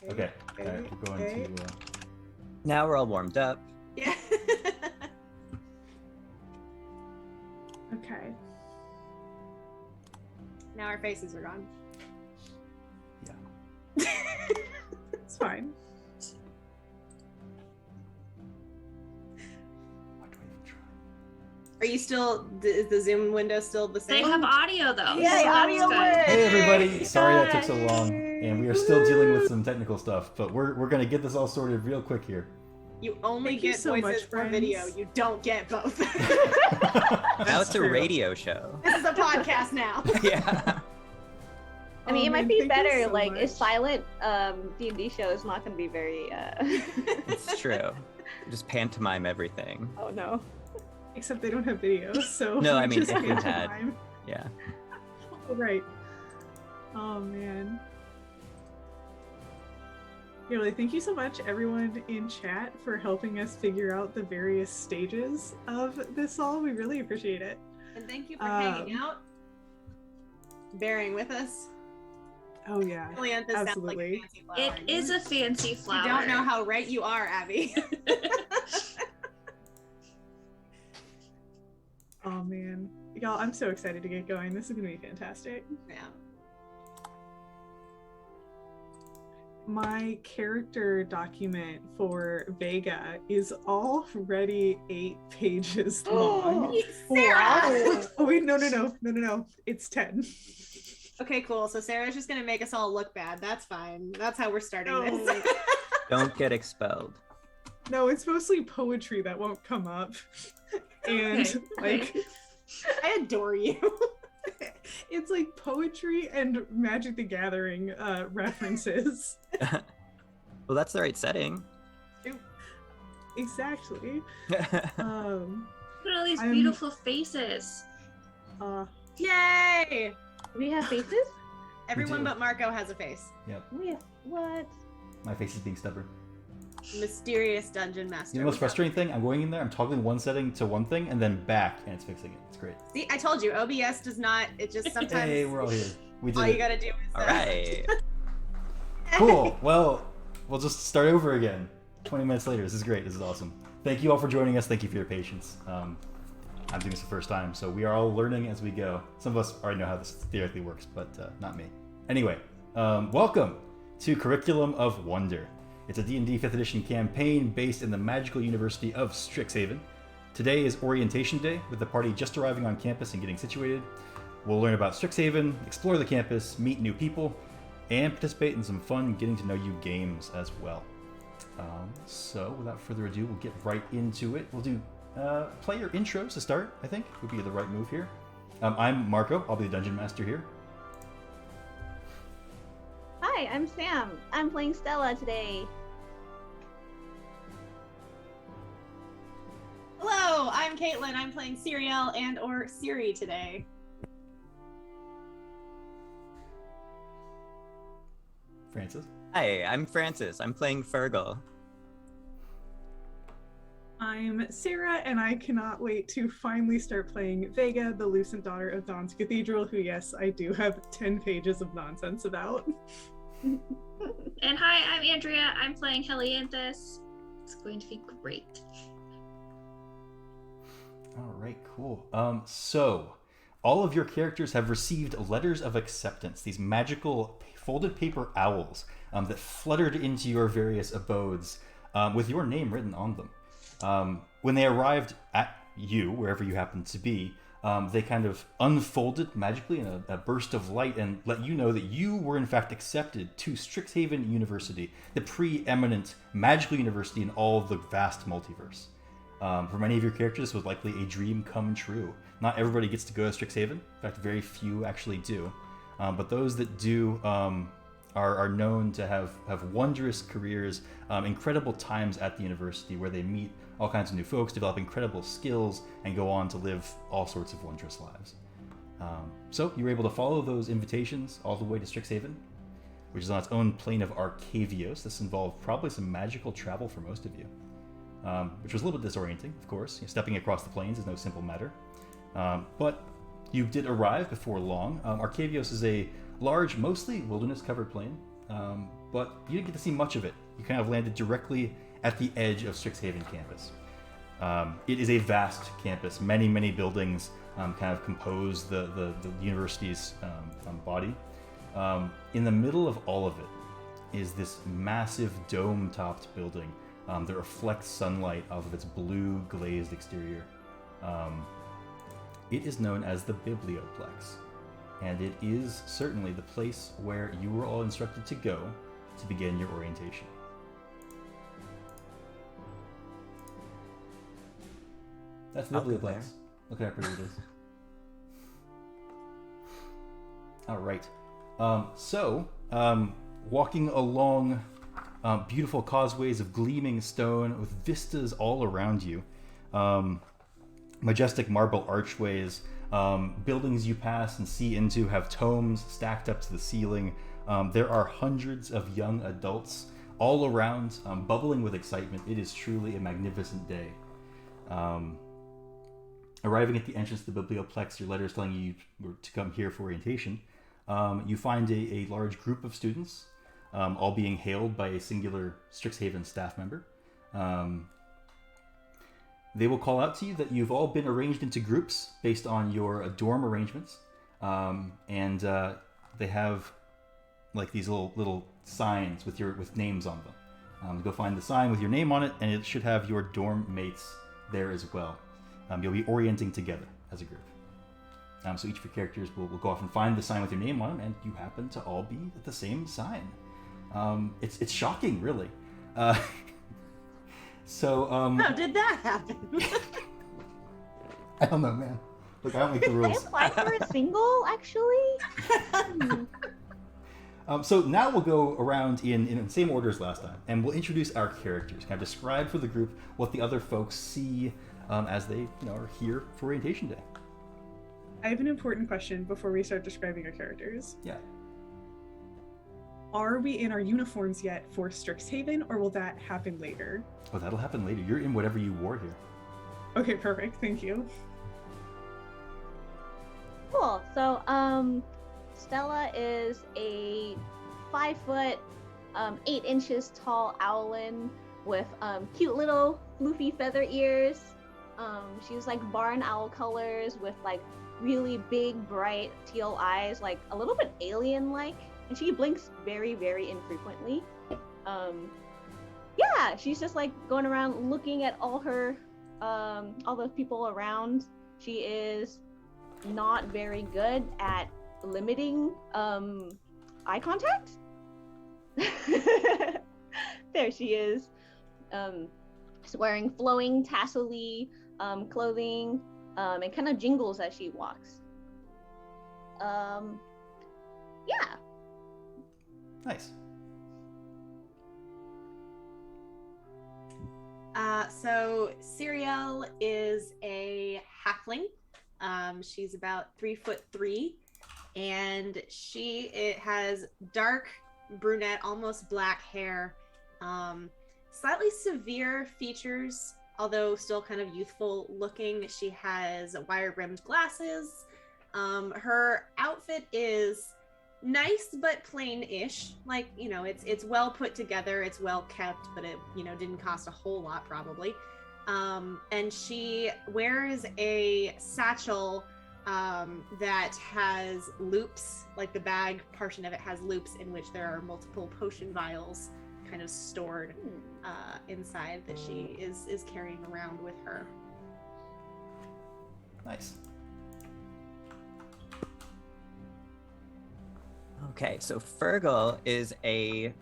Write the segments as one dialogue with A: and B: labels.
A: Okay. All right, we're going to.
B: Now we're all warmed up.
C: Yeah.
D: Okay.
C: Now our faces are gone.
A: Yeah.
D: It's fine.
A: What do I even try?
C: Are you still? Is the Zoom window still the
E: They
C: same?
E: have audio though.
C: Yeah,
E: so that's
C: audio
E: good.
C: works.
A: Hey everybody! Sorry that took so long, and we are still dealing with some technical stuff, but we're gonna get this all sorted real quick here.
C: You only
D: Thank you
C: get
D: so
C: voices
D: much,
C: for
D: friends.
C: video. You don't get both.
B: Now it's a
D: true.
B: radio show.
C: This is a podcast now.
B: Yeah.
F: I mean,
D: Oh,
F: it might
D: man,
F: be
D: thank you
F: better.
D: so
F: Like a
D: much.
F: silent D&D show is not going to be very.
B: It's true. Just pantomime everything.
F: Oh no.
D: Except they don't have videos, so
B: No,
D: we
B: I mean,
D: just
B: if we
D: can't
B: had-
D: time.
B: Yeah.
D: Oh, right. Oh man. Really, thank you so much, everyone in chat, for helping us figure out the various stages of this all. We really appreciate it.
C: And thank you for hanging out, bearing with us.
D: Oh yeah,
C: Liliantha sounds like a
D: absolutely.
C: fancy flower.
E: It is a fancy flower.
C: You don't know how right you are, Abby.
D: Oh man, y'all, I'm so excited to get going. This is gonna be fantastic.
C: Yeah.
D: My character document for Vega is already 8 pages long.
C: Sarah!
D: Oh wait, no. It's 10.
C: Okay, cool. So Sarah's just gonna make us all look bad. That's fine. That's how we're starting
D: No.
C: this.
B: Don't get expelled.
D: No, it's mostly poetry that won't come up. And
E: Okay,
D: like
C: I adore you.
D: it's like poetry and Magic the Gathering references.
B: Well, that's the right setting.
D: Exactly.
E: Look at all these
D: I'm-
E: beautiful faces.
C: Yay!
F: We have faces?
C: Everyone
A: do.
C: but Marco has a face.
A: Yep.
F: We have what?
A: My face is being stubborn.
C: Mysterious dungeon master.
A: You know the most
C: What's up?
A: frustrating thing? I'm going in there, I'm toggling one setting to one thing, and then back, and it's fixing it. It's great.
C: See, I told you, OBS does not. It just sometimes.
A: Hey, we're all here. We did
C: all you
A: it.
C: gotta do is.
B: All right.
A: Cool. Well, we'll just start over again. 20 minutes later. This is great. This is awesome. Thank you all for joining us. Thank you for your patience. I'm doing this the first time, so we are all learning as we go. Some of us already know how this theoretically works, but not me. Anyway, welcome to Curriculum of Wonder. It's a D&D 5th edition campaign based in the magical university of Strixhaven. Today is orientation day, with the party just arriving on campus and getting situated. We'll learn about Strixhaven, explore the campus, meet new people, and participate in some fun getting to know you games as well. So without further ado, we'll get right into it. We'll do player intros to start, I think, would be the right move here. I'm Marco, I'll be the dungeon master here.
F: Hi, I'm Sam. I'm playing Stella today.
C: Hello, I'm Caitlin. I'm playing Siriel and or Siri today.
A: Francis.
B: Hi, I'm Francis. I'm playing Fergal.
D: I'm Sarah, and I cannot wait to finally start playing Vega, the Lucent Daughter of Dawn's Cathedral, who, yes, I do have 10 pages of nonsense about.
E: And hi, I'm Andrea. I'm playing Helianthus. It's going to be great.
A: All right, cool. So all of your characters have received letters of acceptance, these magical folded paper owls that fluttered into your various abodes with your name written on them. When they arrived at you, wherever you happen to be, they kind of unfolded magically in a burst of light and let you know that you were in fact accepted to Strixhaven University, the preeminent magical university in all of the vast multiverse. For many of your characters, this was likely a dream come true. Not everybody gets to go to Strixhaven. In fact, very few actually do. But those that do are known to have wondrous careers, incredible times at the university where they meet all kinds of new folks, develop incredible skills, and go on to live all sorts of wondrous lives. So you were able to follow those invitations all the way to Strixhaven, which is on its own plane of Arcavios. This involved probably some magical travel for most of you. Which was a little bit disorienting, of course. Stepping across the plains is no simple matter. But you did arrive before long. Arcavios is a large, mostly wilderness-covered plain. but you didn't get to see much of it. You kind of landed directly at the edge of Strixhaven campus. It is a vast campus. Many buildings kind of compose the university's body. In the middle of all of it is this massive dome-topped building that reflects sunlight off of its blue glazed exterior. It is known as the Biblioplex, and it is certainly the place where you were all instructed to go to begin your orientation. That's the
B: I'll go
A: Biblioplex.
B: there.
A: Look how pretty it is. All right. Walking along beautiful causeways of gleaming stone with vistas all around you, majestic marble archways, buildings you pass and see into have tomes stacked up to the ceiling. There are hundreds of young adults all around, bubbling with excitement. It is truly a magnificent day. Arriving at the entrance to the Biblioplex, your letter is telling you were to come here for orientation. You find a large group of students, all being hailed by a singular Strixhaven staff member. They will call out to you that you've all been arranged into groups based on your dorm arrangements, and they have like these little signs with names on them. Go find the sign with your name on it, and it should have your dorm mates there as well. You'll be orienting together as a group. So each of your characters will go off and find the sign with your name on them, and you happen to all be at the same sign. It's shocking, really.
C: How did that happen?
A: I don't know, man. Look, I don't make the
F: I
A: rules.
F: applied for a single, actually.
A: So now we'll go around in the same order as last time, and we'll introduce our characters, kind of describe for the group what the other folks see as they are here for orientation day.
D: I have an important question before we start describing our characters.
A: Yeah.
D: Are we in our uniforms yet for Strixhaven, or will that happen later?
A: Oh, that'll happen later. You're in whatever you wore here.
D: Okay, perfect. Thank you.
F: Cool. So, Stella is a 5 foot, 8 inches tall owlin with cute little floofy feather ears. She's like barn owl colors with like really big, bright teal eyes, like a little bit alien-like, and she blinks very, very infrequently. Yeah, she's just like going around looking at all the people around. She is not very good at limiting eye contact. There she is. She's wearing flowing tassel-y clothing, and kind of jingles as she walks. Yeah.
A: Nice.
C: So Siriel is a halfling. She's about 3'3", and it has dark brunette, almost black hair, slightly severe features, although still kind of youthful looking. She has wire-rimmed glasses. Her outfit is nice but plain-ish. Like, it's well put together, it's well kept, but it, didn't cost a whole lot probably. And she wears a satchel that has loops, like the bag portion of it has loops in which there are multiple potion vials kind of stored inside that she is carrying around with her.
A: Nice.
B: Okay, so Fergal is a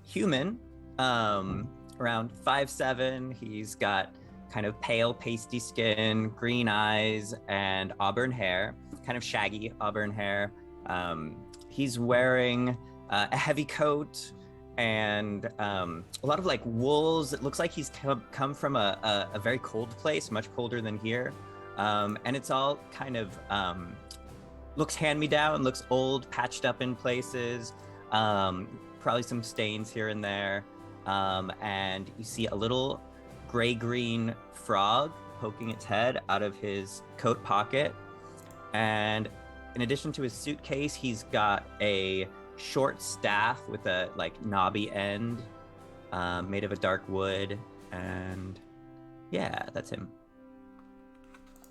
B: human, around 5'7". He's got kind of pale, pasty skin, green eyes, and auburn hair, kind of shaggy auburn hair. He's wearing a heavy coat and a lot of like wools. It looks like he's come from a very cold place, much colder than here. And it's all kind of looks hand-me-down, looks old, patched up in places, probably some stains here and there. And you see a little gray-green frog poking its head out of his coat pocket. And in addition to his suitcase, he's got a short staff with a like knobby end, made of a dark wood, and yeah, that's him.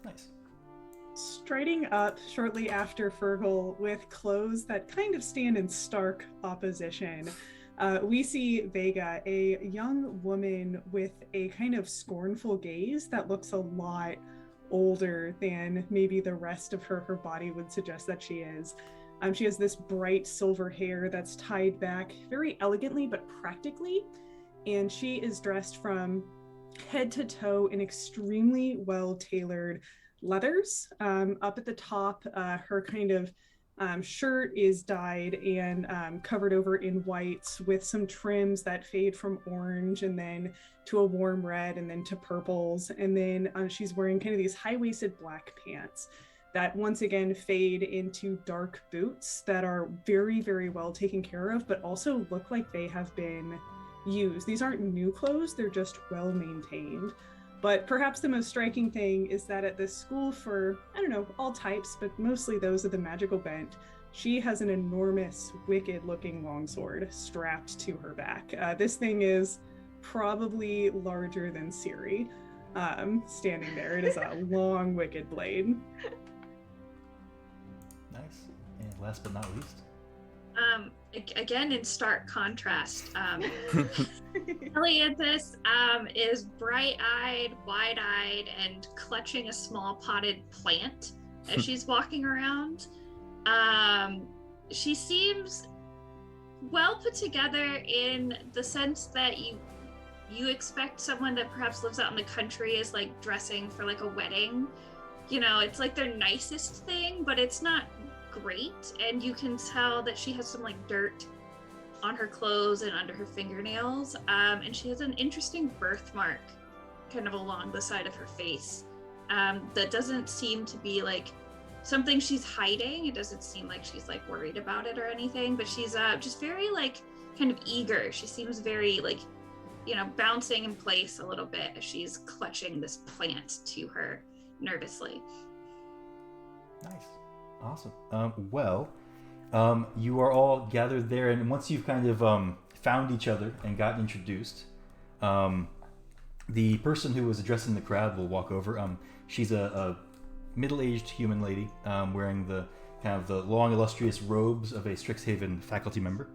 A: Nice.
D: Striding up shortly after Fergal with clothes that kind of stand in stark opposition, we see Vega, a young woman with a kind of scornful gaze that looks a lot older than maybe the rest of her body would suggest that she is. She has this bright silver hair that's tied back very elegantly but practically, and she is dressed from head to toe in extremely well-tailored leathers. Up at the top, her kind of shirt is dyed and covered over in whites with some trims that fade from orange and then to a warm red and then to purples. And then she's wearing kind of these high-waisted black pants that once again fade into dark boots that are very, very well taken care of, but also look like they have been used. These aren't new clothes, they're just well maintained. But perhaps the most striking thing is that at this school for, I don't know, all types, but mostly those of the magical bent, she has an enormous, wicked-looking longsword strapped to her back. This thing is probably larger than Ciri, standing there. It is a long, wicked blade.
A: Nice. And last but not least.
E: Again, in stark contrast, Helianthus is bright-eyed, wide-eyed, and clutching a small potted plant as she's walking around. She seems well put together in the sense that you expect someone that perhaps lives out in the country is like dressing for like a wedding. You know, it's like their nicest thing, but it's not great, and you can tell that she has some like dirt on her clothes and under her fingernails, and she has an interesting birthmark kind of along the side of her face that doesn't seem to be like something she's hiding. It doesn't seem like she's like worried about it or anything, but she's just very like kind of eager. She seems very like, you know, bouncing in place a little bit as she's clutching this plant to her nervously.
A: Nice. Awesome. You are all gathered there, and once you've kind of found each other and gotten introduced, the person who was addressing the crowd will walk over. She's a middle-aged human lady wearing the kind of the long, illustrious robes of a Strixhaven faculty member.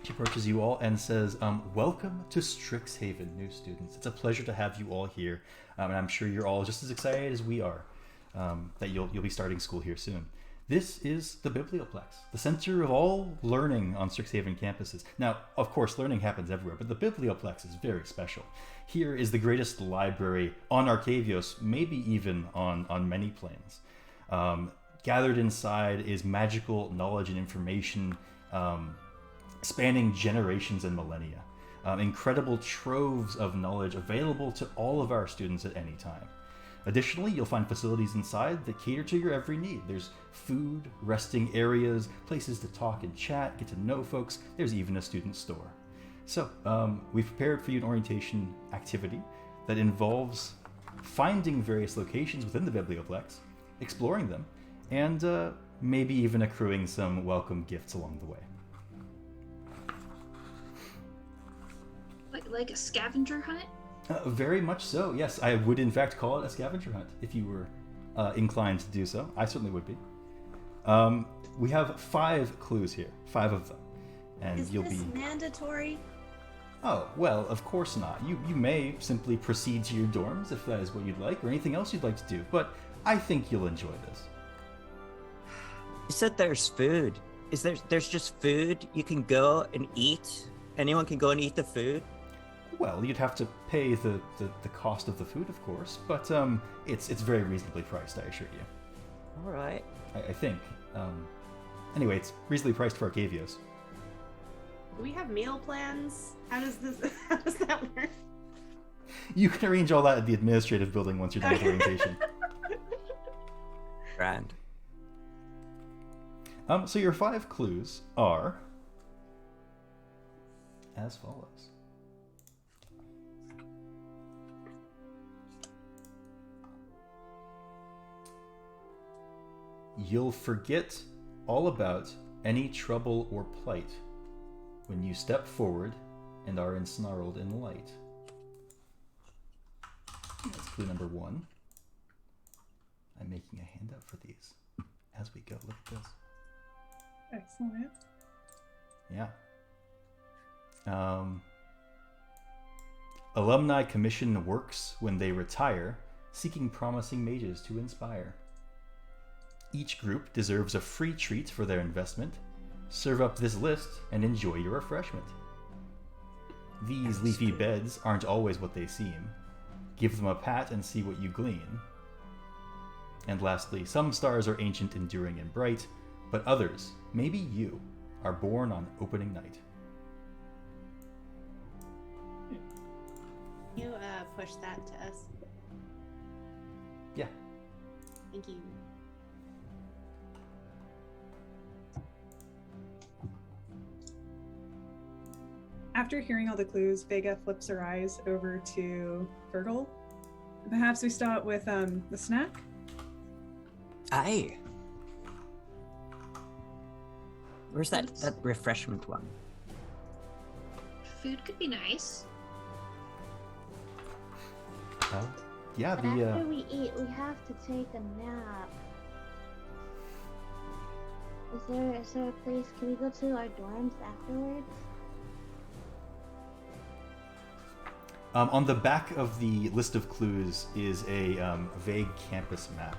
A: She approaches you all and says, "Welcome to Strixhaven, new students. It's a pleasure to have you all here, and I'm sure you're all just as excited as we are." That you'll be starting school here soon. This is the Biblioplex, the center of all learning on Strixhaven campuses. Now, of course, learning happens everywhere, but the Biblioplex is very special. Here is the greatest library on Arcavios, maybe even on many planes. Gathered inside is magical knowledge and information spanning generations and millennia. Incredible troves of knowledge available to all of our students at any time. Additionally, you'll find facilities inside that cater to your every need. There's food, resting areas, places to talk and chat, get to know folks. There's even a student store. So, we've prepared for you an orientation activity that involves finding various locations within the Biblioplex, exploring them, and maybe even accruing some welcome gifts along the way.
E: Like a scavenger hunt?
A: Very much so, yes. I would in fact call it a scavenger hunt if you were inclined to do so. I certainly would be. We have 5 clues here, 5 of them. And
C: Is
A: you'll
C: this
A: be
C: mandatory?
A: Oh, well, of course not. You may simply proceed to your dorms if that is what you'd like, or anything else you'd like to do, but I think you'll enjoy this.
B: You said there's food. There's just food you can go and eat? Anyone can go and eat the food?
A: Well, you'd have to pay the cost of the food, of course, but it's very reasonably priced, I assure you.
B: All right.
A: I think. Anyway, it's reasonably priced for Arcavios.
C: Do we have meal plans? How does that work?
A: You can arrange all that at the administrative building once you're done with orientation.
B: Grand.
A: So your 5 clues are as follows. You'll forget all about any trouble or plight when you step forward and are ensnarled in light. That's clue number 1. I'm making a handout for these as we go. Look at this.
D: Excellent.
A: Yeah. Alumni commission works when they retire, seeking promising mages to inspire. Each group deserves a free treat for their investment. Serve up this list and enjoy your refreshment. These leafy beds aren't always what they seem. Give them a pat and see what you glean. And lastly, some stars are ancient, enduring, and bright, but others, maybe you, are born on opening night.
C: Can you push that to us?
A: Yeah.
C: Thank you.
D: After hearing all the clues, Vega flips her eyes over to Fergal. Perhaps we start with the snack?
B: Aye. Where's that refreshment one?
E: Food could be nice.
A: Yeah,
F: But after we eat, we have to take a nap. Is there a place? Can we go to our dorms afterwards?
A: On the back of the list of clues is a vague campus map.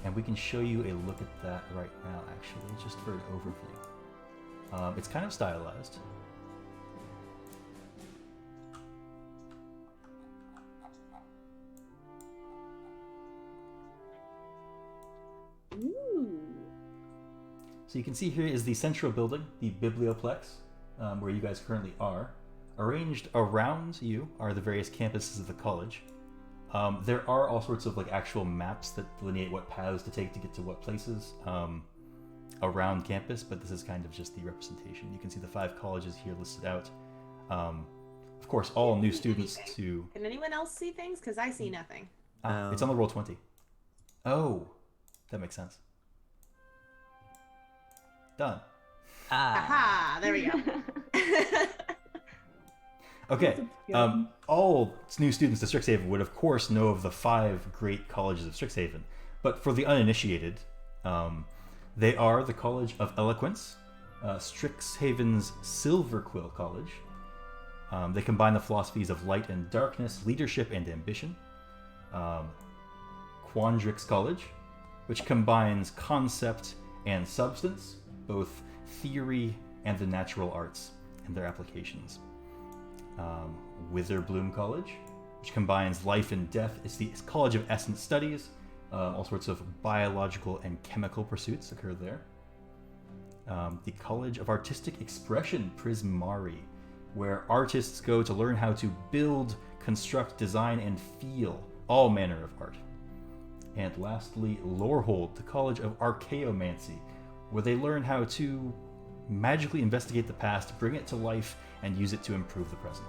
A: And we can show you a look at that right now, actually, just for an overview. It's kind of stylized.
F: Ooh.
A: So you can see here is the central building, the Biblioplex, where you guys currently are. Arranged around you are the various campuses of the college. There are all sorts of like actual maps that delineate what paths to take to get to what places around campus, but this is kind of just the representation. You can see the 5 colleges here listed out. Of course, all new students to...
C: Can anyone else see things? Because I see nothing.
A: It's on the roll 20. Oh, that makes sense. Done.
C: Aha! There we go.
A: Okay, all new students to Strixhaven would of course know of the 5 great colleges of Strixhaven, but for the uninitiated, they are the College of Eloquence, Strixhaven's Silver Quill College. They combine the philosophies of light and darkness, leadership and ambition. Quandrix College, which combines concept and substance, both theory and the natural arts and their applications. Witherbloom College, which combines life and death. It's the College of Essence Studies. All sorts of biological and chemical pursuits occur there. The College of Artistic Expression, Prismari, where artists go to learn how to build, construct, design, and feel all manner of art. And lastly, Lorehold, the College of Archaeomancy, where they learn how to magically investigate the past, bring it to life, and use it to improve the present.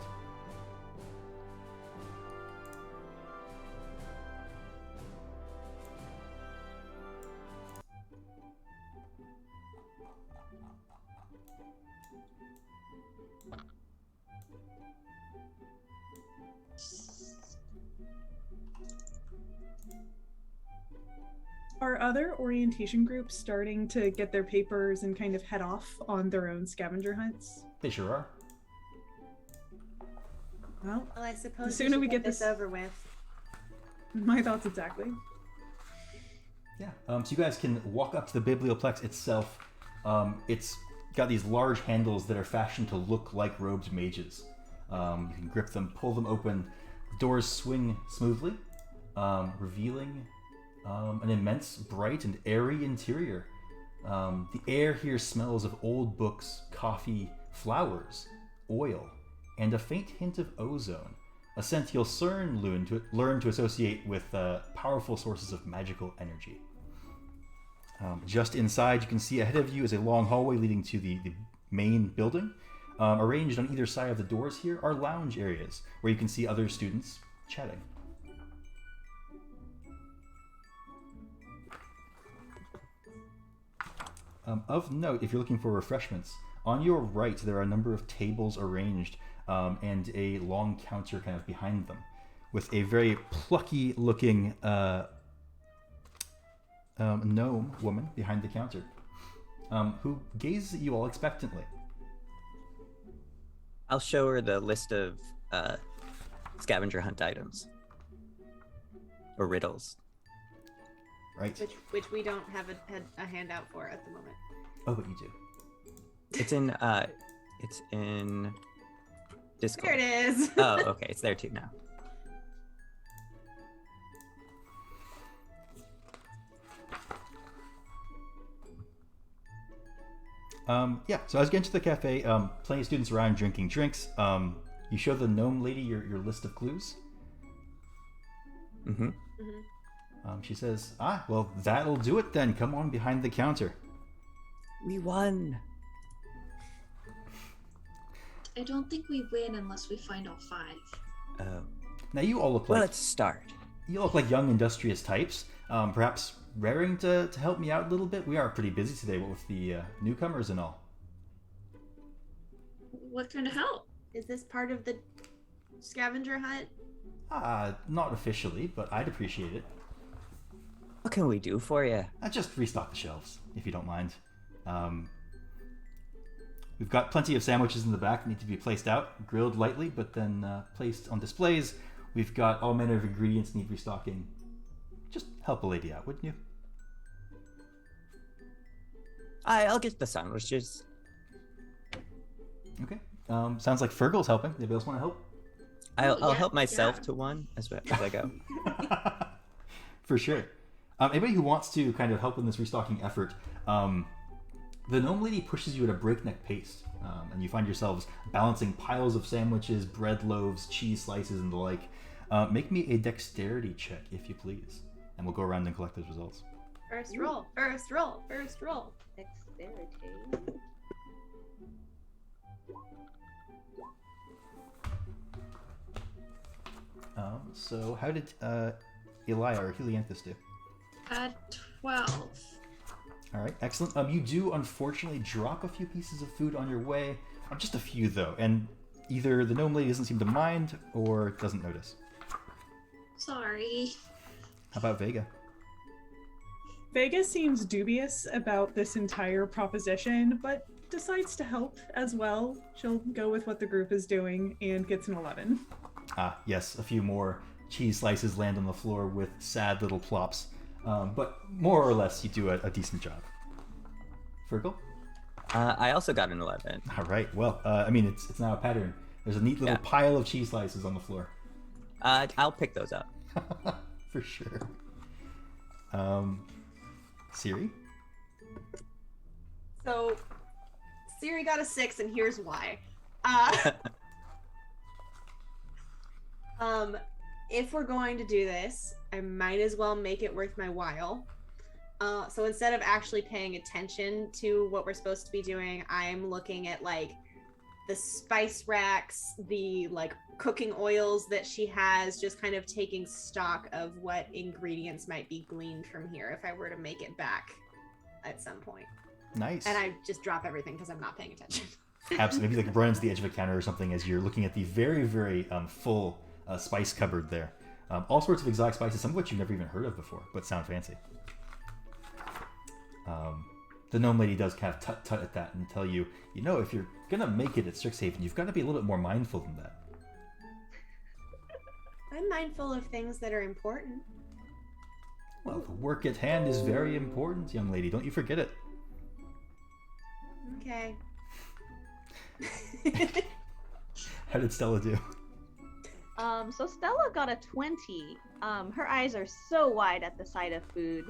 D: Are other orientation groups starting to get their papers and kind of head off on their own scavenger hunts?
A: They sure are.
D: Well,
C: I suppose
D: the sooner we get
C: this over with.
D: My thoughts exactly.
A: Yeah. So you guys can walk up to the Biblioplex itself. It's got these large handles that are fashioned to look like robed mages. You can grip them, pull them open. Doors swing smoothly, revealing an immense, bright, and airy interior. The air here smells of old books, coffee, flowers, oil, and a faint hint of ozone, a scent you'll soon learn to associate with powerful sources of magical energy. Just inside, you can see ahead of you is a long hallway leading to the main building. Arranged on either side of the doors here are lounge areas where you can see other students chatting. Of note, if you're looking for refreshments, on your right there are a number of tables arranged and a long counter kind of behind them with a very plucky looking gnome woman behind the counter who gazes at you all expectantly.
B: I'll show her the list of scavenger hunt items or riddles.
A: Right.
C: Which we don't have a handout for at the moment.
A: Oh, but you do.
B: It's in Discord.
C: There it is.
B: Oh, okay, it's there too now.
A: Yeah, so as you get into the cafe, plenty of students around drinking drinks. You show the gnome lady your list of clues.
B: Mm-hmm.
A: She says, well, that'll do it then. Come on behind the counter.
B: We won.
E: I don't think we win unless we find all 5.
B: Oh.
A: Now you all look
B: Well,
A: like
B: let's start.
A: you look like young, industrious types. Perhaps raring to help me out a little bit. We are pretty busy today, what with the newcomers and all.
E: What kind of help?
C: Is this part of the scavenger hunt?
A: Not officially, but I'd appreciate it.
B: What can we do for you?
A: Just restock the shelves, if you don't mind. We've got plenty of sandwiches in the back that need to be placed out, grilled lightly, but then placed on displays. We've got all manner of ingredients need restocking. Just help a lady out, wouldn't you?
B: I'll get the sandwiches.
A: Okay. Sounds like Fergal's helping. Anybody else want to help?
B: I'll
C: yeah,
B: help myself
C: yeah.
B: to one as I go.
A: For sure. Anybody who wants to kind of help in this restocking effort, the gnome lady pushes you at a breakneck pace, and you find yourselves balancing piles of sandwiches, bread loaves, cheese slices, and the like. Make me a dexterity check, if you please, and we'll go around and collect those results.
C: First roll. First roll. First roll.
F: Dexterity.
A: So how did Elia or Helianthus do?
E: 12.
A: All right, excellent. You do unfortunately drop a few pieces of food on your way. Just a few though, and either the gnome lady doesn't seem to mind or doesn't notice.
E: Sorry.
A: How about Vega?
D: Vega seems dubious about this entire proposition, but decides to help as well. She'll go with what the group is doing and gets an 11.
A: Yes, a few more cheese slices land on the floor with sad little plops. But more or less, you do a decent job. Fergal?
B: I also got an 11.
A: All right, well, I mean, it's now a pattern. There's a neat little pile of cheese slices on the floor.
B: I'll pick those up.
A: For sure. Siri?
C: So, Siri got a 6, and here's why. If we're going to do this, I might as well make it worth my while. So instead of actually paying attention to what we're supposed to be doing, I'm looking at like the spice racks, the like cooking oils that she has, just kind of taking stock of what ingredients might be gleaned from here if I were to make it back at some point.
A: Nice.
C: And I just drop everything because I'm not paying attention.
A: Absolutely. Maybe like run into the edge of a counter or something as you're looking at the very, very full spice cupboard there. All sorts of exotic spices, some of which you've never even heard of before, but sound fancy. The gnome lady does kind of tut-tut at that and tell you, you know, if you're going to make it at Strixhaven, you've got to be a little bit more mindful than that.
C: I'm mindful of things that are important.
A: Well, the work at hand is very important, young lady. Don't you forget it.
C: Okay.
A: How did Stella do?
F: So Stella got a 20. Her eyes are so wide at the sight of food,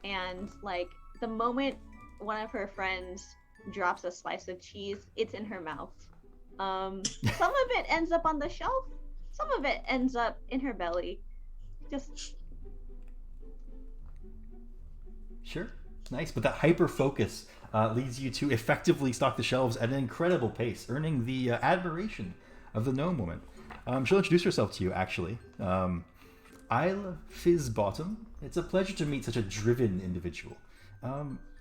F: and like the moment one of her friends drops a slice of cheese, it's in her mouth. Some of it ends up on the shelf, some of it ends up in her belly. Just
A: Sure. Nice, but that hyper focus leads you to effectively stock the shelves at an incredible pace, earning the admiration of the gnome woman. She'll introduce herself to you, actually. Isla Fizzbottom. It's a pleasure to meet such a driven individual.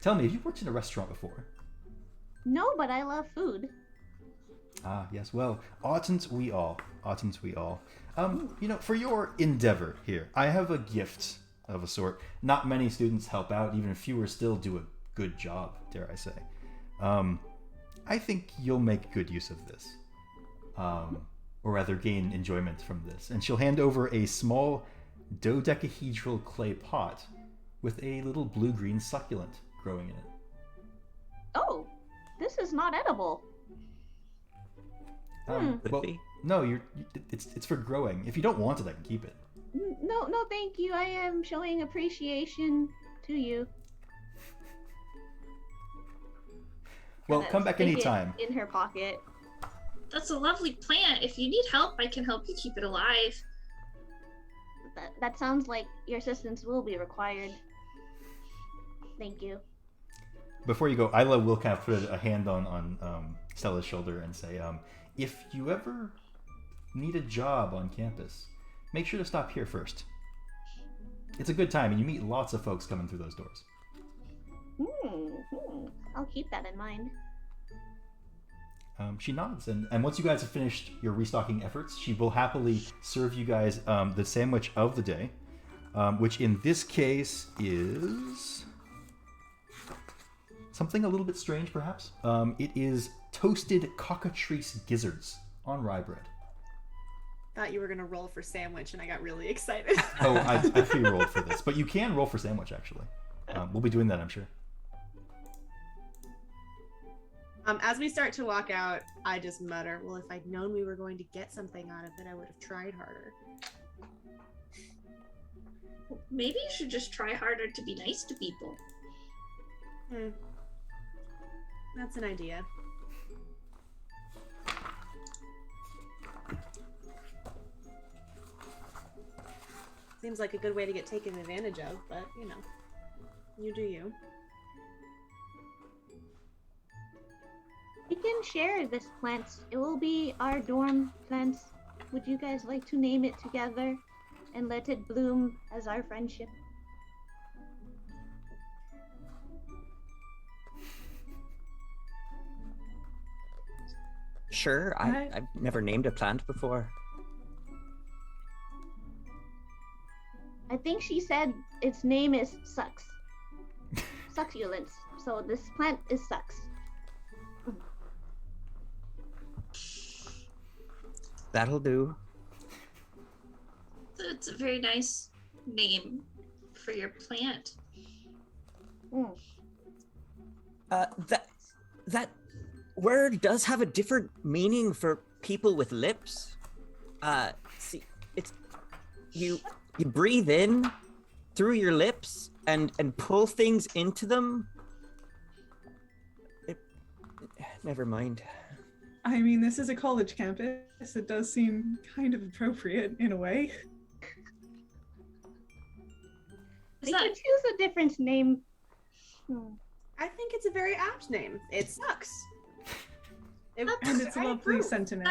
A: Tell me, have you worked in a restaurant before?
F: No, but I love food.
A: Ah, yes. Well, oughtn't we all? Oughtn't we all? For your endeavor here, I have a gift of a sort. Not many students help out, even fewer still do a good job, dare I say. I think you'll make good use of this. Or rather gain enjoyment from this. And she'll hand over a small dodecahedral clay pot with a little blue-green succulent growing in it.
F: Oh, this is not edible.
B: Could
A: Well,
B: be.
A: no, it's for growing. If you don't want it, I can keep it.
F: No, thank you. I am showing appreciation to you.
A: Well,
F: Gonna
A: come back
F: stick it
A: anytime.
F: In her pocket.
E: That's a lovely plant. If you need help, I can help you keep it alive.
F: That sounds like your assistance will be required. Thank you.
A: Before you go, Isla will kind of put a hand on Stella's shoulder and say, if you ever need a job on campus, make sure to stop here first. It's a good time, and you meet lots of folks coming through those doors.
F: I'll keep that in mind.
A: She nods, and once you guys have finished your restocking efforts, she will happily serve you guys the sandwich of the day, which in this case is something a little bit strange, perhaps. It is toasted cockatrice gizzards on rye bread.
C: Thought you were gonna roll for sandwich, and I got really excited.
A: Oh, I pre-rolled for this, but you can roll for sandwich, actually. We'll be doing that, I'm sure.
C: As we start to walk out, I just mutter, well, if I'd known we were going to get something out of it, I would have tried harder.
E: Maybe you should just try harder to be nice to people.
C: That's an idea. Seems like a good way to get taken advantage of, but, you do you.
F: We can share this plant. It will be our dorm plant. Would you guys like to name it together and let it bloom as our friendship?
B: Sure, I've never named a plant before.
F: I think she said its name is Sucks. Succulents. So this plant is Sucks.
B: That'll do.
E: It's a very nice name for your plant.
B: That word does have a different meaning for people with lips. See, it's you breathe in through your lips and pull things into them. Never mind.
D: I mean, this is a college campus. It does seem kind of appropriate in a way.
F: We could choose a different name.
C: I think it's a very apt name. It sucks.
D: And it's a
C: I
D: lovely
C: approve.
D: sentiment.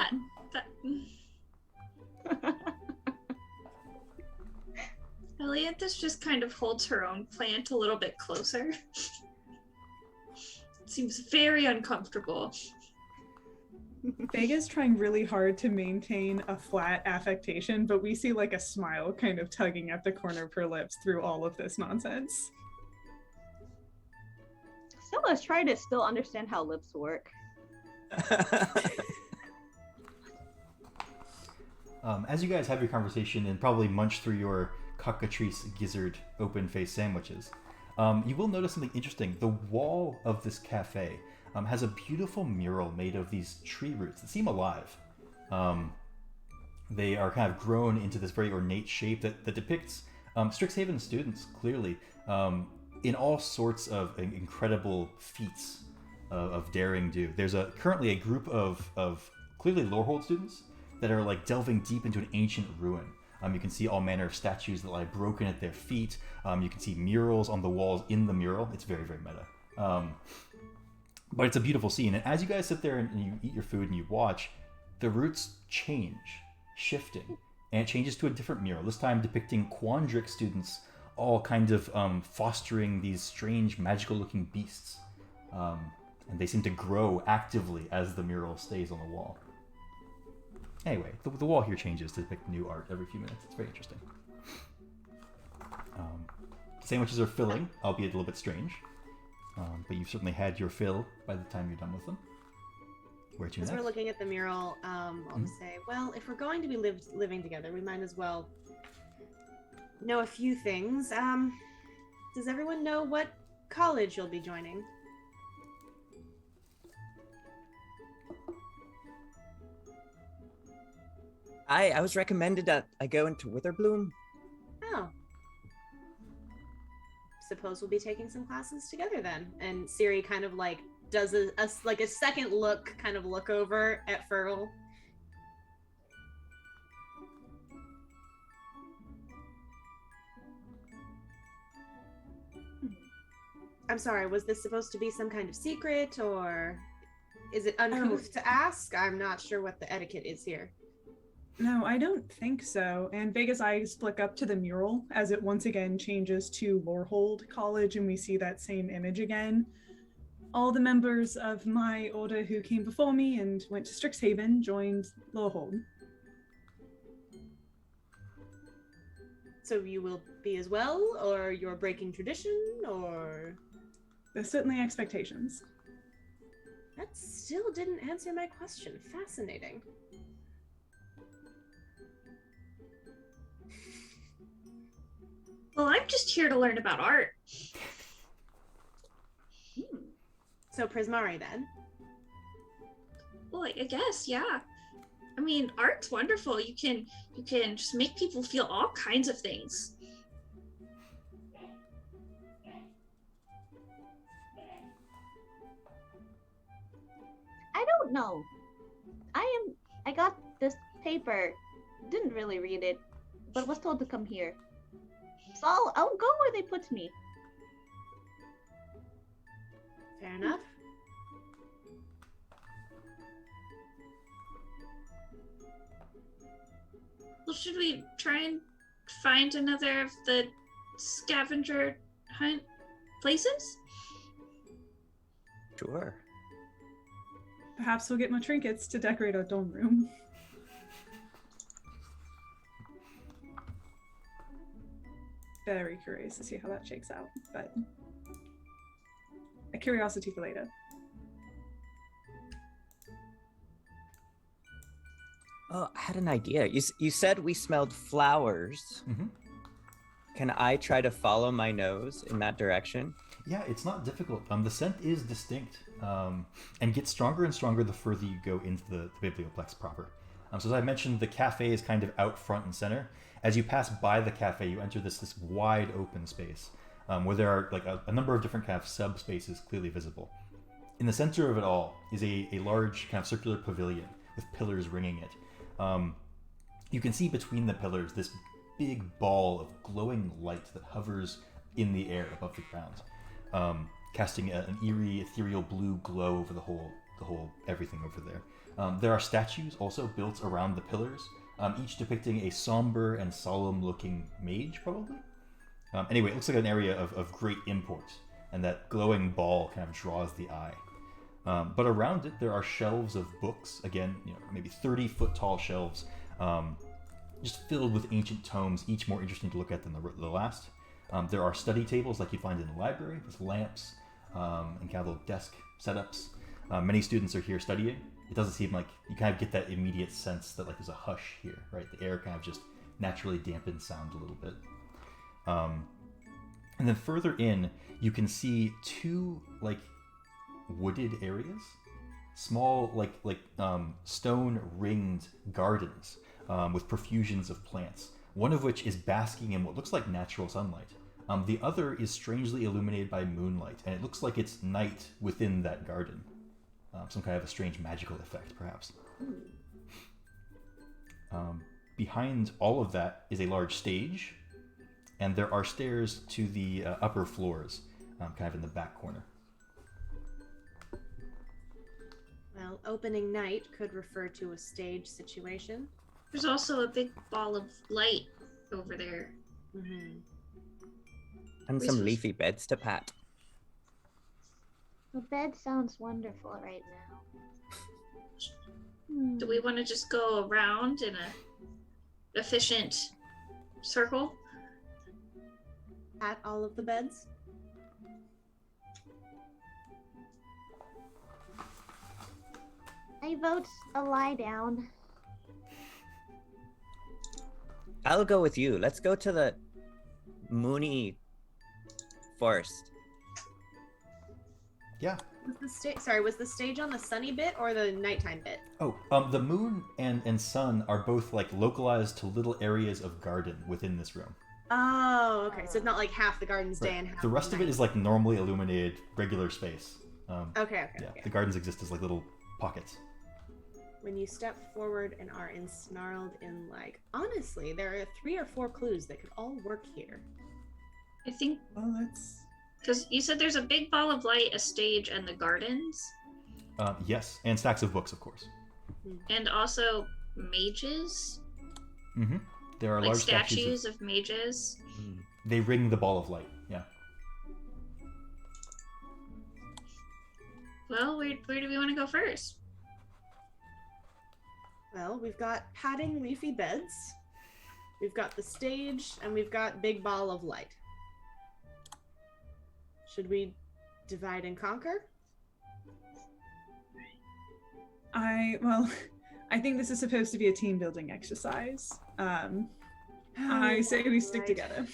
E: Elianthus just kind of holds her own plant a little bit closer. Seems very uncomfortable.
D: Vega's trying really hard to maintain a flat affectation, but we see like a smile kind of tugging at the corner of her lips through all of this nonsense.
F: Stella's trying to still understand how lips work.
A: As you guys have your conversation and probably munch through your cockatrice gizzard open-faced sandwiches, you will notice something interesting. The wall of this cafe has a beautiful mural made of these tree roots that seem alive. They are kind of grown into this very ornate shape that depicts Strixhaven students, clearly, in all sorts of incredible feats of daring do. There's currently a group of clearly Lorehold students that are like delving deep into an ancient ruin. You can see all manner of statues that lie broken at their feet. You can see murals on the walls in the mural. It's very, very meta. But it's a beautiful scene. And as you guys sit there and you eat your food and you watch, the roots change, shifting. And it changes to a different mural, this time depicting Quandric students all kind of fostering these strange magical-looking beasts. And they seem to grow actively as the mural stays on the wall. Anyway, the wall here changes to depict new art every few minutes. It's very interesting. Sandwiches are filling, albeit a little bit strange. But you've certainly had your fill by the time you're done with them. Where to
C: As
A: next?
C: we're looking at the mural, I'll just say, well, if we're going to be living together, we might as well know a few things. Does everyone know what college you'll be joining?
B: I was recommended that I go into Witherbloom.
C: Oh. Suppose we'll be taking some classes together then. And Siri kind of like does a second look, kind of look over at Fergal. I'm sorry, was this supposed to be some kind of secret, or is it uncouth to ask? I'm not sure what the etiquette is here.
D: No, I don't think so. And Vega's eyes flick up to the mural as it once again changes to Lorehold College, and we see that same image again. All the members of my order who came before me and went to Strixhaven joined Lorehold.
C: So you will be as well, or you're breaking tradition, or...
D: There's certainly expectations.
C: That still didn't answer my question. Fascinating.
E: Well, I'm just here to learn about art.
C: So Prismari then?
E: Well, I guess, yeah. I mean, art's wonderful. You can just make people feel all kinds of things.
F: I don't know. I got this paper. Didn't really read it, but was told to come here. So I'll go where they put me.
C: Fair enough.
E: Well, should we try and find another of the scavenger hunt places?
B: Sure.
D: Perhaps we'll get more trinkets to decorate our dorm room. Very curious to see how that shakes out, but a curiosity for later.
B: Oh, I had an idea. You said we smelled flowers.
A: Mm-hmm.
B: Can I try to follow my nose in that direction?
A: Yeah, it's not difficult. The scent is distinct and gets stronger and stronger the further you go into the biblioplex proper. So as I mentioned, the cafe is kind of out front and center. As you pass by the cafe, you enter this wide open space where there are like a number of different kind of subspaces clearly visible. In the center of it all is a large kind of circular pavilion with pillars ringing it. You can see between the pillars this big ball of glowing light that hovers in the air above the ground, casting an eerie, ethereal blue glow over the whole everything over there. There are statues also built around the pillars, each depicting a somber and solemn-looking mage, probably. Anyway, it looks like an area of great import, and that glowing ball kind of draws the eye. But around it, there are shelves of books, again, maybe 30-foot tall shelves, just filled with ancient tomes, each more interesting to look at than the last. There are study tables like you'd find in the library, with lamps and kind of little desk setups. Many students are here studying. It doesn't seem like you kind of get that immediate sense that like there's a hush here, right? The air kind of just naturally dampens sound a little bit. And then further in, you can see two like wooded areas, small like stone ringed gardens with profusions of plants. One of which is basking in what looks like natural sunlight. The other is strangely illuminated by moonlight, and it looks like it's night within that garden. Some kind of a strange magical effect, perhaps. Behind all of that is a large stage, and there are stairs to the upper floors, kind of in the back corner.
C: Well, opening night could refer to a stage situation.
E: There's also a big ball of light over there.
C: Mm-hmm.
B: And
E: We
B: some
E: supposed-
B: leafy beds to pat.
F: The bed sounds wonderful right now.
E: Do we want to just go around in a efficient circle?
C: At all of the beds.
F: I vote a lie down.
B: I'll go with you. Let's go to the Moony Forest.
A: Yeah.
C: Was the stage on the sunny bit or the nighttime bit?
A: Oh, the moon and sun are both like localized to little areas of garden within this room.
C: Oh, okay. So it's not like half the garden's day and half
A: The rest of it
C: night.
A: is like normally illuminated, regular space.
C: Okay.
A: Yeah,
C: Okay.
A: the gardens exist as like little pockets.
C: When you step forward and are ensnarled in like, honestly, there are 3 or 4 clues that could all work here.
E: I think
D: Well, that's
E: because you said there's a big ball of light, a stage, and the gardens,
A: Yes, and stacks of books, of course.
E: and also mages,
A: Mm-hmm. There are
E: like
A: large
E: statues of mages.
A: They ring the ball of light. Yeah.
E: Well, where do we want to go first?
C: Well, we've got padding leafy beds, we've got the stage, and we've got big ball of light. Should we divide and conquer?
D: I think this is supposed to be a team building exercise. I say we stick
C: Right.
D: together.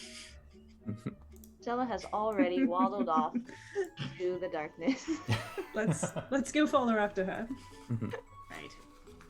F: Stella has already waddled off to the darkness.
D: Let's go follow after her.
C: Right.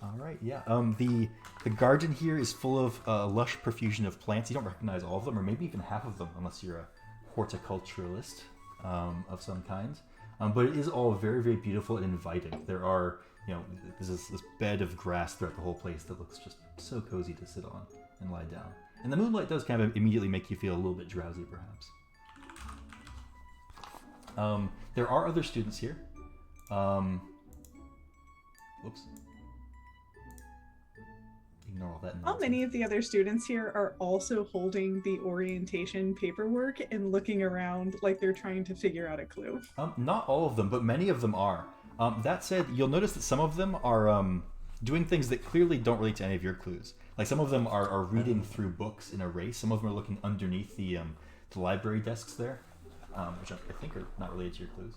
A: All right. Yeah. The garden here is full of lush profusion of plants. You don't recognize all of them, or maybe even half of them, unless you're a horticulturalist of some kind. But it is all very, very beautiful and inviting. There are, there's this bed of grass throughout the whole place that looks just so cozy to sit on and lie down. And the moonlight does kind of immediately make you feel a little bit drowsy, perhaps. There are other students here. Whoops. Ignore all that nonsense.
D: How many of the other students here are also holding the orientation paperwork and looking around like they're trying to figure out a clue?
A: Not all of them, but many of them are. That said, you'll notice that some of them are doing things that clearly don't relate to any of your clues. Like some of them are reading through books in a race. Some of them are looking underneath the library desks there, which I think are not related to your clues.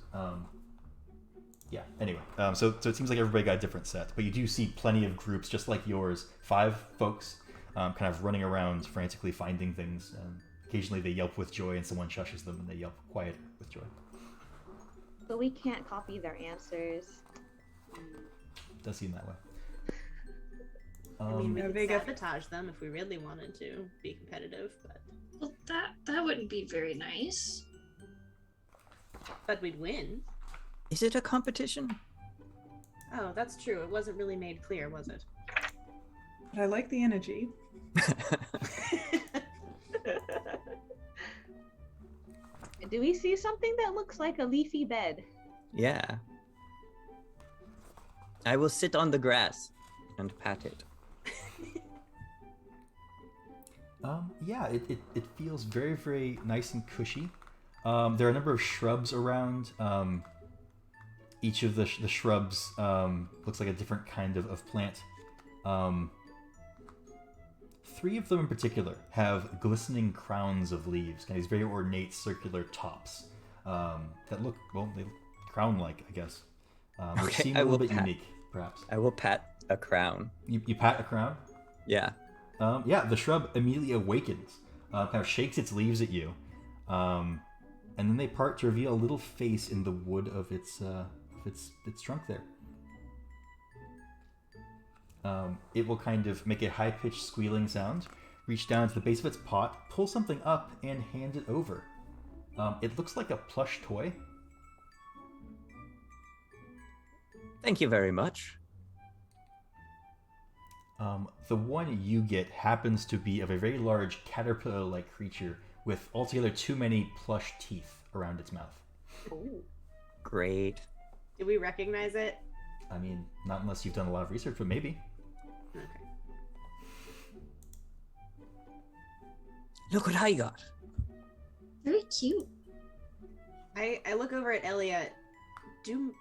A: Yeah, anyway, so it seems like everybody got a different set, but you do see plenty of groups just like yours, 5 folks, kind of running around frantically finding things. Occasionally they yelp with joy and someone shushes them and they yelp quieter with joy.
F: But we can't copy their answers.
A: Does seem that way.
C: I mean, we
D: Yeah,
C: could
D: they get-
C: sabotage them if we really wanted to be competitive,
E: Well, that wouldn't be very nice.
C: but we'd win.
B: Is it a competition?
C: Oh, that's true. It wasn't really made clear, was it?
D: But I like the energy.
F: Do we see something that looks like a leafy bed?
B: Yeah. I will sit on the grass and pat it.
A: Yeah, it feels very, very nice and cushy. There are a number of shrubs around. Each of the shrubs looks like a different kind of plant. 3 of them in particular have glistening crowns of leaves, kind of these very ornate circular tops that look, well, they look crown-like, I guess. Which
B: Okay,
A: seem
B: I
A: a little
B: will
A: bit
B: pat.
A: unique, perhaps.
B: I will pat a crown.
A: You pat a crown?
B: Yeah.
A: Yeah, the shrub immediately awakens, kind of shakes its leaves at you, and then they part to reveal a little face in the wood of its trunk there. It will kind of make a high-pitched squealing sound, reach down to the base of its pot, pull something up, and hand it over. It looks like a plush toy.
B: Thank you very much.
A: The one you get happens to be of a very large caterpillar-like creature with altogether too many plush teeth around its mouth.
C: Ooh.
B: Great.
C: Did we recognize it?
A: I mean, not unless you've done a lot of research, but maybe.
C: Okay.
B: Look what I got.
E: Very cute.
C: I look over at Elliot. Do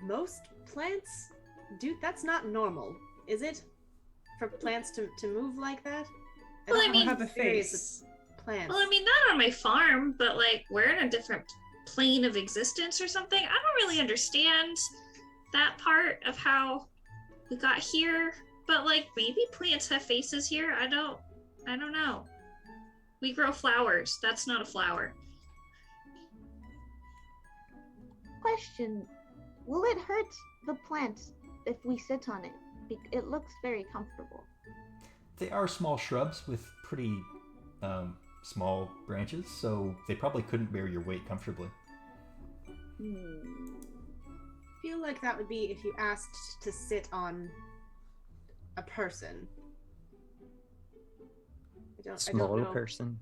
C: most plants do? That's not normal, is it? For plants to move like that?
E: Well, I
C: don't
E: mean-
C: have
D: have a
C: experience
D: face.
C: with plants.
E: Well, I mean, not on my farm, but like we're in a different plane of existence or something. I don't really understand that part of how we got here, but like maybe plants have faces here. I don't know. We grow flowers. That's not a flower.
F: Question: will it hurt the plants if we sit on it? It looks very comfortable.
A: They are small shrubs with pretty small branches, so they probably couldn't bear your weight comfortably.
C: I feel like that would be if you asked to sit on a person. I don't
B: Small
C: know.
B: person.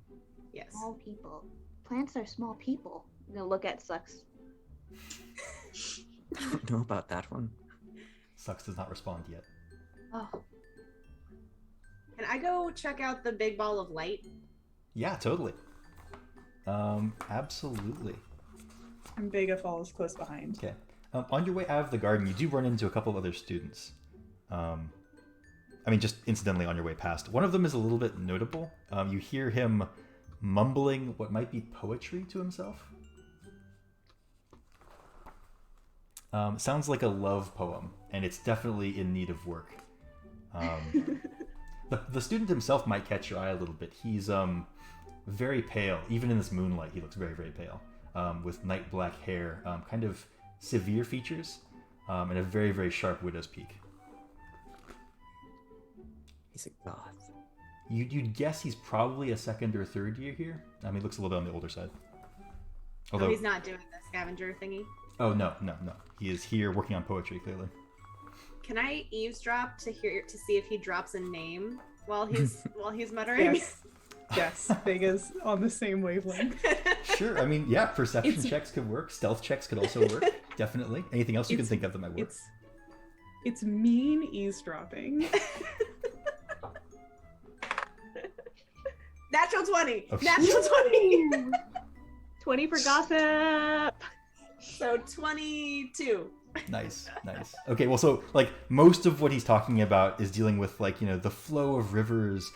C: Yes.
F: Small people. Plants are small people. I'm gonna look at Sucks.
B: I don't know about that one.
A: Sucks does not respond yet.
F: Oh,
C: Can I go check out the big ball of light?
A: Yeah, totally. Absolutely.
D: And Vega follows close behind.
A: Okay. On your way out of the garden, you do run into a couple of other students. I mean, just incidentally on your way past. One of them is a little bit notable. You hear him mumbling what might be poetry to himself. Sounds like a love poem, and it's definitely in need of work. The student himself might catch your eye a little bit. He's very pale. Even in this moonlight, he looks very, very pale. With night black hair, kind of severe features, and a very, very sharp widow's peak.
B: He's a goth.
A: You'd guess he's probably a second or third year here. He looks a little bit on the older side.
C: Oh, he's not doing the scavenger thingy.
A: Oh, no. He is here working on poetry, clearly.
C: Can I eavesdrop to see if he drops a name while he's muttering?
D: Yes. Yes, Vega's on the same wavelength.
A: Sure. I mean, yeah, perception
D: It's-
A: checks could work. Stealth checks could also work. Definitely. Anything else you can
D: It's-
A: think of that might work?
D: It's mean eavesdropping.
C: Natural 20.
A: Oh,
C: Natural 20.
F: 20 for gossip.
C: So 22.
A: Nice. Okay, well, so, like, most of what he's talking about is dealing with, like, the flow of rivers,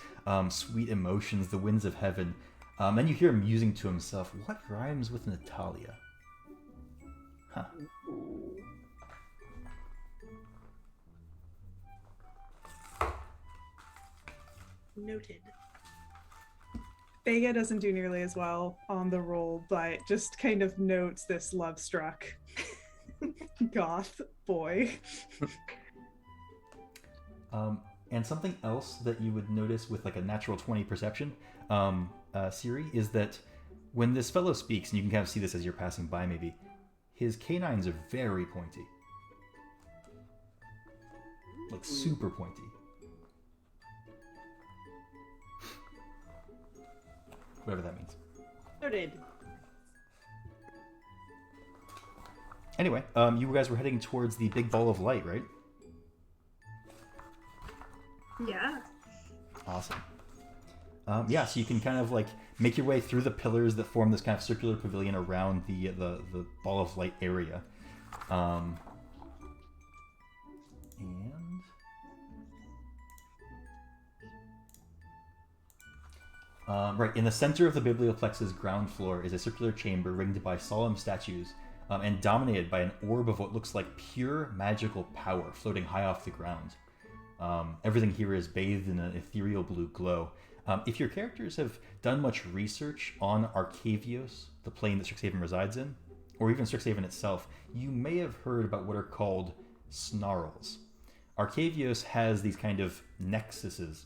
A: sweet emotions, the winds of heaven. And you hear him musing to himself, what rhymes with Natalia? Huh.
C: Noted.
D: Vega doesn't do nearly as well on the roll, but just kind of notes this love struck goth boy.
A: And something else that you would notice with like a natural 20 perception, Siri, is that when this fellow speaks, and you can kind of see this as you're passing by maybe, his canines are very pointy. Like super pointy. Whatever that means.
C: Noted.
A: Anyway, you guys were heading towards the big ball of light, right?
E: Yeah.
A: Awesome. Yeah, so you can kind of like make your way through the pillars that form this kind of circular pavilion around the ball of light area. Right, in the center of the biblioplex's ground floor is a circular chamber ringed by solemn statues and dominated by an orb of what looks like pure magical power floating high off the ground. Everything here is bathed in an ethereal blue glow. If your characters have done much research on Arcavios, the plane that Strixhaven resides in, or even Strixhaven itself, you may have heard about what are called snarls. Arcavios has these kind of nexuses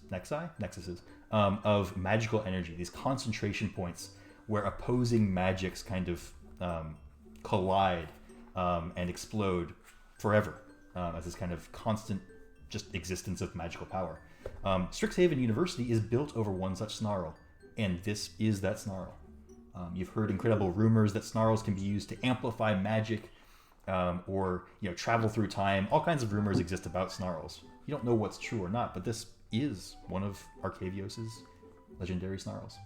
A: of magical energy, these concentration points where opposing magics kind of collide and explode forever as this kind of constant just existence of magical power. Strixhaven University is built over one such snarl, and this is that snarl. You've heard incredible rumors that snarls can be used to amplify magic or travel through time. All kinds of rumors exist about snarls. You don't know what's true or not, but this is one of Arcavios' legendary snarls.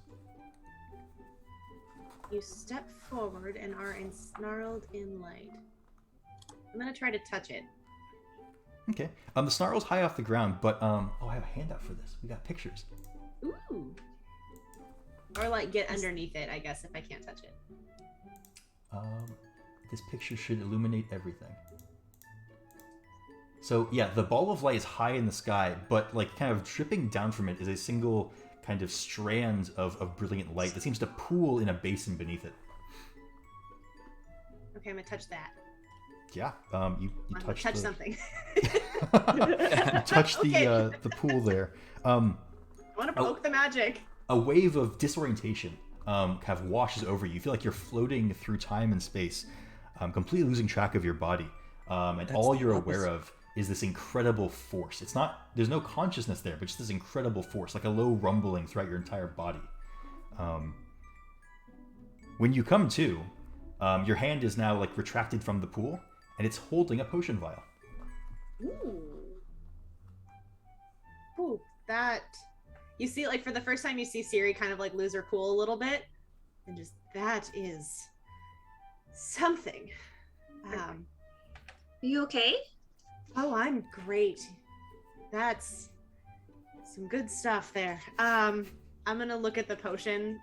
C: You step forward and are ensnarled in light. I'm gonna try to touch it.
A: Okay. The snarl's high off the ground, but I have a handout for this. We got pictures.
C: Ooh. Or like get underneath it, I guess, if I can't touch it.
A: This picture should illuminate everything. So yeah, the ball of light is high in the sky, but like kind of dripping down from it is a single kind of strand of brilliant light that seems to pool in a basin beneath it.
C: Okay, I'm gonna touch that.
A: Yeah, you touch
C: something.
A: you touch the pool there.
C: I want to poke the magic.
A: A wave of disorientation kind of washes over you. You feel like you're floating through time and space, completely losing track of your body. And all you're aware of is this incredible force. There's no consciousness there, but just this incredible force, like a low rumbling throughout your entire body. When you come to, your hand is now like retracted from the pool, and it's holding a potion vial.
C: Ooh, that... You see, like, for the first time, you see Siri kind of, like, lose her cool a little bit. And just, that is... something.
E: Are you okay?
C: Oh, I'm great. That's... some good stuff there. I'm gonna look at the potion.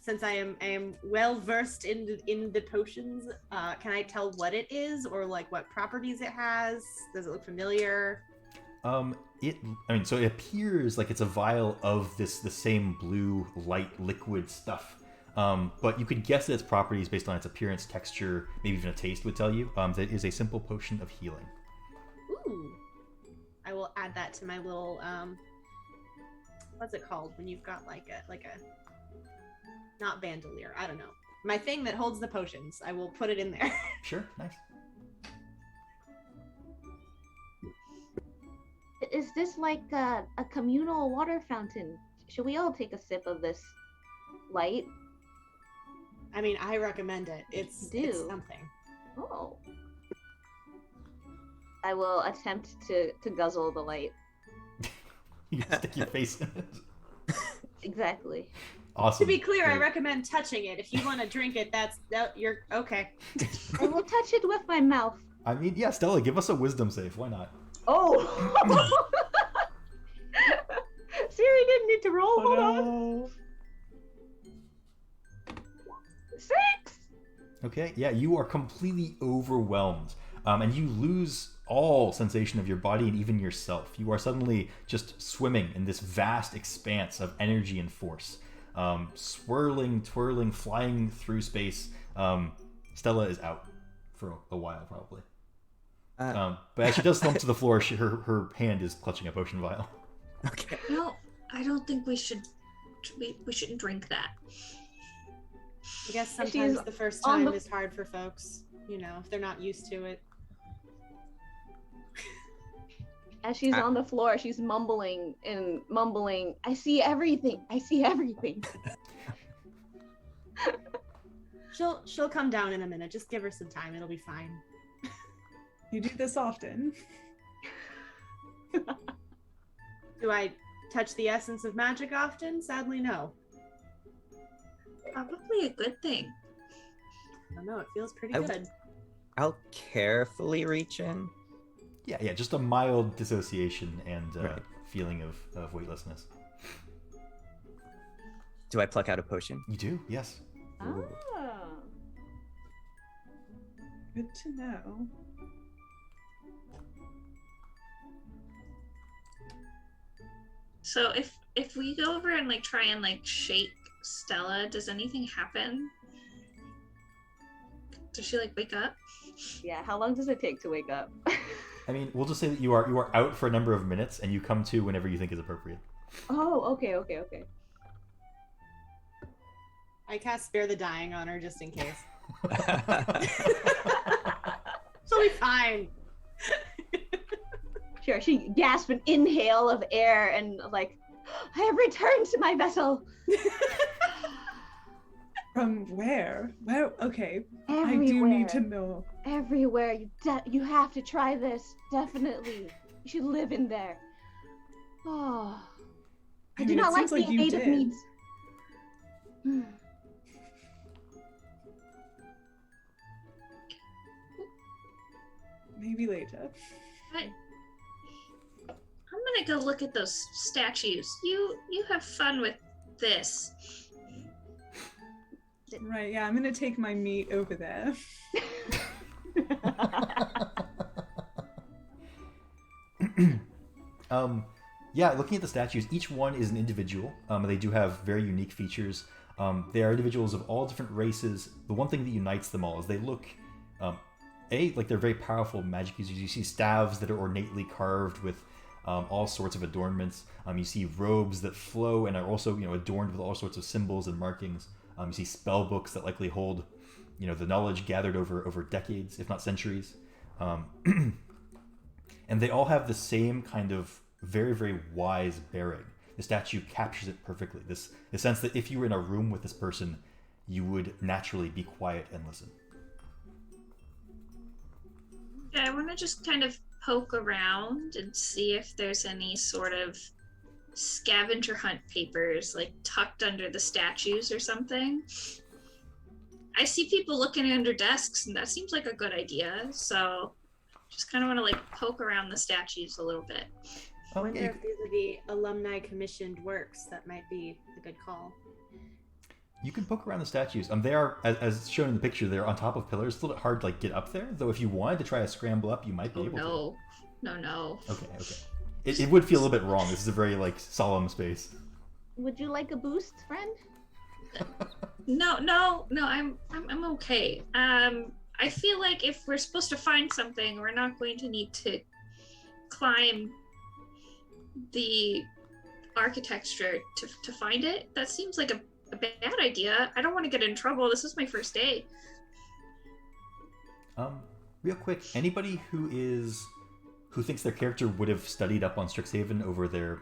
C: Since I am well versed in the potions, can I tell what it is or like what properties it has? Does it look familiar?
A: So it appears like it's a vial of the same blue light liquid stuff. But you could guess its properties based on its appearance, texture, maybe even a taste would tell you. That it is a simple potion of healing.
C: Ooh. I will add that to my little what's it called when you've got like a not bandolier, I don't know. My thing that holds the potions. I will put it in there.
A: Sure, nice.
F: Is this like a communal water fountain? Should we all take a sip of this light?
C: I mean, I recommend it. It's something.
F: Oh. I will attempt to guzzle the light.
A: You can stick your face in it.
F: Exactly.
A: Awesome.
C: To be clear,
A: Great.
C: I recommend touching it. If you want to drink it, you're okay.
F: I will touch it with my mouth.
A: I mean, yeah, Stella, give us a wisdom save. Why not?
F: Oh! Siri didn't need to roll. Hold on. 6!
A: Okay, yeah, you are completely overwhelmed. And you lose all sensation of your body and even yourself. You are suddenly just swimming in this vast expanse of energy and force. Swirling, twirling, flying through space. Stella is out for a while, probably. But as she does slump to the floor, her hand is clutching a potion vial.
B: Okay.
E: No, I don't think we should. We shouldn't drink that.
C: I guess sometimes the first time is hard for folks, if they're not used to it.
F: As she's on the floor, she's mumbling, I see everything. I see everything.
C: She'll come down in a minute. Just give her some time. It'll be fine.
D: You do this often.
C: Do I touch the essence of magic often? Sadly, no.
E: Probably a good thing.
C: I don't know. It feels pretty good.
B: I'll carefully reach in.
A: Yeah, just a mild dissociation and feeling of weightlessness.
B: Do I pluck out a potion?
A: You do, yes.
F: Oh.
D: Good to know.
E: So if we go over and try and shake Stella, does anything happen? Does she wake up?
F: Yeah, how long does it take to wake up?
A: I mean, we'll just say that you are out for a number of minutes and you come to whenever you think is appropriate.
F: Oh, okay.
C: I cast Spare the Dying on her just in case. She'll be fine.
F: Sure, she gasps an inhale of air and I have returned to my vessel.
D: From where? Where? Okay.
F: Everywhere.
D: I do need to know.
F: Everywhere. You have to try this. Definitely. You should live in there. Oh. I do not like being made of meat.
D: later.
E: I'm gonna go look at those statues. You have fun with this.
D: Right, yeah, I'm gonna take my meat over there.
A: Yeah, looking at the statues, each one is an individual. They do have very unique features. They are individuals of all different races. The one thing that unites them all is they look, like they're very powerful magic users. You see staves that are ornately carved with all sorts of adornments. You see robes that flow and are also, adorned with all sorts of symbols and markings. You see spell books that likely hold, the knowledge gathered over decades, if not centuries. And they all have the same kind of very, very wise bearing. The statue captures it perfectly. The sense that if you were in a room with this person, you would naturally be quiet and listen.
E: Yeah, I want to just kind of poke around and see if there's any sort of scavenger hunt papers like tucked under the statues or something. I see people looking under desks, and that seems like a good idea. So just kind of want to like poke around the statues a little bit.
C: I wonder if these are the alumni commissioned works. That might be a good call.
A: You can poke around the statues. They are, as shown in the picture, they're on top of pillars. It's a little bit hard to get up there, though if you wanted to try to scramble up, you might be able to.
E: No.
A: Okay. It would feel a little bit wrong. This is a very, solemn space.
F: Would you like a boost, friend?
E: No, I'm okay. I feel like if we're supposed to find something, we're not going to need to climb the architecture to find it. That seems like a bad idea. I don't want to get in trouble. This is my first day.
A: Real quick, anybody who thinks their character would have studied up on Strixhaven over their,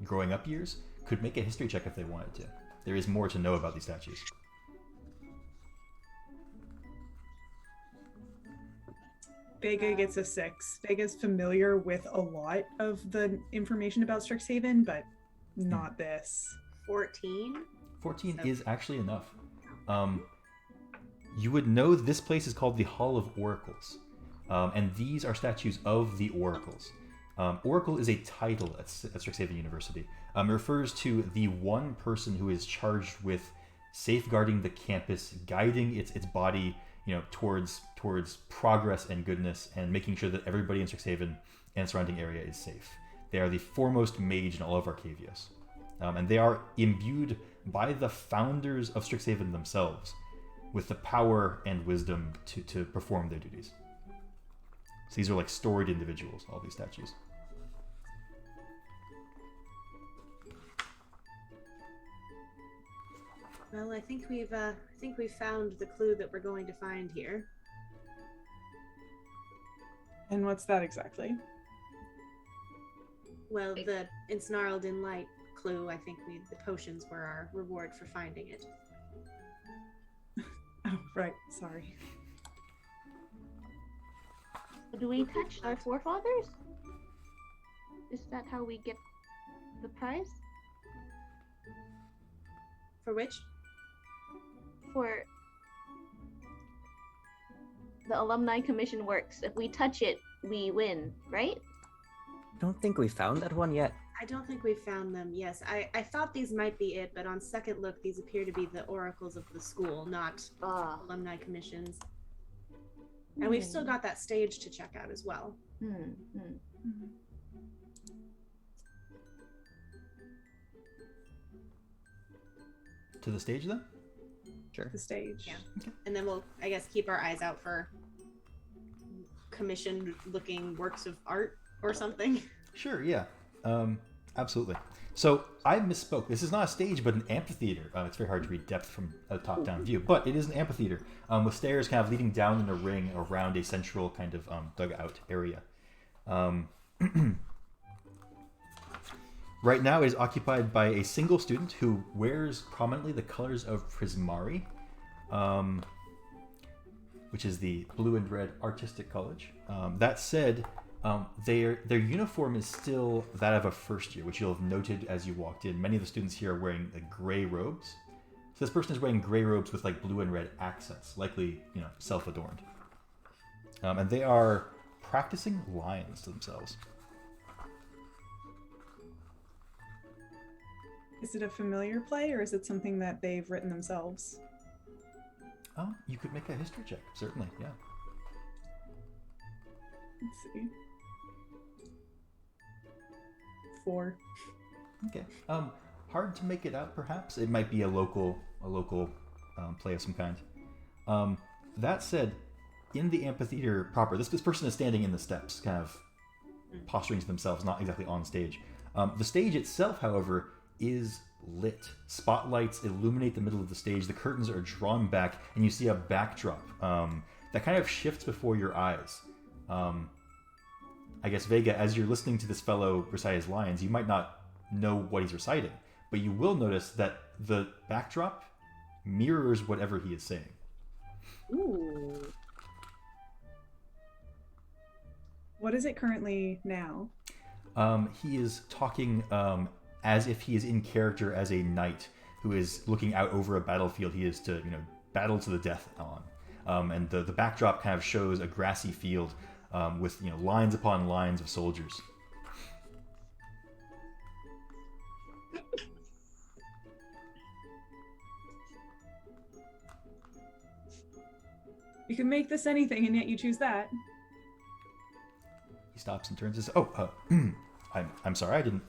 A: growing up years could make a history check if they wanted to. There is more to know about these statues.
D: Vega gets a 6. Vega's familiar with a lot of the information about Strixhaven, but not this.
C: 14?
A: 14 is actually enough. You would know this place is called the Hall of Oracles. And these are statues of the Oracles. Oracle is a title at Strixhaven University. It refers to the one person who is charged with safeguarding the campus, guiding its body, towards progress and goodness, and making sure that everybody in Strixhaven and surrounding area is safe. They are the foremost mage in all of Arcavios. And they are imbued by the founders of Strixhaven themselves with the power and wisdom to perform their duties. So these are storied individuals, all these statues.
C: Well, I think we've found the clue that we're going to find here.
D: And what's that exactly?
C: Well, the ensnarled in light clue. I think the potions were our reward for finding it.
D: Oh, right. Sorry.
F: Do we touch our forefathers? Is that how we get the prize?
C: For which?
F: For the alumni commission works. If we touch it, we win, right?
B: I don't think we found that one yet.
C: I don't think we've found them. Yes, I thought these might be it, but on second look, these appear to be the oracles of the school, not alumni commissions. And we've still got that stage to check out as well.
A: To the stage, then?
B: Sure.
D: The stage.
C: Yeah. Okay. And then we'll, I guess, keep our eyes out for commissioned-looking works of art or something.
A: Sure, yeah. Absolutely. So I misspoke. This is not a stage, but an amphitheater. It's very hard to read depth from a top-down view, but it is an amphitheater with stairs kind of leading down in a ring around a central kind of dugout area. Right now, it is occupied by a single student who wears prominently the colors of Prismari, which is the blue and red artistic college. That said, their uniform is still that of a first year, which you'll have noted as you walked in. Many of the students here are wearing gray robes. So this person is wearing gray robes with blue and red accents, likely self-adorned. And they are practicing lines to themselves.
D: Is it a familiar play, or is it something that they've written themselves?
A: Oh, you could make a history check, certainly, yeah.
D: Let's see. 4.
A: Okay. Hard to make it out, perhaps. It might be a local play of some kind. That said, in the amphitheater proper, this person is standing in the steps, kind of posturing to themselves, not exactly on stage. The stage itself, however, is lit. Spotlights illuminate the middle of the stage. The curtains are drawn back, and you see a backdrop that kind of shifts before your eyes. I guess, Vega, as you're listening to this fellow recite his lines, you might not know what he's reciting, but you will notice that the backdrop mirrors whatever he is saying.
C: Ooh.
D: What is it currently now?
A: He is talking as if he is in character as a knight who is looking out over a battlefield he is to, battle to the death on. And the backdrop kind of shows a grassy field with, lines upon lines of soldiers.
D: You can make this anything, and yet you choose that.
A: He stops and turns his. I'm sorry, I didn't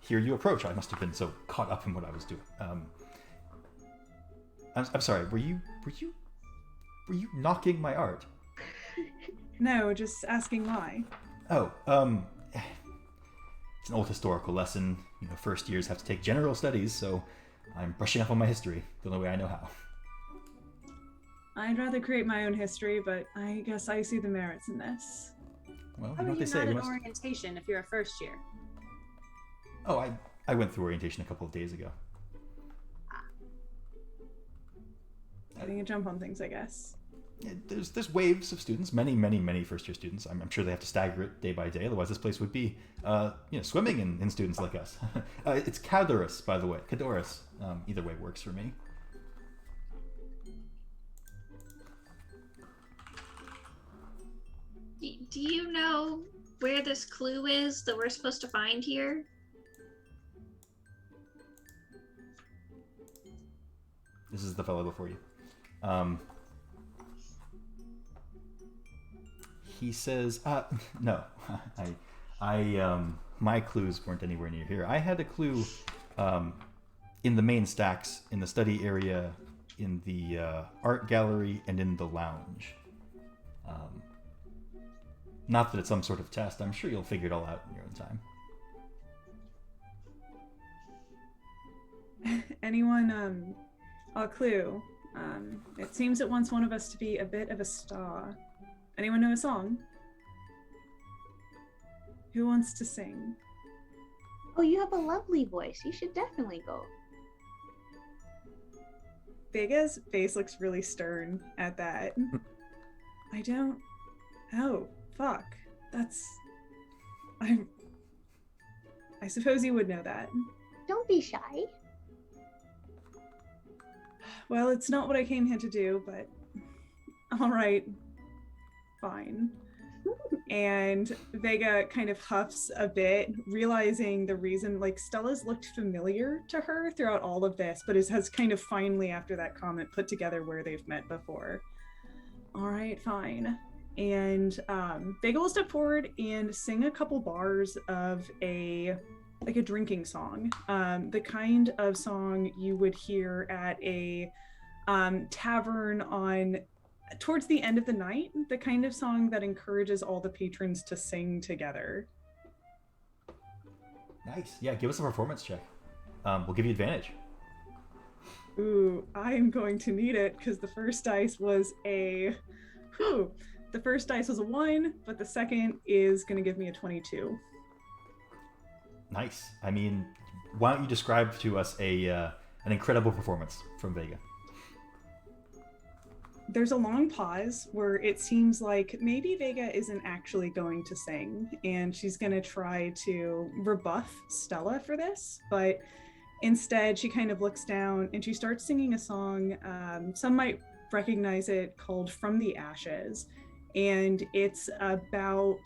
A: hear you approach. I must have been so caught up in what I was doing. I'm sorry. Were you knocking my art?
D: No, just asking why.
A: Oh, it's an old historical lesson. First years have to take general studies, so I'm brushing up on my history the only way I know how.
D: I'd rather create my own history, but I guess I see the merits in this.
A: Well,
C: How
A: you know
C: are
A: what
C: you
A: they say.
C: not
A: We
C: in
A: must...
C: orientation if you're a first year?
A: Oh, I went through orientation a couple of days ago.
D: Getting a jump on things, I guess.
A: There's waves of students, many first year students. I'm sure they have to stagger it day by day, otherwise this place would be swimming in students like us. It's Cadorus, by the way. Cadorus. Either way works for me.
E: Do you know where this clue is that we're supposed to find here?
A: This is the fellow before you. He says, no, my clues weren't anywhere near here. I had a clue in the main stacks, in the study area, in the art gallery, and in the lounge. Not that it's some sort of test. I'm sure you'll figure it all out in your own time.
D: Anyone, a clue. It seems it wants one of us to be a bit of a star. Anyone know a song? Who wants to sing?
F: Oh, you have a lovely voice. You should definitely go.
D: Vega's face looks really stern at that. I don't... Oh, fuck. That's... I suppose you would know that.
F: Don't be shy.
D: Well, it's not what I came here to do, but... Alright. Fine. And Vega kind of huffs a bit, realizing the reason, Stella's looked familiar to her throughout all of this, but has kind of finally, after that comment, put together where they've met before. Alright, fine. And Vega will step forward and sing a couple bars of a drinking song. The kind of song you would hear at a tavern towards the end of the night, the kind of song that encourages all the patrons to sing together.
A: Nice. Yeah, give us a performance check. We'll give you advantage.
D: Ooh, I'm going to need it because the first dice was a 1, but the second is going to give me a 22.
A: Nice. I mean, why don't you describe to us an incredible performance from Vega?
D: There's a long pause where it seems like maybe Vega isn't actually going to sing, and she's going to try to rebuff Stella for this, but instead she kind of looks down and she starts singing a song, some might recognize it, called From the Ashes. and it's about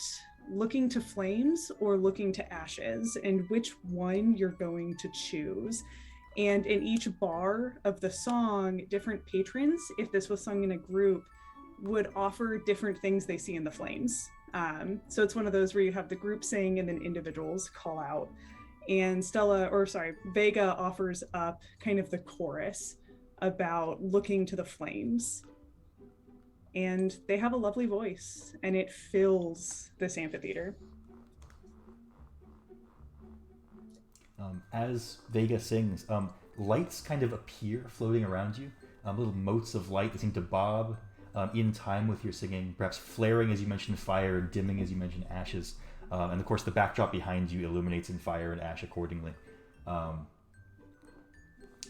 D: looking to flames or looking to ashes, and which one you're going to choose. And in each bar of the song, different patrons, if this was sung in a group, would offer different things they see in the flames. So it's one of those where you have the group sing and then individuals call out. And Vega offers up kind of the chorus about looking to the flames. And they have a lovely voice, and it fills this amphitheater.
A: As Vega sings, lights kind of appear floating around you, little motes of light that seem to bob in time with your singing, perhaps flaring as you mentioned fire, dimming as you mentioned ashes. And of course the backdrop behind you illuminates in fire and ash accordingly.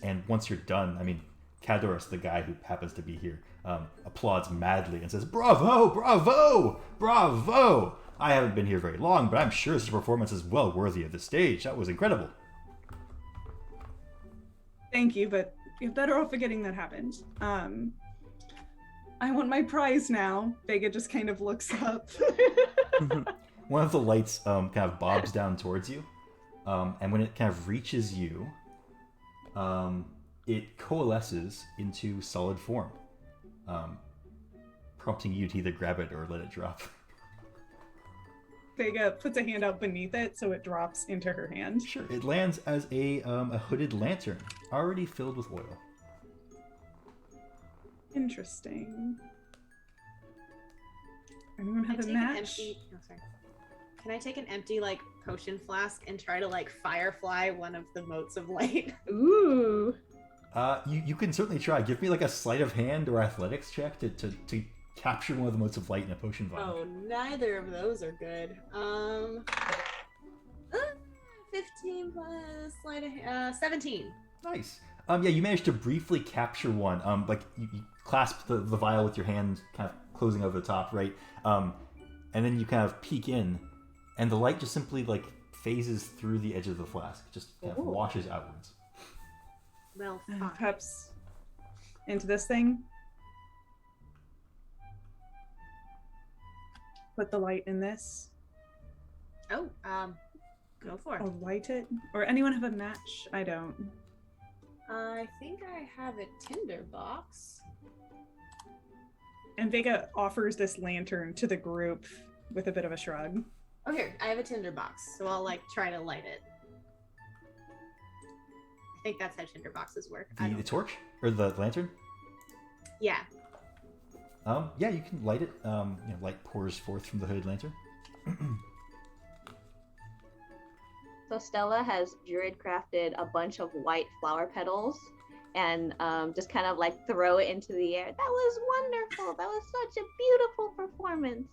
A: And once you're done, I mean, Kadoras, the guy who happens to be here, applauds madly and says, "Bravo, bravo, bravo! I haven't been here very long, but I'm sure this performance is well worthy of the stage. That was incredible."
D: Thank you, but you're better off forgetting that happened. I want my prize now. Vega just kind of looks up.
A: One of the lights kind of bobs down towards you, and when it kind of reaches you, it coalesces into solid form, prompting you to either grab it or let it drop.
D: Vega puts a hand out beneath it so it drops into her hand.
A: Sure, it lands as a hooded lantern, already filled with oil.
D: Interesting. Anyone have a match?
C: Can I take an empty like potion flask and try to like firefly one of the motes of light?
F: Ooh.
A: You can certainly try. Give me like a sleight of hand or athletics check to capture one of the motes of light in a potion vial.
C: Oh, neither of those are good. 15 plus sleight of 17.
A: Nice. Yeah, you managed to briefly capture one. Like you clasp the vial with your hand, kind of closing over the top, right? And then you kind of peek in, and the light just simply like phases through the edge of the flask, just kind of washes outwards.
C: Well, fine.
D: Perhaps into this thing. Put the light in this.
C: Oh, go for it.
D: I'll light it. Or anyone have a match? I don't.
C: I think I have a tinder box.
D: And Vega offers this lantern to the group with a bit of a shrug.
C: Oh, here, I have a tinder box, so I'll like try to light it. I think that's how tinder boxes work.
A: The torch or the lantern?
C: Yeah.
A: Yeah, you can light it. Light pours forth from the hooded lantern.
F: So Stella has druid crafted a bunch of white flower petals and just kind of like throw it into the air. That was wonderful. That was such a beautiful performance.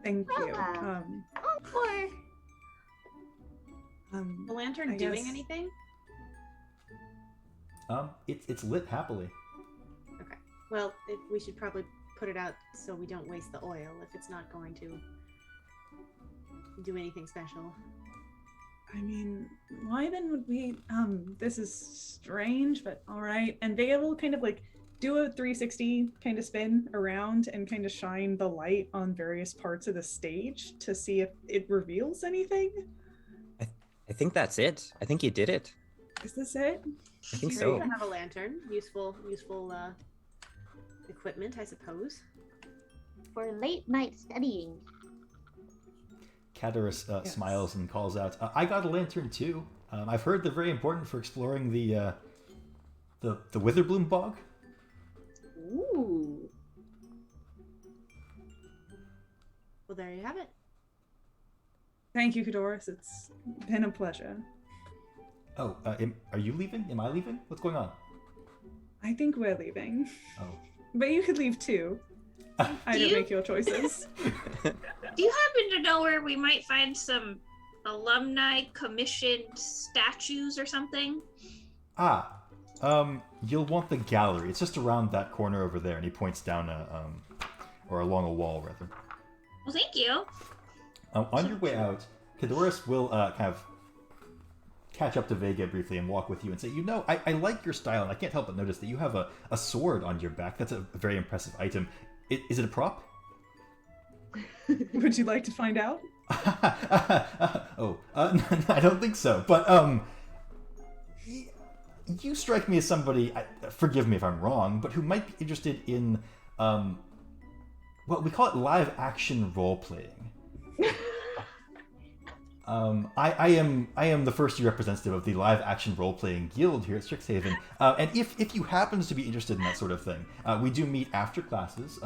D: Thank you.
F: Encore.
C: The lantern doing anything?
A: It's lit happily.
C: Okay. Well, we should probably put it out so we don't waste the oil if it's not going to do anything special.
D: I mean, why then would we, this is strange, but all right. And Vega will kind of like do a 360 kind of spin around and kind of shine the light on various parts of the stage to see if it reveals anything.
B: I think that's it. I think you did it.
D: Is this it?
B: I think
C: You
B: so.
C: have a lantern. Useful equipment, I suppose.
F: For late night studying.
A: Kadoras
D: Yes.
A: smiles and calls out, "I got a lantern too. I've heard they're very important for exploring the Witherbloom bog."
F: Ooh.
C: Well, there you have it.
D: Thank you, Kadoras. It's been a pleasure.
A: Oh, are you leaving? Am I leaving? What's going on?
D: I think we're leaving.
A: Oh.
D: But you could leave too. I don't make your choices.
E: Do you happen to know where we might find some alumni commissioned statues or something?
A: You'll want the gallery. It's just around that corner over there, and he points down or along a wall rather.
E: Well, thank you.
A: On your way out, Kadoras will kind of catch up to Vega briefly and walk with you and say, I like your style, and I can't help but notice that you have a sword on your back. That's a very impressive item. Is it a prop?
D: Would you like to find out?
A: I don't think so. But you strike me as somebody. Forgive me if I'm wrong, but who might be interested in well, we call it live action role playing. I am the first year representative of the live action role playing guild here at Strixhaven, and if you happen to be interested in that sort of thing, we do meet after classes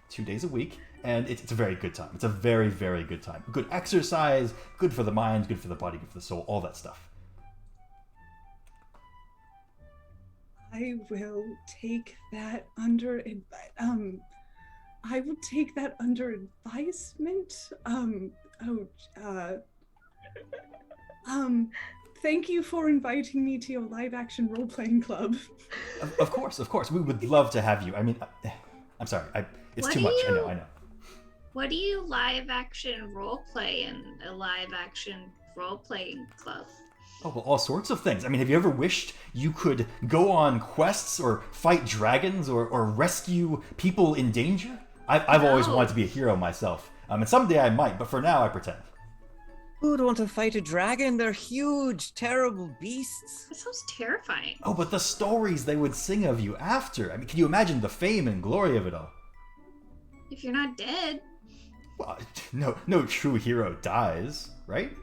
A: 2 days a week, and it's a very good time. It's a very, very good time. Good exercise, good for the mind, good for the body, good for the soul, all that stuff.
D: I will take that under I will take that under advisement. Thank you for inviting me to your live action role playing club.
A: Of course, we would love to have you. I mean, I'm sorry, it's
E: What
A: too
E: do
A: much.
E: you-
A: I know.
E: What do you live action role play in a live action role playing club?
A: Oh, well, all sorts of things. I mean, have you ever wished you could go on quests or fight dragons or rescue people in danger? I've always
E: No.
A: wanted to be a hero myself. And someday I might, but for now I pretend.
B: Who would want to fight a dragon? They're huge, terrible beasts.
E: That sounds terrifying.
A: Oh, but the stories they would sing of you after. I mean, can you imagine the fame and glory of it all?
E: If you're not dead.
A: Well, no true hero dies, right?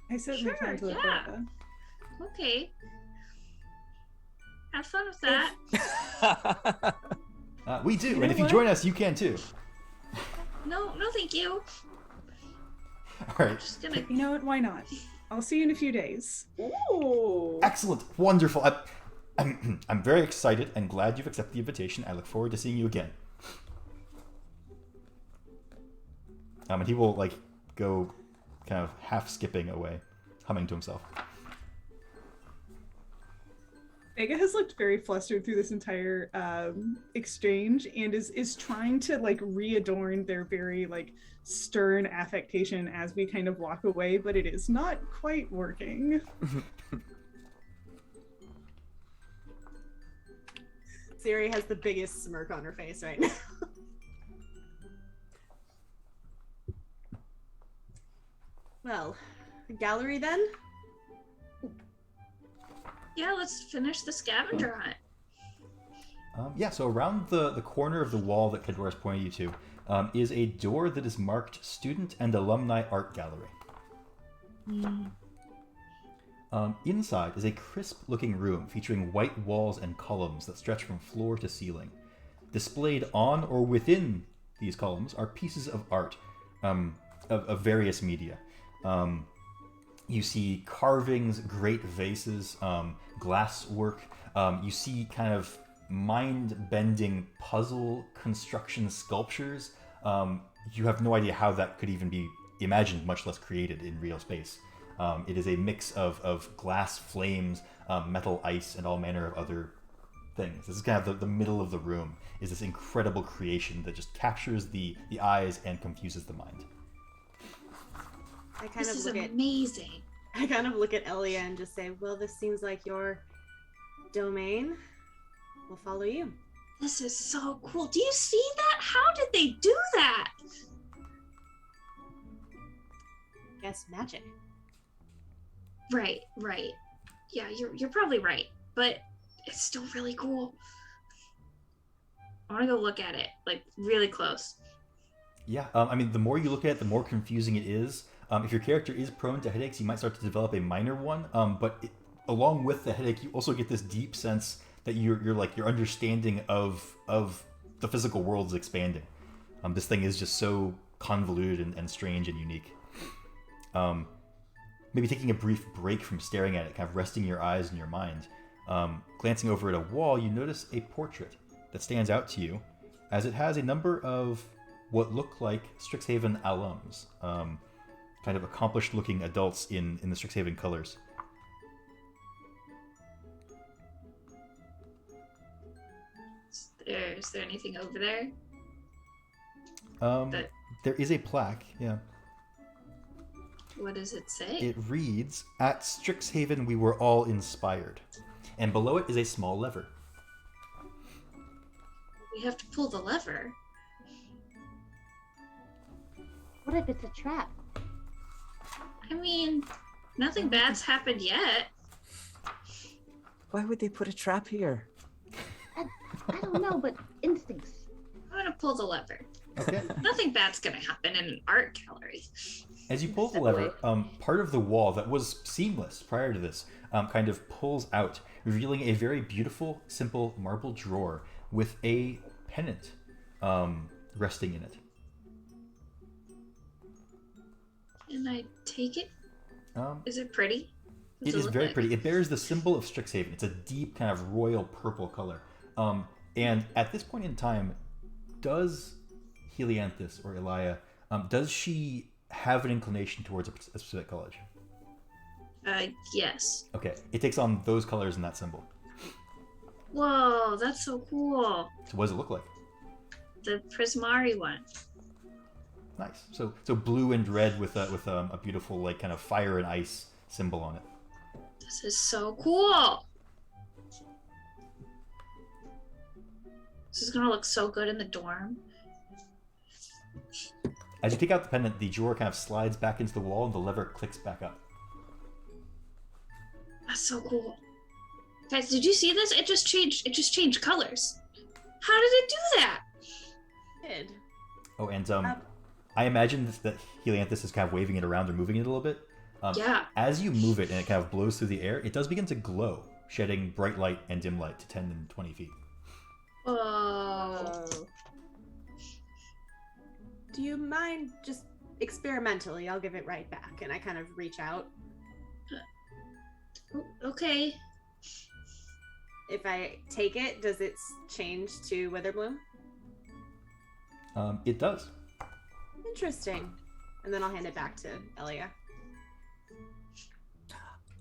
D: I certainly
E: Sure,
D: plan to live
E: yeah.
D: forever.
E: Okay. Have fun with that.
A: We do,
D: You
A: and
D: know
A: if you
D: what?
A: join us, you can too.
E: No, thank you.
A: All right.
E: Just gonna.
D: You know what? Why not? I'll see you in a few days.
C: Ooh.
A: Excellent, wonderful. I'm very excited and glad you've accepted the invitation. I look forward to seeing you again. And he will go kind of half skipping away, humming to himself.
D: Vega has looked very flustered through this entire exchange and is trying to readorn their very stern affectation as we kind of walk away, but it is not quite working.
C: Siri has the biggest smirk on her face right now. Well, the gallery then?
E: Yeah, let's finish the scavenger hunt.
A: So around the corner of the wall that Kadora's pointed you to is a door that is marked Student and Alumni Art Gallery. Inside is a crisp-looking room featuring white walls and columns that stretch from floor to ceiling. Displayed on or within these columns are pieces of art of various media. You see carvings, great vases, glass work. You see kind of mind-bending puzzle construction sculptures. You have no idea how that could even be imagined, much less created in real space. It is a mix of glass flames, metal ice, and all manner of other things. This is kind of the middle of the room, is this incredible creation that just captures the eyes and confuses the mind.
C: I kind
E: This
C: of
E: is
C: look at
E: amazing.
C: Elia and just say, well, this seems like your domain. We'll follow you.
E: This is so cool. Do you see that? How did they do that?
C: Guess magic.
E: Right. Yeah, you're probably right, but it's still really cool. I want to go look at it, really close.
A: Yeah, I mean, the more you look at it, the more confusing it is. If your character is prone to headaches, you might start to develop a minor one. But along with the headache, you also get this deep sense that your understanding of the physical world is expanding. This thing is just so convoluted and strange and unique. Maybe taking a brief break from staring at it, kind of resting your eyes and your mind. Glancing over at a wall, you notice a portrait that stands out to you, as it has a number of what look like Strixhaven alums. Kind of accomplished-looking adults in the Strixhaven colors.
E: Is there anything over there?
A: There is a plaque, yeah.
E: What does it say?
A: It reads, "At Strixhaven we were all inspired." And below it is a small lever.
E: We have to pull the lever.
F: What if it's a trap?
E: I mean, nothing bad's happened yet.
B: Why would they put a trap here?
F: I don't know, but instincts.
E: I'm gonna pull the lever.
A: Okay.
E: Nothing bad's gonna happen in an art gallery.
A: As you pull the lever, part of the wall that was seamless prior to this kind of pulls out, revealing a very beautiful, simple marble drawer with a pennant resting in it.
E: Can I take it?
A: Um,
E: Is it pretty?
A: It is very pretty. It bears the symbol of Strixhaven. It's a deep kind of royal purple color. And at this point in time, does Helianthus or Elia, does she have an inclination towards a specific college?
E: Yes.
A: Okay. It takes on those colors in that symbol.
E: Whoa, that's so cool.
A: So what does it look like?
E: The Prismari one.
A: Nice. So blue and red with a beautiful like kind of fire and ice symbol on it.
E: This is so cool. This is gonna look so good in the dorm.
A: As you take out the pendant, the drawer kind of slides back into the wall and the lever clicks back up.
E: That's so cool. Guys, did you see this? It just changed colors. How did it do that?
C: Did.
A: Oh, and I imagine that Helianthus is kind of waving it around or moving it a little bit.
E: Yeah.
A: As you move it and it kind of blows through the air, it does begin to glow, shedding bright light and dim light to 10 and 20 feet.
E: Whoa.
C: Do you mind just experimentally? I'll give it right back. And I kind of reach out.
E: Okay.
C: If I take it, does it change to Witherbloom?
A: It does.
C: Interesting. And then I'll hand it back to Elia.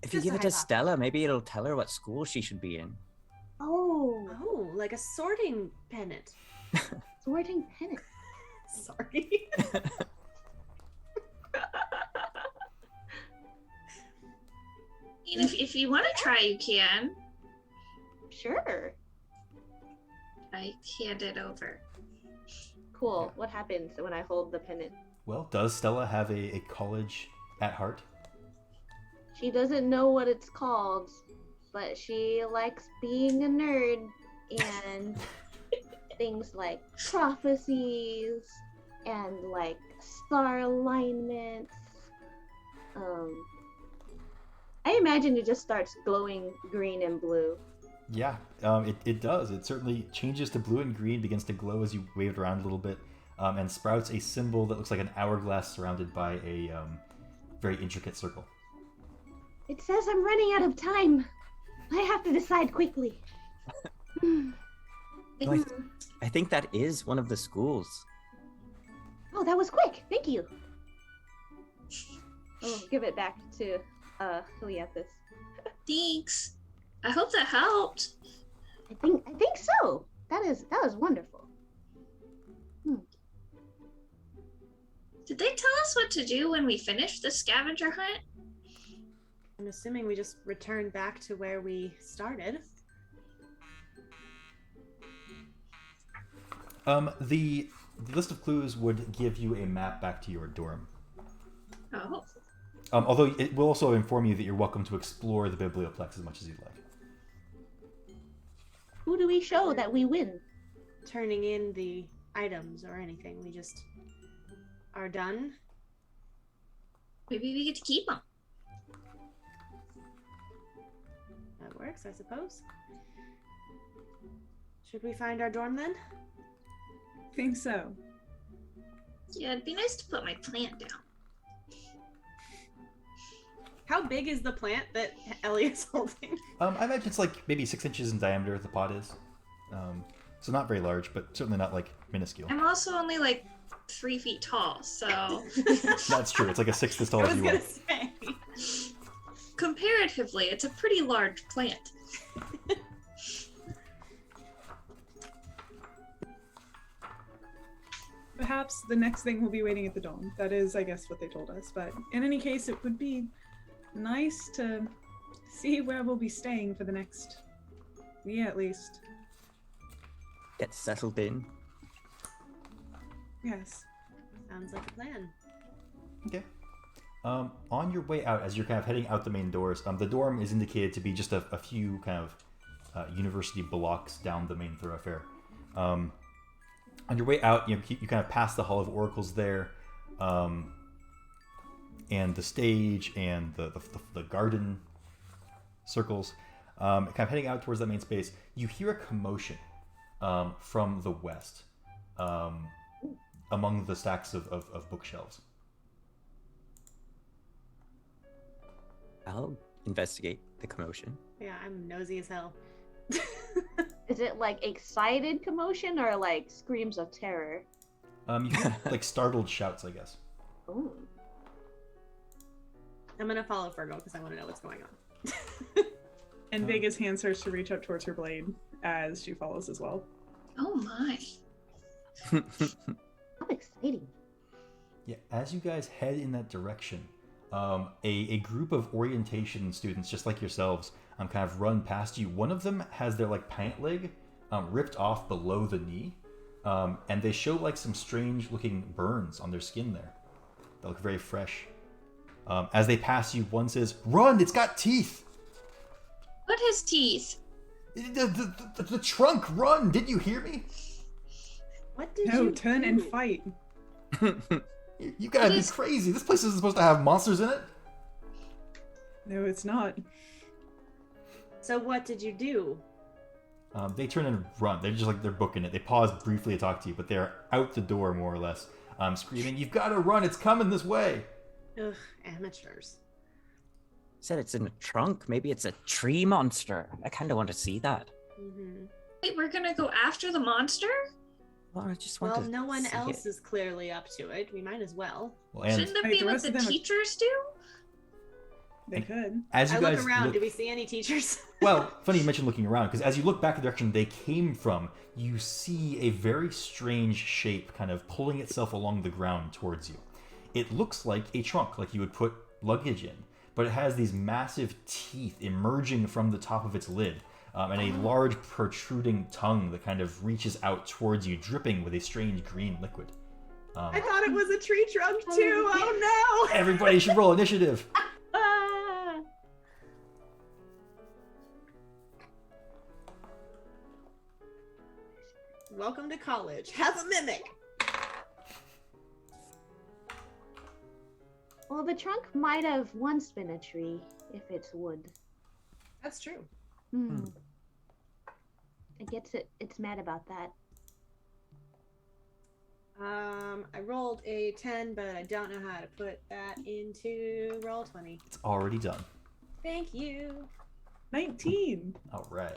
B: If you
C: Just
B: give
C: a
B: it to
C: hypothesis.
B: Stella, maybe it'll tell her what school she should be in.
F: Oh,
C: Oh, like a sorting pennant.
F: sorting pennant.
C: Sorry.
E: I mean, if you want to try, you can.
F: Sure.
E: I hand it over.
F: Cool. What happens when I hold the pennant?
A: Well, does Stella have a college at heart?
F: She doesn't know what it's called, but she likes being a nerd and things like prophecies and like star alignments. I imagine it just starts glowing green and blue.
A: Yeah, it does. It certainly changes to blue and green, begins to glow as you wave it around a little bit, and sprouts a symbol that looks like an hourglass surrounded by a very intricate circle.
F: It says I'm running out of time. I have to decide quickly.
B: No, I think that is one of the schools.
F: Oh, that was quick. Thank you. Oh, give it back to Helianthus.
E: Thanks. I hope that helped.
F: I think so. That was wonderful.
E: Did they tell us what to do when we finished the scavenger hunt?
C: I'm assuming we just return back to where we started.
A: The list of clues would give you a map back to your dorm.
E: Oh.
A: Although it will also inform you that you're welcome to explore the biblioplex as much as you'd like.
F: Who do we show that we win?
C: Turning in the items or anything. We just are done.
E: Maybe we get to keep them.
C: That works, I suppose. Should we find our dorm then?
D: Think so.
E: Yeah, it'd be nice to put my plant down.
C: How big is the plant that Elliot's holding?
A: I imagine it's like maybe 6 inches in diameter, the pot is. So not very large, but certainly not like minuscule.
E: I'm also only like 3 feet tall, so
A: That's true. It's like a sixth as tall
C: I
A: as
C: was
A: you
C: gonna
A: are.
C: say.
E: comparatively, it's a pretty large plant.
D: Perhaps the next thing will be waiting at the dome. That is, I guess, what they told us. But in any case, it would be nice to see where we'll be staying for the next year at least.
B: get settled in.
D: Yes.
C: Sounds like a plan.
A: Okay. On your way out, as you're kind of heading out the main doors, the dorm is indicated to be just a few kind of university blocks down the main thoroughfare. On your way out, you kind of pass the Hall of Oracles there, and the stage and the garden circles. Kind of heading out towards that main space, you hear a commotion from the west among the stacks of bookshelves.
B: I'll investigate the commotion.
C: Yeah, I'm nosy as hell.
F: Is it like excited commotion or like screams of terror?
A: You hear like startled shouts, I guess.
F: Ooh.
C: I'm gonna follow Fergal because I want to know what's going on.
D: And Vega's hand starts to reach up towards her blade as she follows as well.
E: Oh my.
F: How exciting.
A: Yeah, as you guys head in that direction, a group of orientation students, just like yourselves, kind of run past you. One of them has their like pant leg ripped off below the knee, and they show like some strange looking burns on their skin there. They look very fresh. As they pass you, one says, "Run! It's got teeth!"
E: What has teeth?
A: The trunk! Run! Didn't you hear me?
C: What did
D: No,
C: you
D: turn
C: do?
D: and fight.
A: You gotta be crazy. This place isn't supposed to have monsters in it.
D: No, it's not.
C: So what did you do?
A: They turn and run. They're just like, they're booking it. They pause briefly to talk to you, but they're out the door more or less, screaming, "You've got to run! It's coming this way!"
C: Ugh, amateurs.
B: Said it's in a trunk. Maybe it's a tree monster. I kind of want to see that.
C: Mm-hmm.
E: Wait, we're gonna go after the monster?
B: Well, I just want
C: Well,
B: to
C: no one
B: see
C: else
B: it.
C: is clearly up to it. We might as well.
A: Well, and
E: Shouldn't it
D: Hey,
E: be
D: the
E: what
D: rest
E: the
D: of them are-
E: teachers do?
D: They could.
A: as you
C: I
A: guys
C: look around. Do we see any teachers?
A: Well, funny you mentioned looking around, because as you look back the direction they came from, you see a very strange shape kind of pulling itself along the ground towards you. It looks like a trunk, like you would put luggage in, but it has these massive teeth emerging from the top of its lid, and a large protruding tongue that kind of reaches out towards you, dripping with a strange green liquid.
C: I thought it was a tree trunk too. Oh no!
A: Everybody should roll initiative.
F: Ah!
C: Welcome to college. Have a mimic.
F: Well, the trunk might have once been a tree if it's wood.
C: That's true.
F: I guess it's mad about that.
C: I rolled a 10, but I don't know how to put that into roll 20.
A: It's already done.
C: Thank you.
D: 19.
A: All right.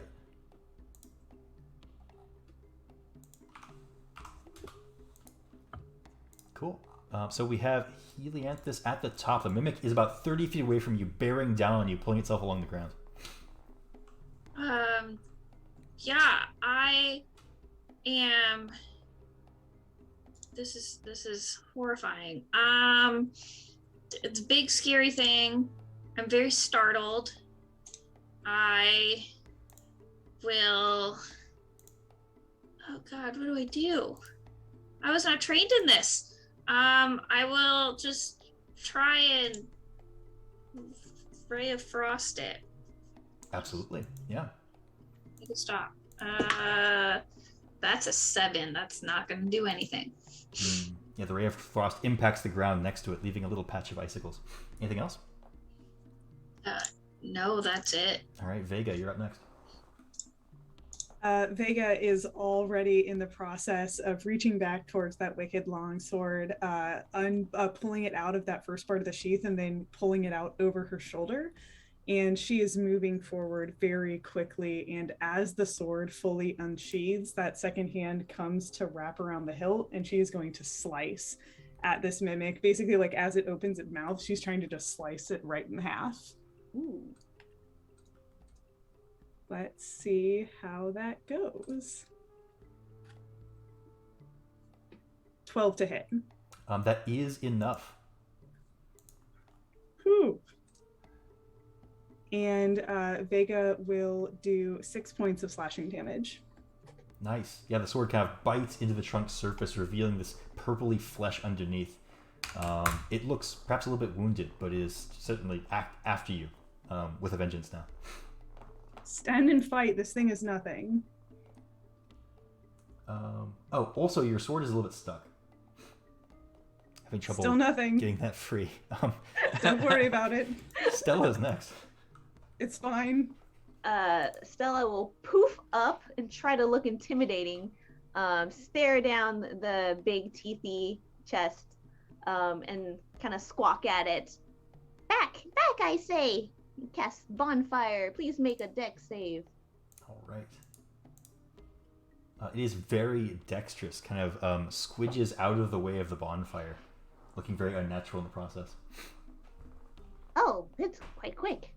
A: Cool. So we have Helianthus at the top. The mimic is about 30 feet away from you, bearing down on you, pulling itself along the ground.
E: Yeah, I am. This is horrifying. It's a big scary thing. I'm very startled. I will. Oh God, what do I do? I was not trained in this. I will just try and ray of frost it.
A: Absolutely. Yeah.
E: Make it stop. That's a 7. That's not going to do anything.
A: Yeah, the ray of frost impacts the ground next to it, leaving a little patch of icicles. Anything else?
E: No, that's it.
A: All right, Vega, you're up next.
D: Vega is already in the process of reaching back towards that wicked longsword, pulling it out of that first part of the sheath and then pulling it out over her shoulder. And she is moving forward very quickly. And as the sword fully unsheathes, that second hand comes to wrap around the hilt, and she is going to slice at this mimic. Basically, like as it opens its mouth, she's trying to just slice it right in half.
F: Ooh.
D: Let's see how that goes. 12 to hit.
A: That is enough.
D: Whew. And Vega will do 6 points of slashing damage.
A: Nice. Yeah, the sword kind of bites into the trunk's surface, revealing this purpley flesh underneath. It looks perhaps a little bit wounded, but is certainly after you with a vengeance now.
D: Stand and fight. This thing is nothing.
A: Also, your sword is a little bit stuck. Having trouble
D: Still nothing.
A: getting that free.
D: Don't worry about it.
A: Stella's next.
D: It's fine.
F: Stella will poof up and try to look intimidating, stare down the big teethy chest, and kind of squawk at it. Back, I say! Cast bonfire. Please make a dex save.
A: All right. It is very dexterous, kind of squidges out of the way of the bonfire, looking very unnatural in the process.
F: Oh, it's quite quick.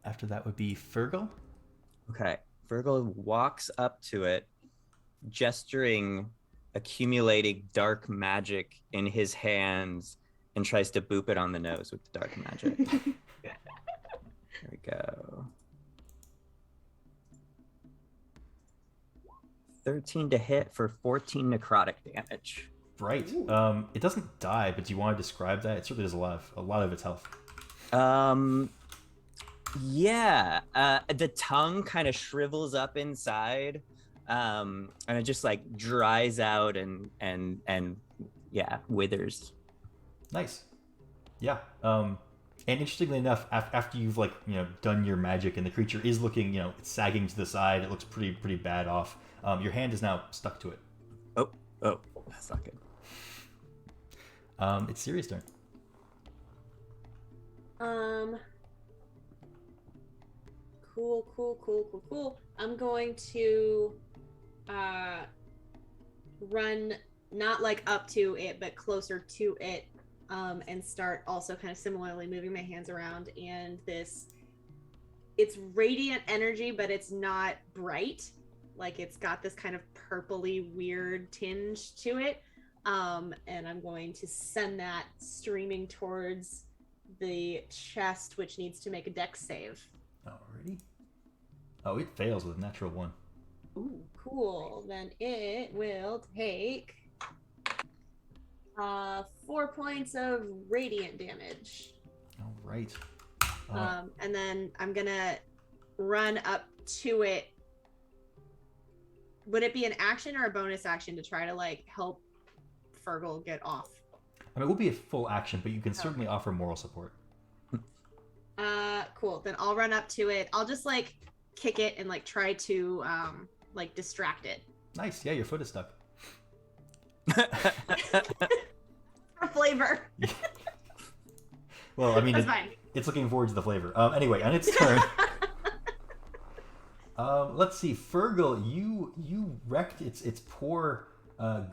A: After that would be Fergal.
B: Okay. Virgil walks up to it, gesturing, accumulating dark magic in his hands, and tries to boop it on the nose with the dark magic. There we go. 13 to hit for 14 necrotic damage.
A: Right. It doesn't die, but do you want to describe that? It certainly does a lot of its health.
B: Yeah. The tongue kind of shrivels up inside, and it just like dries out and yeah, withers.
A: Nice. Yeah. And interestingly enough, after you've done your magic and the creature is looking, it's sagging to the side. It looks pretty bad off. Your hand is now stuck to it.
B: Oh, that's not good.
A: It's Siri's turn.
C: Cool. I'm going to run not like up to it, but closer to it, and start also kind of similarly moving my hands around. And it's radiant energy, but it's not bright. Like it's got this kind of purpley weird tinge to it. And I'm going to send that streaming towards the chest, which needs to make a dex save.
A: Alrighty. Oh, it fails with a natural 1.
C: Ooh, cool. Then it will take 4 points of radiant damage.
A: Alright.
C: And then I'm gonna run up to it. Would it be an action or a bonus action to try to help Fergal get off?
A: I mean, it will be a full action, but you can certainly offer moral support.
C: Cool. Then I'll run up to it. I'll just kick it and try to distract it.
A: Nice. Yeah, your foot is stuck.
C: For flavor.
A: Well, I mean,
C: That's fine.
A: It's looking forward to the flavor. Anyway, on its turn. Let's see, Fergal, you wrecked its poor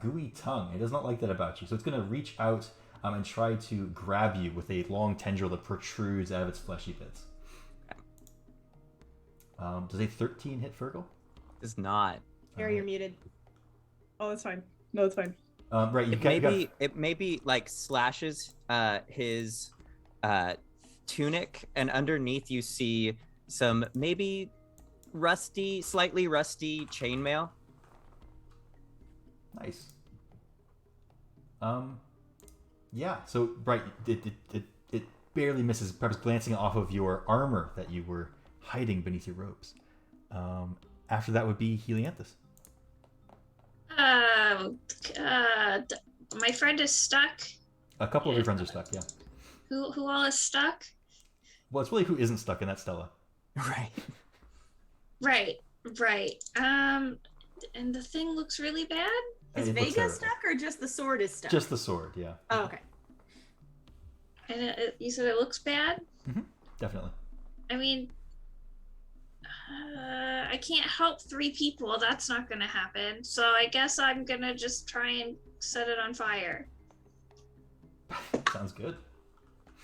A: gooey tongue. It does not like that about you, so it's going to reach out and try to grab you with a long tendril that protrudes out of its fleshy bits. Does a 13 hit Fergal?
B: It's not.
C: Harry, you're muted.
D: Oh, that's fine. No, it's fine.
A: Right,
B: It maybe slashes his tunic, and underneath you see some maybe slightly rusty chainmail.
A: Nice. Yeah. So right, it barely misses, perhaps glancing off of your armor that you were hiding beneath your robes. After that would be Helianthus.
E: My friend is stuck.
A: A couple of your friends are stuck. Yeah.
E: Who all is stuck?
A: Well, it's really who isn't stuck, and that's Stella.
B: Right.
E: Right. And the thing looks really bad.
C: Is
A: It looks
C: Vega
A: terrible.
C: stuck or just the sword is stuck?
A: Just the sword, yeah.
C: Oh, okay.
E: And you said it looks bad?
A: Definitely.
E: I mean, I can't help 3 people. That's not going to happen. So I guess I'm going to just try and set it on fire.
A: Sounds good.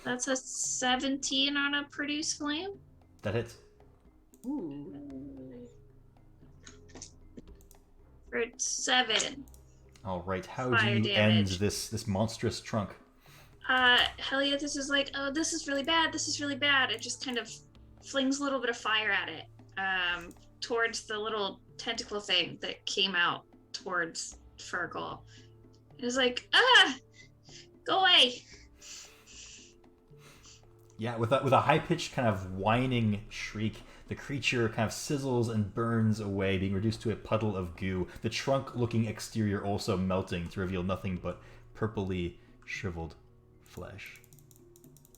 E: That's a 17 on a produce flame.
A: That hits.
F: Ooh.
E: For 7.
A: All right. How
E: Fire
A: do you end
E: damage.
A: this monstrous trunk?
E: Helianthus is like, oh, this is really bad. This is really bad. It just kind of flings a little bit of fire at it, towards the little tentacle thing that came out towards Fergal. It's like, go away.
A: Yeah, with a high-pitched kind of whining shriek, the creature kind of sizzles and burns away, being reduced to a puddle of goo, the trunk-looking exterior also melting to reveal nothing but purpley, shriveled flesh.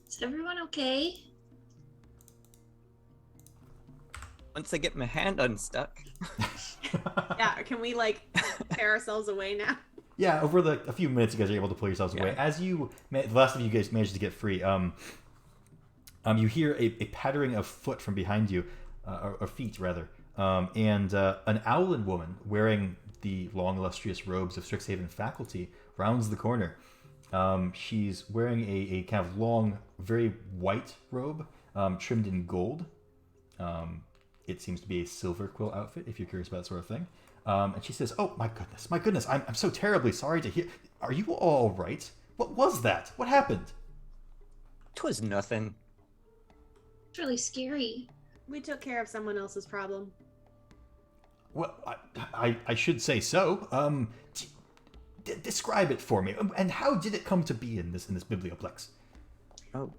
E: Is everyone okay?
B: Once I get my hand unstuck.
C: Yeah, can we like tear ourselves away now?
A: Yeah, over a few minutes, you guys are able to pull yourselves away. As the last of you guys managed to get free, you hear a pattering of foot from behind you, or feet rather, and an owlin woman wearing the long illustrious robes of Strixhaven faculty rounds the corner. She's wearing a kind of long, very white robe, trimmed in gold. It seems to be a silver quill outfit, if you're curious about that sort of thing. And she says, "Oh, my goodness, I'm so terribly sorry to hear. Are you all right? What was that? What happened?"
B: "'Twas nothing."
E: It's really scary.
C: We took care of someone else's problem.
A: Well, I should say so. Describe it for me. And how did it come to be in this biblioplex?
B: Oh,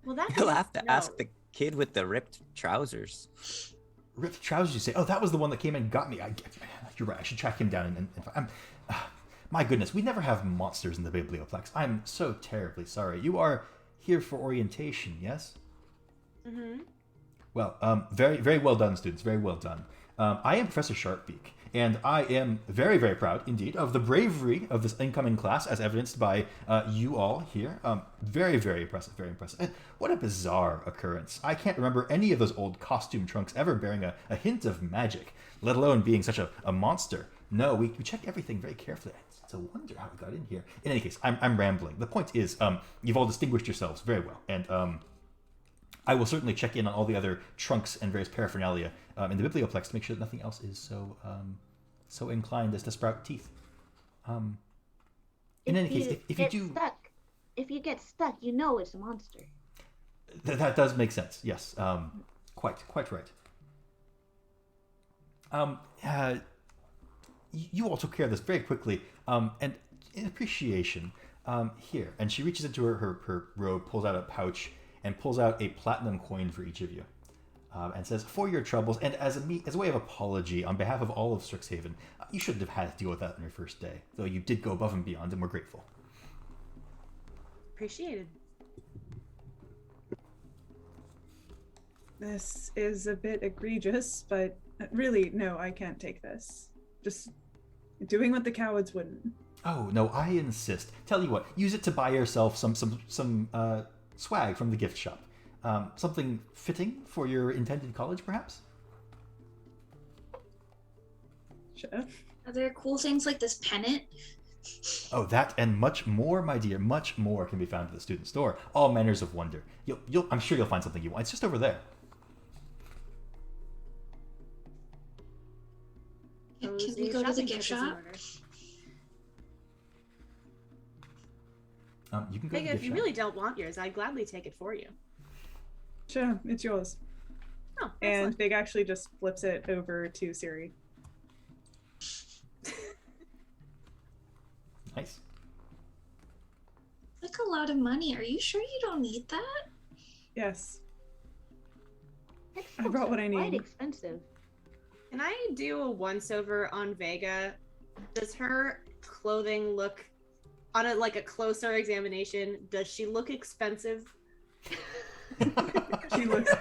C: Well, that
B: you'll have to ask the kid with the ripped trousers.
A: Ripped trousers, you say? Oh, that was the one that came and got me. You're right. I should track him down. My goodness, we never have monsters in the biblioplex. I'm so terribly sorry. You are here for orientation, yes?
C: Mm-hmm.
A: Well, very, very well done, students. Very well done. I am Professor Sharpbeak, and I am very, very proud, indeed, of the bravery of this incoming class, as evidenced by you all here. Very, very impressive, very impressive. And what a bizarre occurrence. I can't remember any of those old costume trunks ever bearing a hint of magic, let alone being such a monster. No, we checked everything very carefully. It's a wonder how it got in here. In any case, I'm rambling. The point is, you've all distinguished yourselves very well, and I will certainly check in on all the other trunks and various paraphernalia in the biblioplex to make sure that nothing else is so inclined as to sprout teeth. In any case, if
F: you get stuck, you know it's a monster.
A: That does make sense. Yes, quite right. You all took care of this very quickly, and in appreciation, here. And she reaches into her robe, pulls out a pouch, and pulls out a platinum coin for each of you, and says, "For your troubles, and as a way of apology on behalf of all of Strixhaven, you shouldn't have had to deal with that on your first day, though you did go above and beyond, and we're grateful."
C: Appreciated.
D: This is a bit egregious, but really, no, I can't take this. Just doing what the cowards wouldn't.
A: Oh no, I insist. Tell you what, use it to buy yourself some swag from the gift shop. Something fitting for your intended college, perhaps?
D: Sure.
E: Are there cool things like this pennant?
A: Oh, that and much more, my dear. Much more can be found at the student store. All manners of wonder. I'm sure you'll find something you want. It's just over there.
E: Can we go to the gift shop?
A: You can go to the
C: Vega,
A: gift
C: if you
A: shop.
C: really don't want yours, I'd gladly take it for you.
D: Sure, it's yours.
C: Oh,
D: And
C: excellent.
D: Big actually just flips it over to Siri.
A: Nice.
E: Like a lot of money. Are you sure you don't need that?
D: Yes.
F: Textbooks
D: I brought what
F: are
D: I
F: quite
D: need.
F: expensive.
C: Can I do a once over on Vega? Does her clothing look, on a closer examination, does she look expensive?
D: She looks.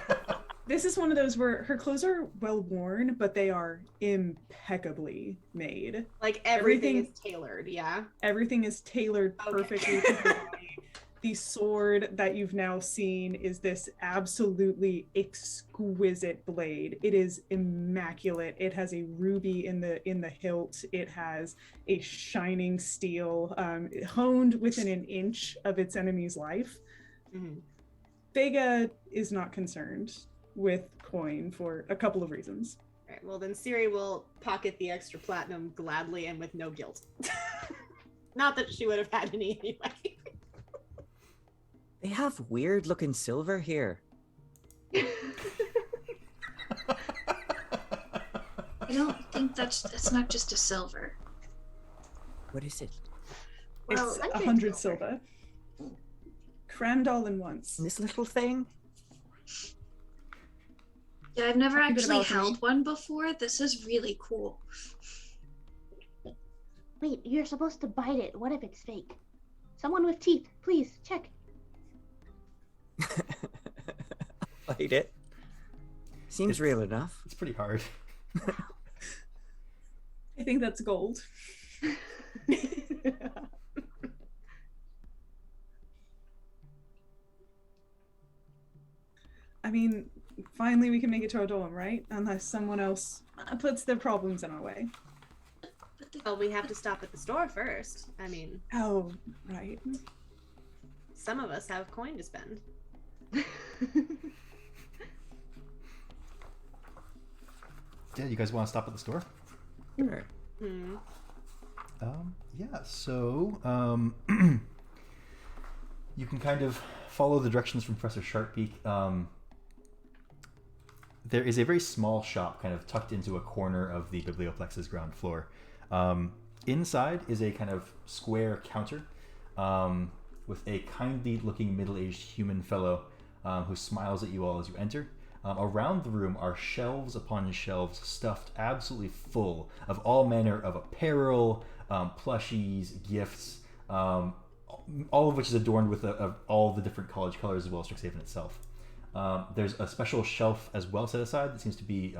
D: This is one of those where her clothes are well worn, but they are impeccably made.
C: Like everything
D: Everything-
C: is tailored, yeah.
D: Everything is tailored
C: Okay.
D: perfectly to her body. The sword that you've now seen is this absolutely exquisite blade. It is immaculate. It has a ruby in the hilt. It has a shining steel, honed within an inch of its enemy's life.
C: Mhm.
D: Vega is not concerned with coin for a couple of reasons.
C: All right, well then Siri will pocket the extra platinum gladly and with no guilt. Not that she would have had any anyway.
B: They have weird looking silver here.
E: I don't think that's not just a silver.
B: What is it?
E: Well,
D: It's
F: 100
D: 100
F: silver.
D: silver. Crammed all in once.
B: This little thing?
E: yeah, I've never
D: Keep it
E: actually
D: about me.
E: held one before. This is really cool.
F: Wait, you're supposed to bite it. What if it's fake? Someone with teeth, please check.
B: Bite it. Seems real enough.
A: It's pretty hard.
D: I think that's gold. I mean, finally we can make it to our dorm, right? Unless someone else puts their problems in our way.
E: But the,
C: Well, we have to stop at the store first. I mean,
D: Oh, right.
C: some of us have coin to spend.
A: Yeah, you guys want to stop at the store?
B: Sure.
C: Hmm.
A: Yeah, so you can kind of follow the directions from Professor Sharpbeak. There is a very small shop kind of tucked into a corner of the Biblioplex's ground floor. Inside is a kind of square counter with a kindly looking middle-aged human fellow who smiles at you all as you enter. Around the room are shelves upon shelves stuffed absolutely full of all manner of apparel, plushies, gifts, all of which is adorned with all the different college colors as well as Strixhaven itself. There's a special shelf as well set aside that seems to be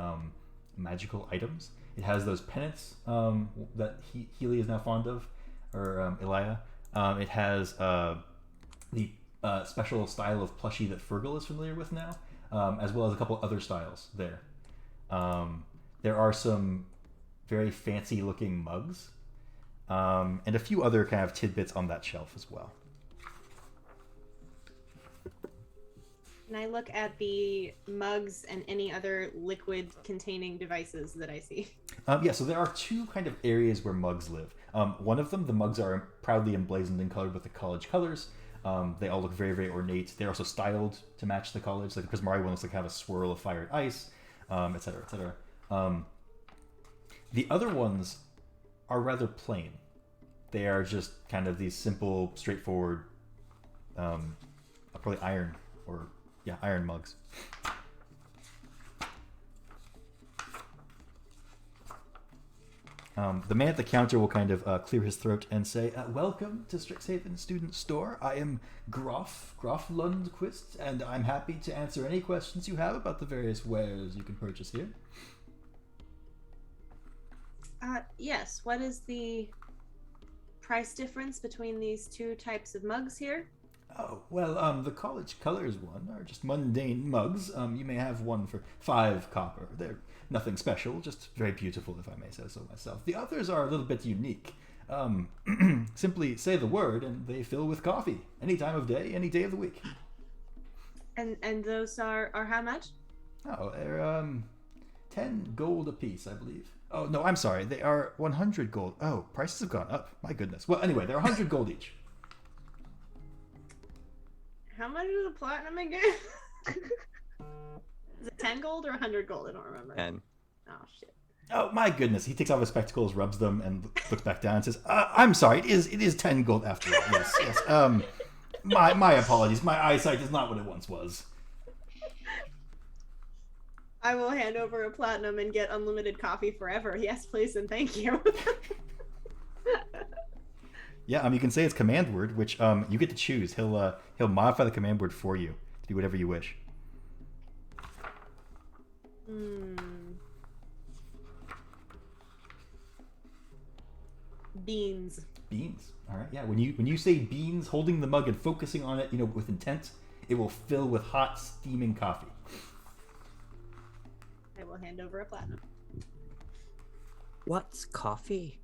A: magical items. It has those pennants that Healy is now fond of, or Elia. It has the special style of plushie that Fergal is familiar with now, as well as a couple other styles there. There are some very fancy looking mugs, and a few other kind of tidbits on that shelf as well.
C: Can I look at the mugs and any other liquid containing devices that I see?
A: Yeah, so there are two kind of areas where mugs live. One of them, the mugs are proudly emblazoned and colored with the college colors. They all look very, very ornate. They're also styled to match the college. Like the Prismari one looks like kind of a swirl of fired ice, et cetera, et cetera. The other ones are rather plain. They are just kind of these simple, straightforward, probably iron mugs. The man at the counter will kind of clear his throat and say, "Welcome to Strixhaven Student Store. I am Groff Lundquist, and I'm happy to answer any questions you have about the various wares you can purchase here."
C: Yes. What is the price difference between these two types of mugs here?
A: Oh, well, the college colors one are just mundane mugs. You may have one for 5 copper. They're nothing special, just very beautiful, if I may say so myself. The others are a little bit unique. Simply say the word and they fill with coffee. Any time of day, any day of the week.
C: And those are how much?
A: Oh, they're 10 gold apiece, I believe. Oh, no, I'm sorry. They are 100 gold. Oh, prices have gone up. My goodness. Well, anyway, they're 100 gold each.
C: How much is a platinum again? Is it 10 gold or 100 gold? I don't remember.
B: 10.
C: Oh, shit.
A: Oh, my goodness. He takes off his spectacles, rubs them, and looks back down and says, I'm sorry. It is 10 gold after all. Yes, yes. My apologies. My eyesight is not what it once was.
C: I will hand over a platinum and get unlimited coffee forever. Yes, please, and thank you.
A: Yeah, you can say it's command word, which you get to choose. He'll modify the command word for you to be whatever you wish.
C: Beans.
A: Beans. All right. Yeah. When you say beans, holding the mug and focusing on it, with intent, it will fill with hot, steaming coffee.
C: I will hand over a platinum.
B: What's coffee?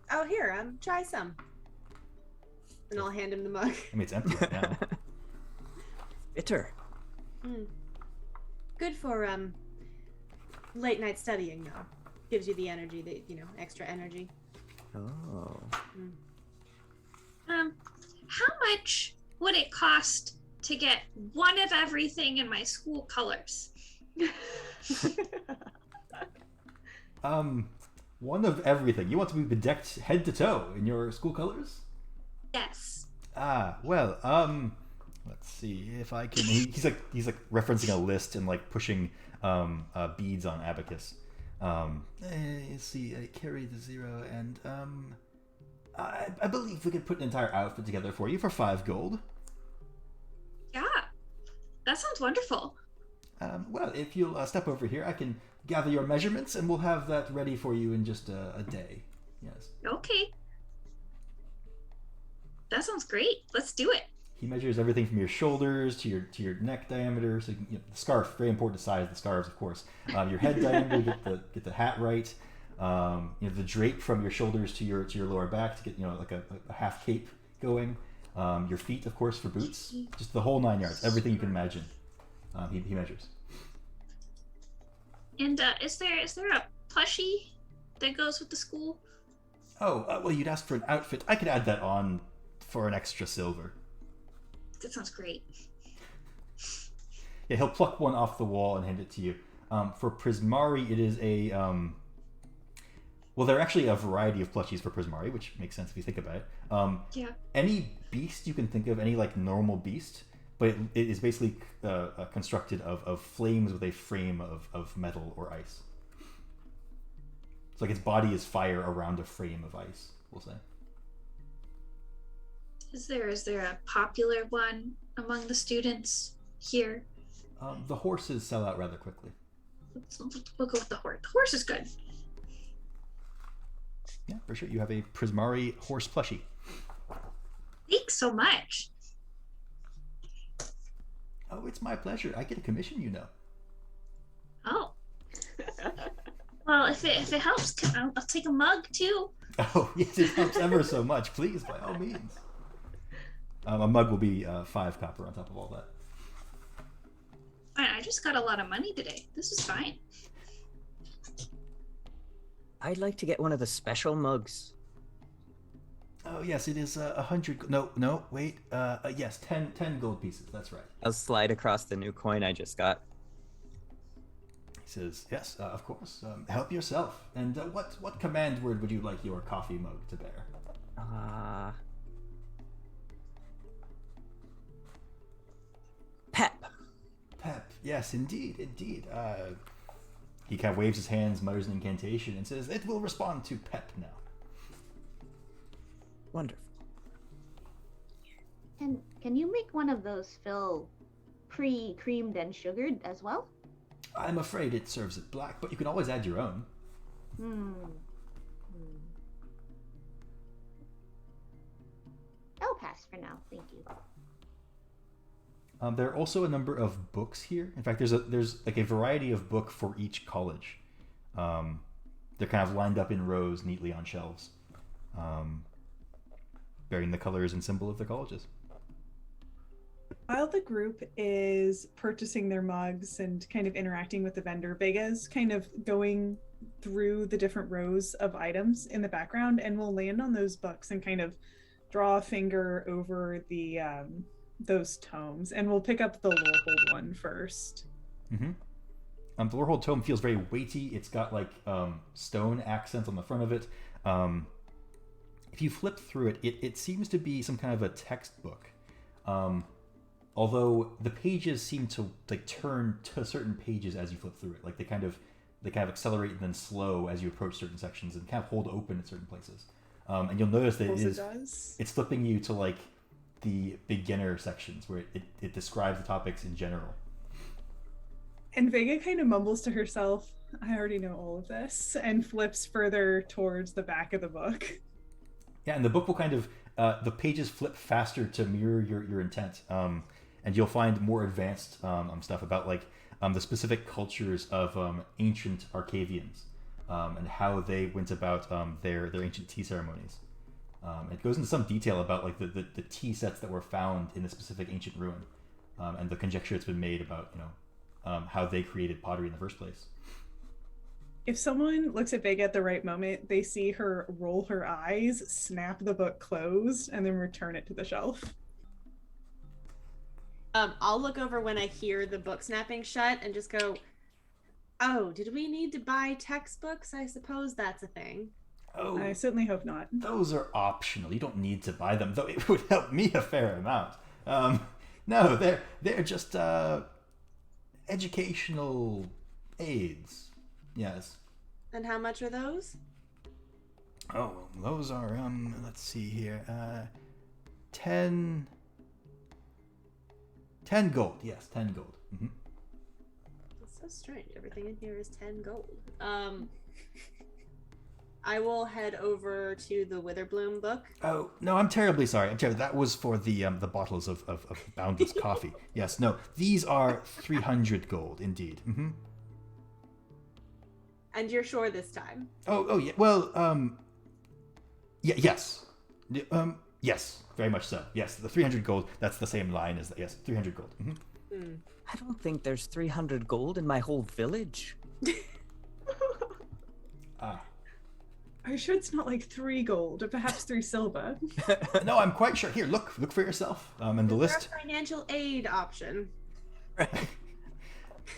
C: Oh, here, try some. And I'll hand him the mug.
A: It's empty right now.
B: Bitter.
C: Good for late night studying, though. Gives you the energy that extra energy.
B: Oh.
E: How much would it cost to get one of everything in my school colors?
A: One of everything. You want to be bedecked head to toe in your school colors?
E: Yes.
A: Well, let's see if I can. He's like referencing a list and like pushing beads on abacus. Let's see. I carry the 0, and I believe we could put an entire outfit together for you for 5 gold.
E: Yeah. That sounds wonderful.
A: Well, if you'll step over here, I can gather your measurements, and we'll have that ready for you in just a day. Yes.
E: Okay. That sounds great. Let's do it.
A: He measures everything from your shoulders to your neck diameter. So the scarf, very important to size the scarves, of course. Your head diameter, get the hat right. The drape from your shoulders to your lower back to get like a half cape going. Your feet, of course, for boots. Just the whole 9 yards. Everything you can imagine. He measures.
E: And is there a plushie that goes with the school?
A: Oh, well, you'd ask for an outfit. I could add that on for an extra silver.
E: That sounds great.
A: Yeah, he'll pluck one off the wall and hand it to you. For Prismari, it is a... well, there are actually a variety of plushies for Prismari, which makes sense if you think about it.
E: Yeah.
A: Any beast you can think of, any like normal beast, but it is basically constructed of flames with a frame of metal or ice. It's like its body is fire around a frame of ice, we'll say.
E: Is there a popular one among the students here?
A: The horses sell out rather quickly.
E: We'll go with the horse. The horse is good.
A: Yeah, for sure. You have a Prismari horse plushie.
E: Thanks so much.
A: Oh, it's my pleasure. I get a commission,
E: Oh. Well, if it helps, I'll take a mug too.
A: Oh, yes, it helps ever so much. Please, by all means. A mug will be 5 copper on top of all that.
E: I just got a lot of money today. This is fine.
B: I'd like to get one of the special mugs.
A: Oh, yes, it is 100... No, wait. Yes, 10 gold pieces. That's right.
B: I'll slide across the new coin I just got.
A: He says, yes, of course. Help yourself. And what command word would you like your coffee mug to bear?
B: Pep.
A: Pep. Yes, indeed. He kind of waves his hands, mutters an incantation, and says, it will respond to Pep now.
B: Wonderful.
F: Can you make one of those fill pre-creamed and sugared as well?
A: I'm afraid it serves it black, but you can always add your own.
F: I'll pass for now, thank you.
A: There are also a number of books here. In fact, there's like a variety of book for each college. They're kind of lined up in rows neatly on shelves, bearing the colors and symbol of their colleges.
D: While the group is purchasing their mugs and kind of interacting with the vendor, Vega's kind of going through the different rows of items in the background, and will land on those books and kind of draw a finger over the those tomes, and we'll pick up the Lorehold one first.
A: Mm-hmm. The Lorehold tome feels very weighty. It's got like stone accents on the front of it. If you flip through it, it seems to be some kind of a textbook. Although the pages seem to like turn to certain pages as you flip through it. Like they kind of accelerate and then slow as you approach certain sections and kind of hold open at certain places. And you'll notice that it's flipping you to like the beginner sections where it describes the topics in general.
D: And Vega kind of mumbles to herself, I already know all of this, and flips further towards the back of the book.
A: Yeah, and the book will kind of, the pages flip faster to mirror your intent. And you'll find more advanced stuff about like the specific cultures of ancient Arcavians and how they went about their ancient tea ceremonies. It goes into some detail about like the tea sets that were found in a specific ancient ruin and the conjecture that's been made about how they created pottery in the first place.
D: If someone looks at Vega at the right moment, they see her roll her eyes, snap the book closed, and then return it to the shelf.
C: I'll look over when I hear the book snapping shut and just go, Oh, did we need to buy textbooks? I suppose that's a thing.
A: Oh,
D: I certainly hope not.
A: those are optional. You don't need to buy them, though it would help me a fair amount. No, they're just educational aids. Yes.
C: And how much are those?
A: Oh, those are let's see here. 10 gold. Yes, 10 gold. Mm-hmm.
C: That's so strange. Everything in here is 10 gold. I will head over to the Witherbloom book.
A: Oh, no, I'm terribly sorry. I'm terribly. That was for the bottles of Boundless coffee. Yes, no. These are 300 gold indeed. Mm-hmm.
C: And you're sure this time?
A: Oh yeah. Well, yeah, yes. Yes, very much so. Yes, the 300 gold, that's the same line as that. Yes, 300 gold. Mm-hmm.
B: I don't think there's 300 gold in my whole village.
D: Are you sure it's not like 3 gold or perhaps 3 silver?
A: No, I'm quite sure. Here, look for yourself. And the list.
C: There's a financial aid option.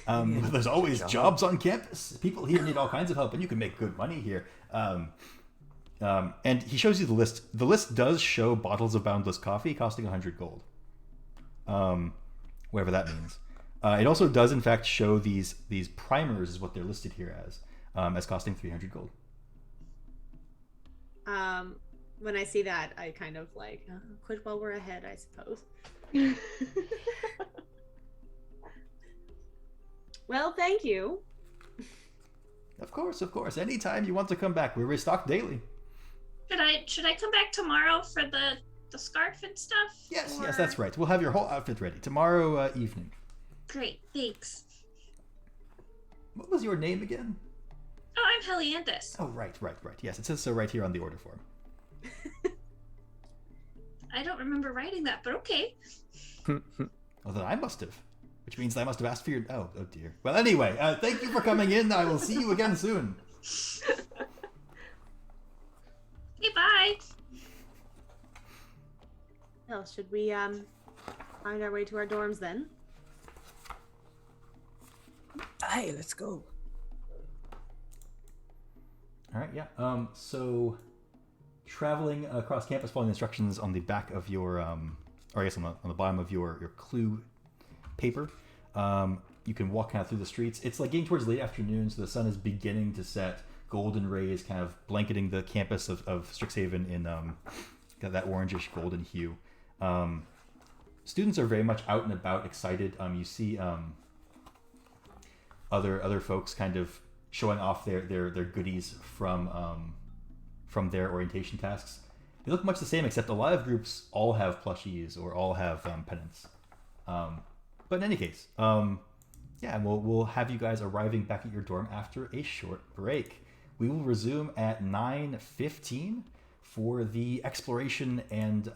A: There's always jobs on campus. People here need all kinds of help, and you can make good money here. And he shows you the list. The list does show bottles of Boundless coffee costing 100 gold. Whatever that means. It also does, in fact, show these primers is what they're listed here as costing 300 gold.
C: When I see that, I kind of like quit while we're ahead, I suppose. Well, thank you.
A: Of course. Anytime you want to come back, we restock daily.
E: Should I come back tomorrow for the scarf and stuff?
A: Yes,
E: Or-
A: that's right. We'll have your whole outfit ready tomorrow evening.
E: Great, thanks.
A: What was your name again?
E: Oh, I'm Helianthus.
A: Oh, right. Yes, it says so right here on the order form.
E: I don't remember writing that, but okay.
A: Well, then I must have. Which means I must have asked for your... Oh dear. Well, anyway, thank you for coming in. I will see you again soon.
E: Okay, bye.
C: Well, should we find our way to our dorms then?
B: Hey, let's go.
A: All right, yeah. So traveling across campus, following the instructions on the back of your, or I guess on the bottom of your clue paper, you can walk kind of through the streets. It's like getting towards late afternoon, so the sun is beginning to set. Golden rays kind of blanketing the campus of Strixhaven in that orangish golden hue. Students are very much out and about, excited. You see other folks kind of showing off their goodies from their orientation tasks. They look much the same, except a lot of groups all have plushies or all have pennants. But in any case, yeah, we'll have you guys arriving back at your dorm after a short break. We will resume at 9:15 for the exploration and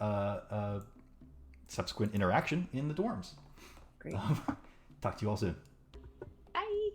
A: subsequent interaction in the dorms.
B: Great.
A: Talk to you all soon.
C: Bye.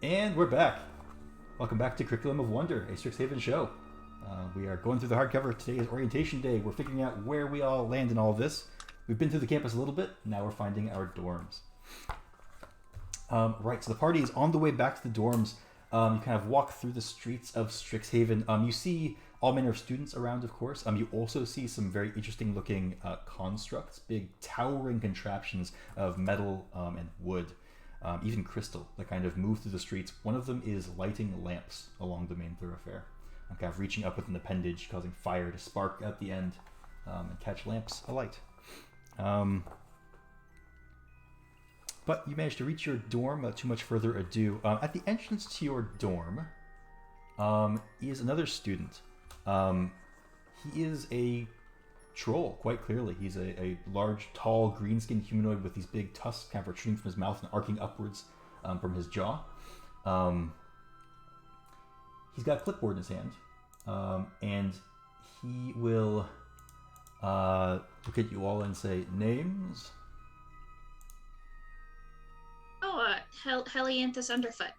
A: And we're back. Welcome back to Curriculum of Wonder, a Strixhaven show. We are going through the hardcover. Today is orientation day. We're figuring out where we all land in all of this. We've been through the campus a little bit. Now we're finding our dorms. Right, so the party is on the way back to the dorms. You kind of walk through the streets of Strixhaven. You see all manner of students around, of course. You also see some very interesting looking constructs, big towering contraptions of metal and wood. Even crystal that kind of move through the streets. One of them is lighting lamps along the main thoroughfare. Kind of reaching up with an appendage, causing fire to spark at the end and catch lamps alight. But you managed to reach your dorm without too much further ado. At the entrance to your dorm is another student. He is a troll, quite clearly. He's a large, tall, green-skinned humanoid with these big tusks kind of protruding from his mouth and arcing upwards from his jaw. He's got a clipboard in his hand, and he will look at you all and say, names?
E: Oh, Helianthus Underfoot.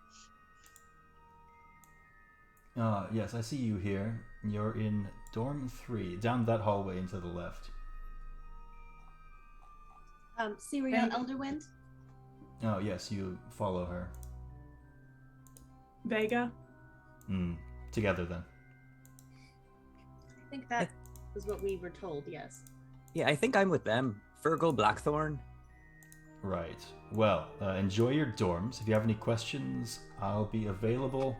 A: Yes, I see you here. You're in dorm 3, down that hallway and to the left.
C: Serial Elderwind.
A: Oh, yes, you follow her.
D: Vega.
A: Together then.
C: I think that was what we were told, yes.
B: Yeah, I think I'm with them. Fergal Blackthorn.
A: Right. Well, enjoy your dorms. If you have any questions, I'll be available.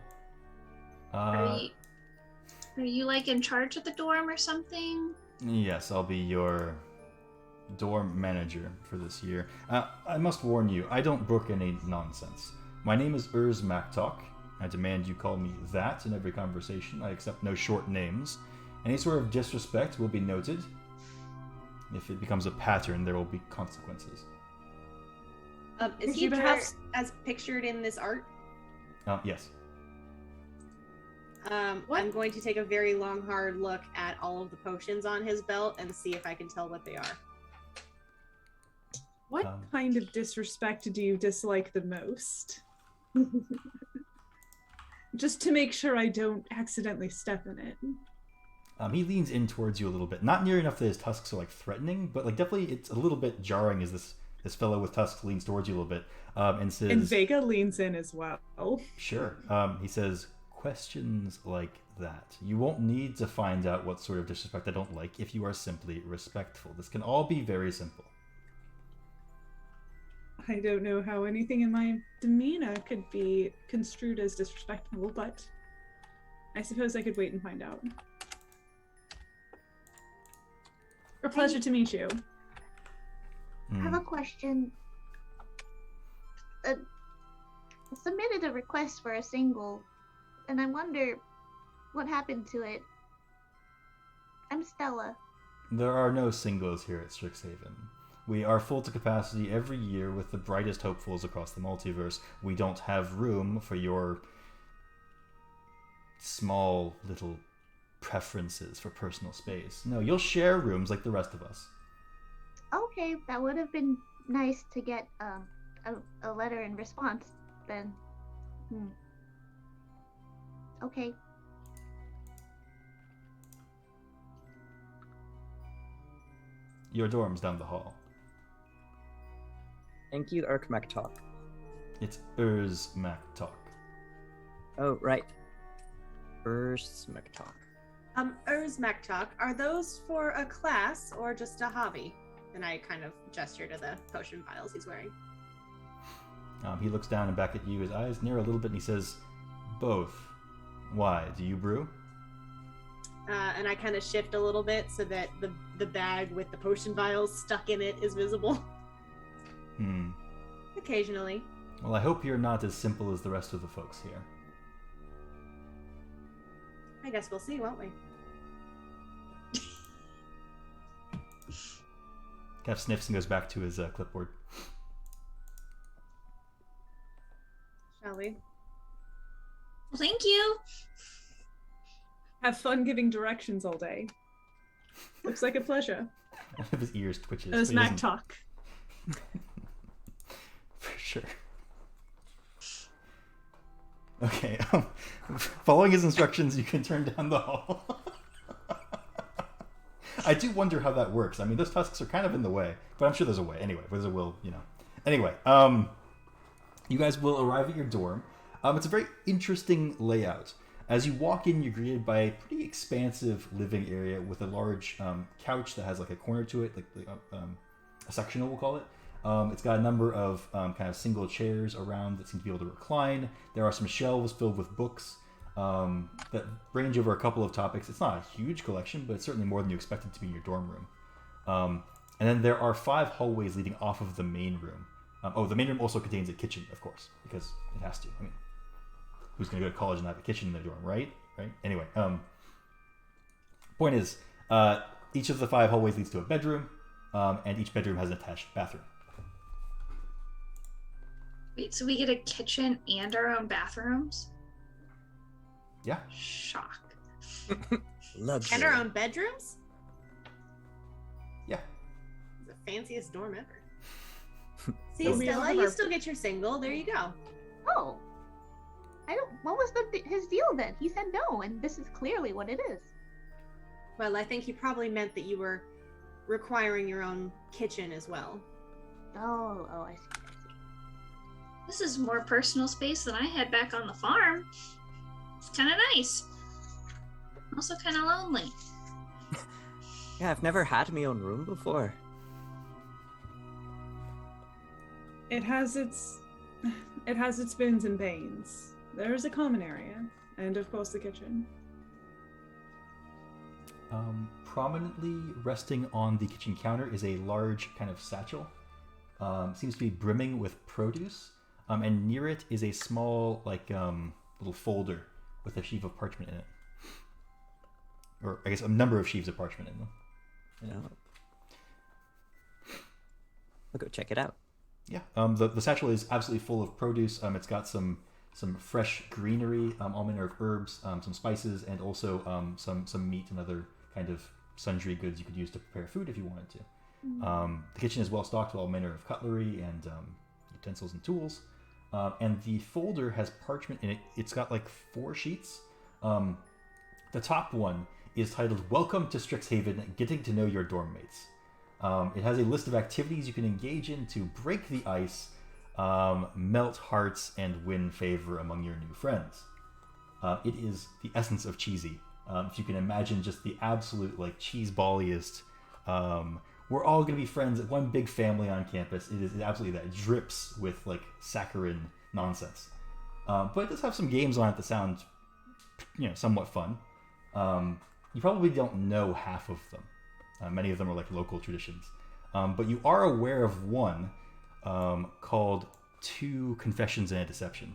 E: Are you like in charge of the dorm or something?
A: Yes, I'll be your dorm manager for this year. I must warn you, I don't brook any nonsense. My name is Urs Maktok. I demand you call me that in every conversation. I accept no short names. Any sort of disrespect will be noted. If it becomes a pattern, there will be consequences.
C: Is he perhaps as pictured in this art?
A: Yes.
C: I'm going to take a very long, hard look at all of the potions on his belt and see if I can tell what they are.
D: What kind of disrespect do you dislike the most? Just to make sure I don't accidentally step in it.
A: He leans in towards you a little bit. Not near enough that his tusks are like threatening, but like definitely it's a little bit jarring as this fellow with tusks leans towards you a little bit and says...
D: And Vega leans in as well.
A: Sure. He says, questions like that. You won't need to find out what sort of disrespect I don't like if you are simply respectful. This can all be very simple.
D: I don't know how anything in my demeanor could be construed as disrespectful, but I suppose I could wait and find out. A pleasure to meet you.
F: I have a question. I submitted a request for a single, and I wonder what happened to it. I'm Stella.
A: There are no singles here at Strixhaven. We are full to capacity every year with the brightest hopefuls across the multiverse. We don't have room for your small little preferences for personal space. No, you'll share rooms like the rest of us.
F: Okay, that would have been nice to get a letter in response then. Okay.
A: Your dorm's down the hall.
B: Thank you, Maktok.
A: It's Urs Maktok.
B: Oh, right. Urs Maktok.
C: Urs Maktok, are those for a class or just a hobby? And I kind of gesture to the potion vials he's wearing.
A: He looks down and back at you, his eyes narrow a little bit, and he says, both. Why? Do you brew?
C: And I kind of shift a little bit so that the bag with the potion vials stuck in it is visible. Occasionally.
A: Well, I hope you're not as simple as the rest of the folks here.
C: I guess we'll see, won't we?
A: Kev sniffs and goes back to his clipboard.
C: Shall we?
E: Well, thank you.
D: Have fun giving directions all day. Looks like a pleasure.
A: One of his ears twitches.
D: As
A: but he doesn't-
D: Maktok.
A: For sure. Okay. Following his instructions, you can turn down the hall. I do wonder how that works. I mean, those tusks are kind of in the way, but I'm sure there's a way. Anyway, there's a will, you know. Anyway, you guys will arrive at your dorm. It's a very interesting layout. As you walk in, you're greeted by a pretty expansive living area with a large couch that has like a corner to it, like a sectional, we'll call it. It's got a number of kind of single chairs around that seem to be able to recline. There are some shelves filled with books that range over a couple of topics. It's not a huge collection, but it's certainly more than you expected to be in your dorm room. And then there are 5 hallways leading off of the main room. The main room also contains a kitchen, of course, because it has to. I mean, who's going to go to college and have a kitchen in their dorm, right? Right? Anyway, point is, each of the 5 hallways leads to a bedroom, and each bedroom has an attached bathroom.
E: Wait, so we get a kitchen and our own bathrooms?
A: Yeah.
E: Shock.
B: Luxury.
C: And our own bedrooms?
A: Yeah.
C: The fanciest dorm ever. See,
D: So we
C: Stella,
D: have
C: you
D: our-
C: still get your single. There you go.
F: Oh. I don't. What was his deal then? He said no, and this is clearly what it is.
C: Well, I think he probably meant that you were requiring your own kitchen as well.
F: Oh, I see.
E: This is more personal space than I had back on the farm. It's kind of nice. Also kind of lonely.
B: Yeah, I've never had my own room before.
D: It has its boons and banes. There's a common area, and of course the kitchen.
A: Prominently resting on the kitchen counter is a large kind of satchel. Seems to be brimming with produce. And near it is a small, little folder with a sheaf of parchment in it. Or, I guess, a number of sheaves of parchment in them.
B: Yeah. I'll go check it out.
A: Yeah. The satchel is absolutely full of produce. It's got some fresh greenery, all manner of herbs, some spices, and also some meat and other kind of sundry goods you could use to prepare food if you wanted to. The kitchen is well stocked with all manner of cutlery and utensils and tools. And the folder has parchment in it. It's got like 4 sheets. The top one is titled "Welcome to Strixhaven, Getting to Know Your Dorm Mates." It has a list of activities you can engage in to break the ice, melt hearts, and win favor among your new friends. It is the essence of cheesy. If you can imagine just the absolute cheese balliest. We're all going to be friends at one big family on campus. It is absolutely that. It drips with saccharine nonsense. But it does have some games on it that sound, somewhat fun. You probably don't know half of them. Many of them are local traditions. But you are aware of one called 2 Confessions and a Deception.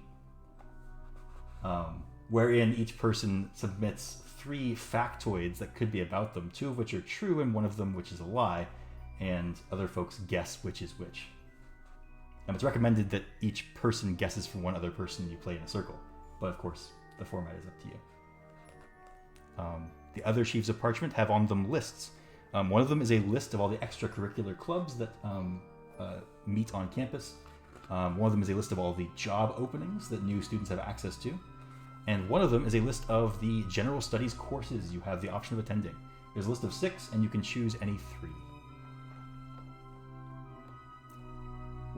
A: Wherein each person submits 3 factoids that could be about them, 2 of which are true and 1 of them which is a lie, and other folks guess which is which. It's recommended that each person guesses for one other person you play in a circle, but of course the format is up to you. The other sheaves of parchment have on them lists. One of them is a list of all the extracurricular clubs that meet on campus. One of them is a list of all the job openings that new students have access to. And one of them is a list of the general studies courses you have the option of attending. There's a list of 6, and you can choose any 3.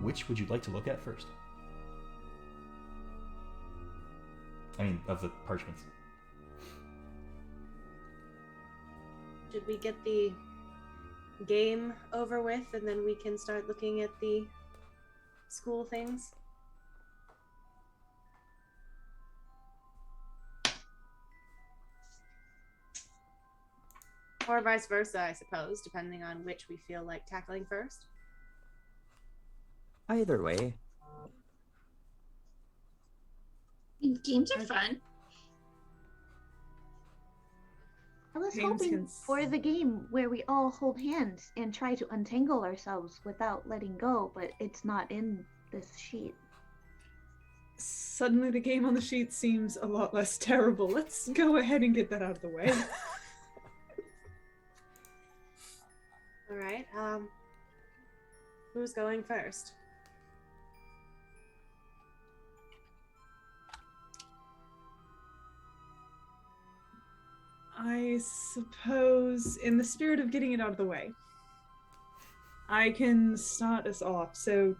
A: Which would you like to look at first? I mean, of the parchments.
C: Should we get the game over with and then we can start looking at the school things? Or vice versa, I suppose, depending on which we feel like tackling first.
B: Either way.
E: Games are fun.
F: I was
D: James
F: hoping
D: can
F: for the game where we all hold hands and try to untangle ourselves without letting go, but it's not in this sheet.
D: Suddenly the game on the sheet seems a lot less terrible. Let's go ahead and get that out of the way.
C: All right. Who's going first?
D: I suppose, in the spirit of getting it out of the way, I can start us off. So,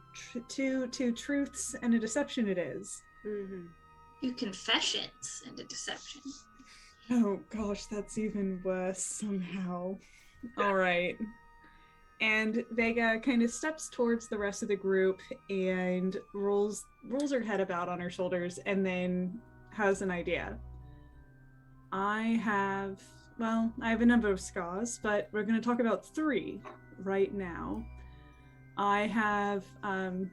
D: two truths and a deception it is.
C: Mm-hmm.
E: 2 confessions and a deception.
D: Oh gosh, that's even worse somehow. All right. And Vega kind of steps towards the rest of the group and rolls her head about on her shoulders and then has an idea. I have a number of scars, but we're going to talk about 3 right now. I have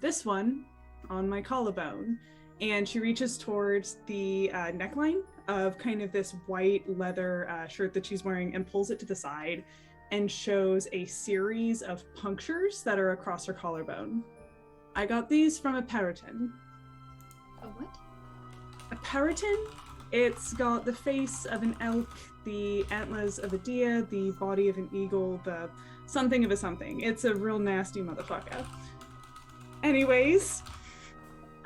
D: this one on my collarbone, and she reaches towards the neckline of kind of this white leather shirt that she's wearing and pulls it to the side and shows a series of punctures that are across her collarbone. I got these from a periton.
E: A what?
D: A periton? It's got the face of an elk, the antlers of a deer, the body of an eagle, the something of a something. It's a real nasty motherfucker. Anyways,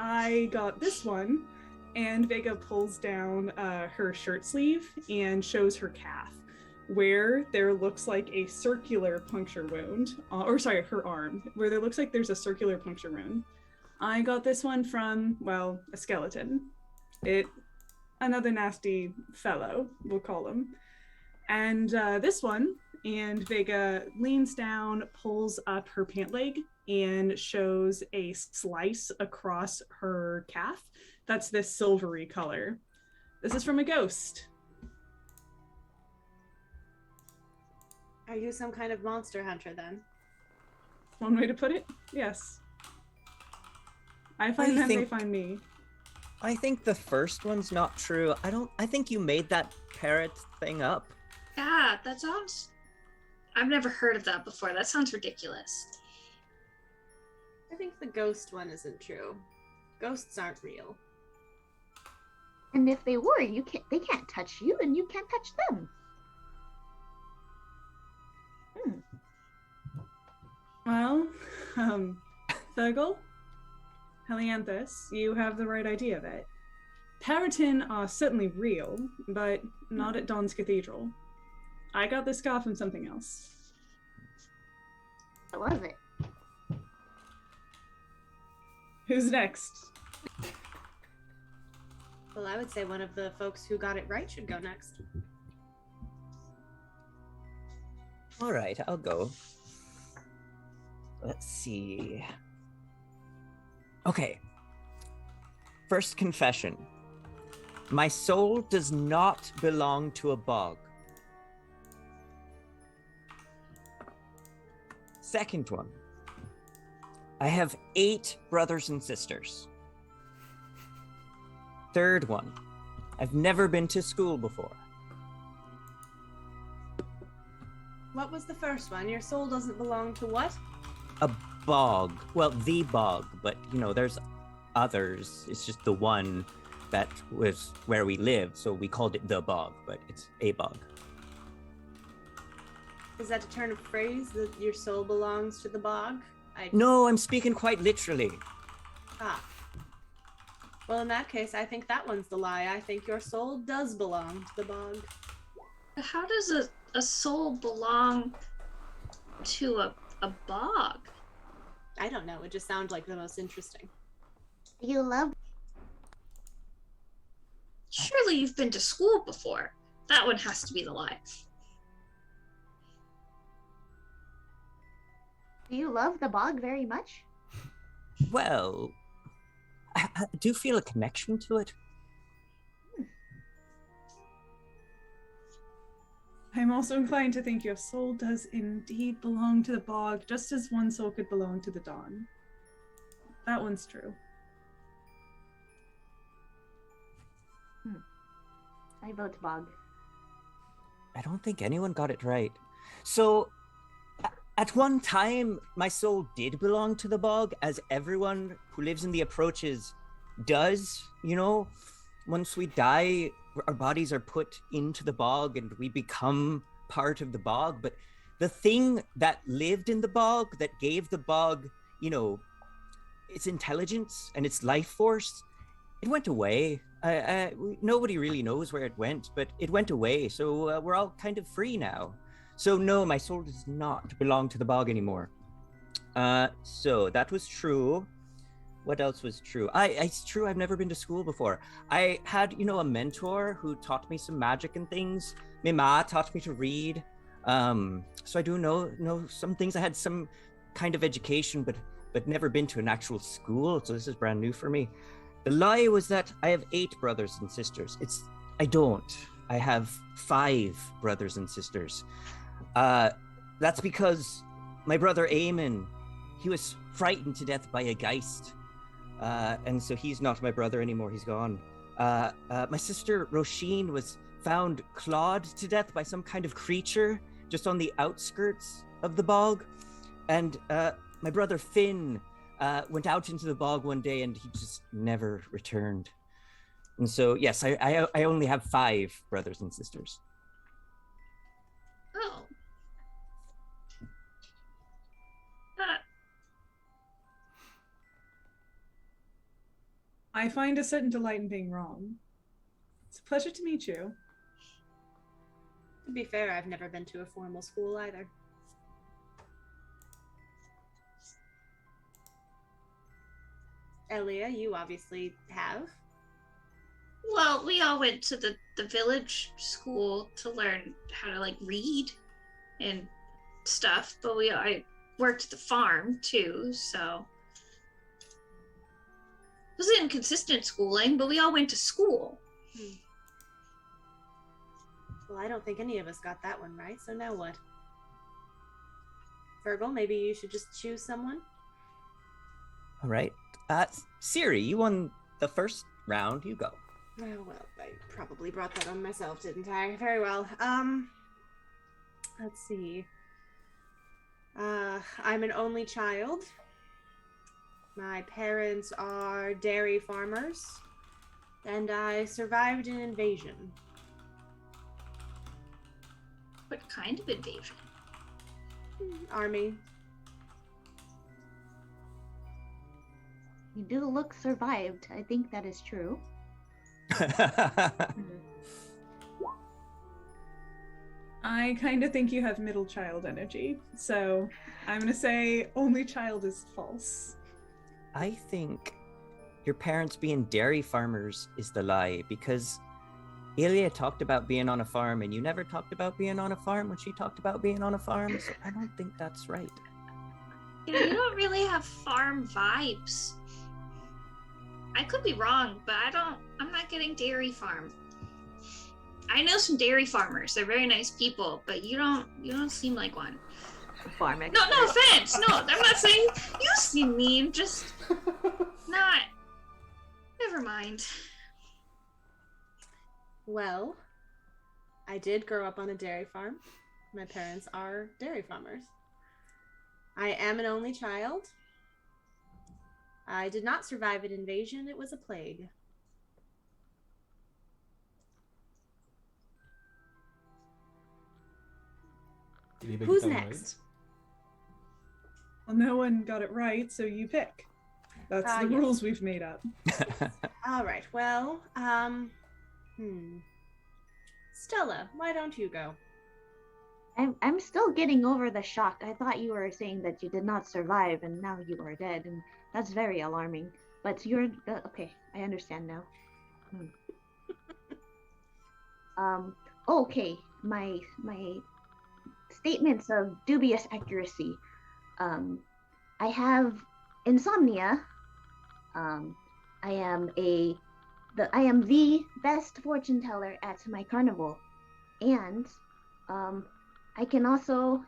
D: I got this one, and Vega pulls down her shirt sleeve and shows her calf, where there looks like a circular puncture wound, her arm, where there looks like there's a circular puncture wound. I got this one from, a skeleton. Another nasty fellow, we'll call him. And this one, and Vega leans down, pulls up her pant leg, and shows a slice across her calf. That's this silvery color. This is from a ghost.
C: Are you some kind of monster hunter then?
D: One way to put it? Yes. I find them, they find me.
B: I think the first one's not true. I think you made that parrot thing up.
E: Yeah, that sounds... I've never heard of that before. That sounds ridiculous.
C: I think the ghost one isn't true. Ghosts aren't real.
F: And if they were, they can't touch you, and you can't touch them.
D: Well, Fergal, Helianthus, you have the right idea of it. Periton are certainly real, but not at Dawn's Cathedral. I got this scar from something else.
F: What was it?
D: Who's next?
C: Well, I would say one of the folks who got it right should go next.
B: All right, I'll go. Let's see. Okay. First confession. My soul does not belong to a bog. Second one. I have 8 brothers and sisters. Third one. I've never been to school before.
C: What was the first one? Your soul doesn't belong to what?
B: A bog. Well, the bog, but there's others. It's just the one that was where we live, so we called it the bog, but it's a bog.
C: Is that a turn of phrase that your soul belongs to the bog?
B: No, I'm speaking quite literally.
C: Ah. Well, in that case, I think that one's the lie. I think your soul does belong to the bog.
E: How does a soul belong to a bog?
C: I don't know. It just sounds like the most interesting.
F: You love...
E: Surely you've been to school before. That one has to be the lie.
F: Do you love the bog very much?
B: Well, I do feel a connection to it.
D: I'm also inclined to think your soul does indeed belong to the bog, just as one soul could belong to the dawn. That one's true.
F: I vote bog.
B: I don't think anyone got it right. So, at one time, my soul did belong to the bog, as everyone who lives in the approaches does. Once we die, our bodies are put into the bog and we become part of the bog. But the thing that lived in the bog, that gave the bog, its intelligence and its life force, it went away. Nobody really knows where it went, but it went away, so we're all kind of free now. So no, my soul does not belong to the bog anymore. So that was true. What else was true? It's true, I've never been to school before. I had, a mentor who taught me some magic and things. My ma taught me to read. So I do know some things. I had some kind of education, but never been to an actual school. So this is brand new for me. The lie was that I have 8 brothers and sisters. I don't. I have 5 brothers and sisters. That's because my brother Eamon, he was frightened to death by a geist. And so he's not my brother anymore. He's gone. My sister Roisin was found clawed to death by some kind of creature just on the outskirts of the bog. And my brother Finn went out into the bog one day and he just never returned. And so, yes, I only have 5 brothers and sisters.
E: Oh.
D: I find a certain delight in being wrong. It's a pleasure to meet you.
C: To be fair, I've never been to a formal school either. Elia, you obviously have.
E: Well, we all went to the village school to learn how to read and stuff, but I worked at the farm too, so it was inconsistent schooling, but we all went to school.
C: Well, I don't think any of us got that one right, so now what? Virgil, maybe you should just choose someone?
B: All right. Siri, you won the first round. You go.
C: Oh, well, I probably brought that on myself, didn't I? Very well. Let's see. I'm an only child. My parents are dairy farmers, and I survived an invasion.
E: What kind of invasion?
C: Army.
F: You do look survived. I think that is true.
D: I kind of think you have middle child energy, so I'm gonna say only child is false.
B: I think your parents being dairy farmers is the lie, because Elia talked about being on a farm and you never talked about being on a farm when she talked about being on a farm, so I don't think that's right.
E: Yeah, you don't really have farm vibes. I could be wrong, but I'm not getting dairy farm. I know some dairy farmers. They're very nice people, but you don't seem like one.
F: Farm
E: No offense. No, I'm not saying you seem mean. Just not. Never mind.
C: Well, I did grow up on a dairy farm. My parents are dairy farmers. I am an only child. I did not survive an invasion. It was a plague. Who's next?
D: Well, no one got it right, so you pick. That's the rules we've made up.
C: All right. Well, Stella, why don't you go?
F: I'm still getting over the shock. I thought you were saying that you did not survive and now you are dead, and that's very alarming. But you're okay. I understand now. Okay. My statements of dubious accuracy. I have insomnia. I am the best fortune teller at my carnival, and I can also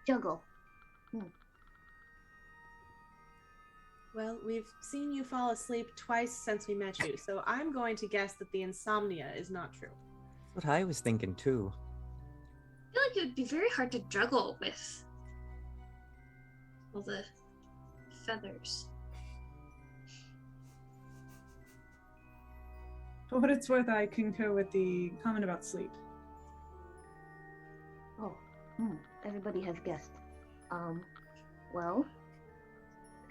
F: juggle.
C: Well, we've seen you fall asleep twice since we met you, so I'm going to guess that the insomnia is not true.
B: That's what I was thinking too.
E: I feel like it would be very hard to juggle with all the feathers.
D: For what it's worth, I concur with the comment about sleep.
F: Oh, everybody has guessed. Well,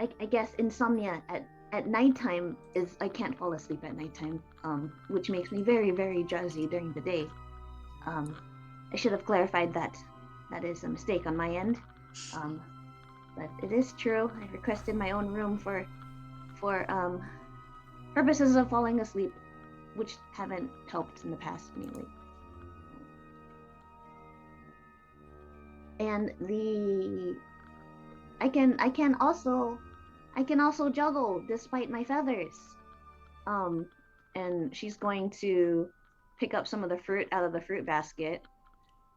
F: I guess insomnia at nighttime I can't fall asleep at nighttime, which makes me very, very drowsy during the day. I should have clarified that. That is a mistake on my end. But it is true. I requested my own room for purposes of falling asleep, which haven't helped in the past anyway. And I can also juggle despite my feathers. And she's going to pick up some of the fruit out of the fruit basket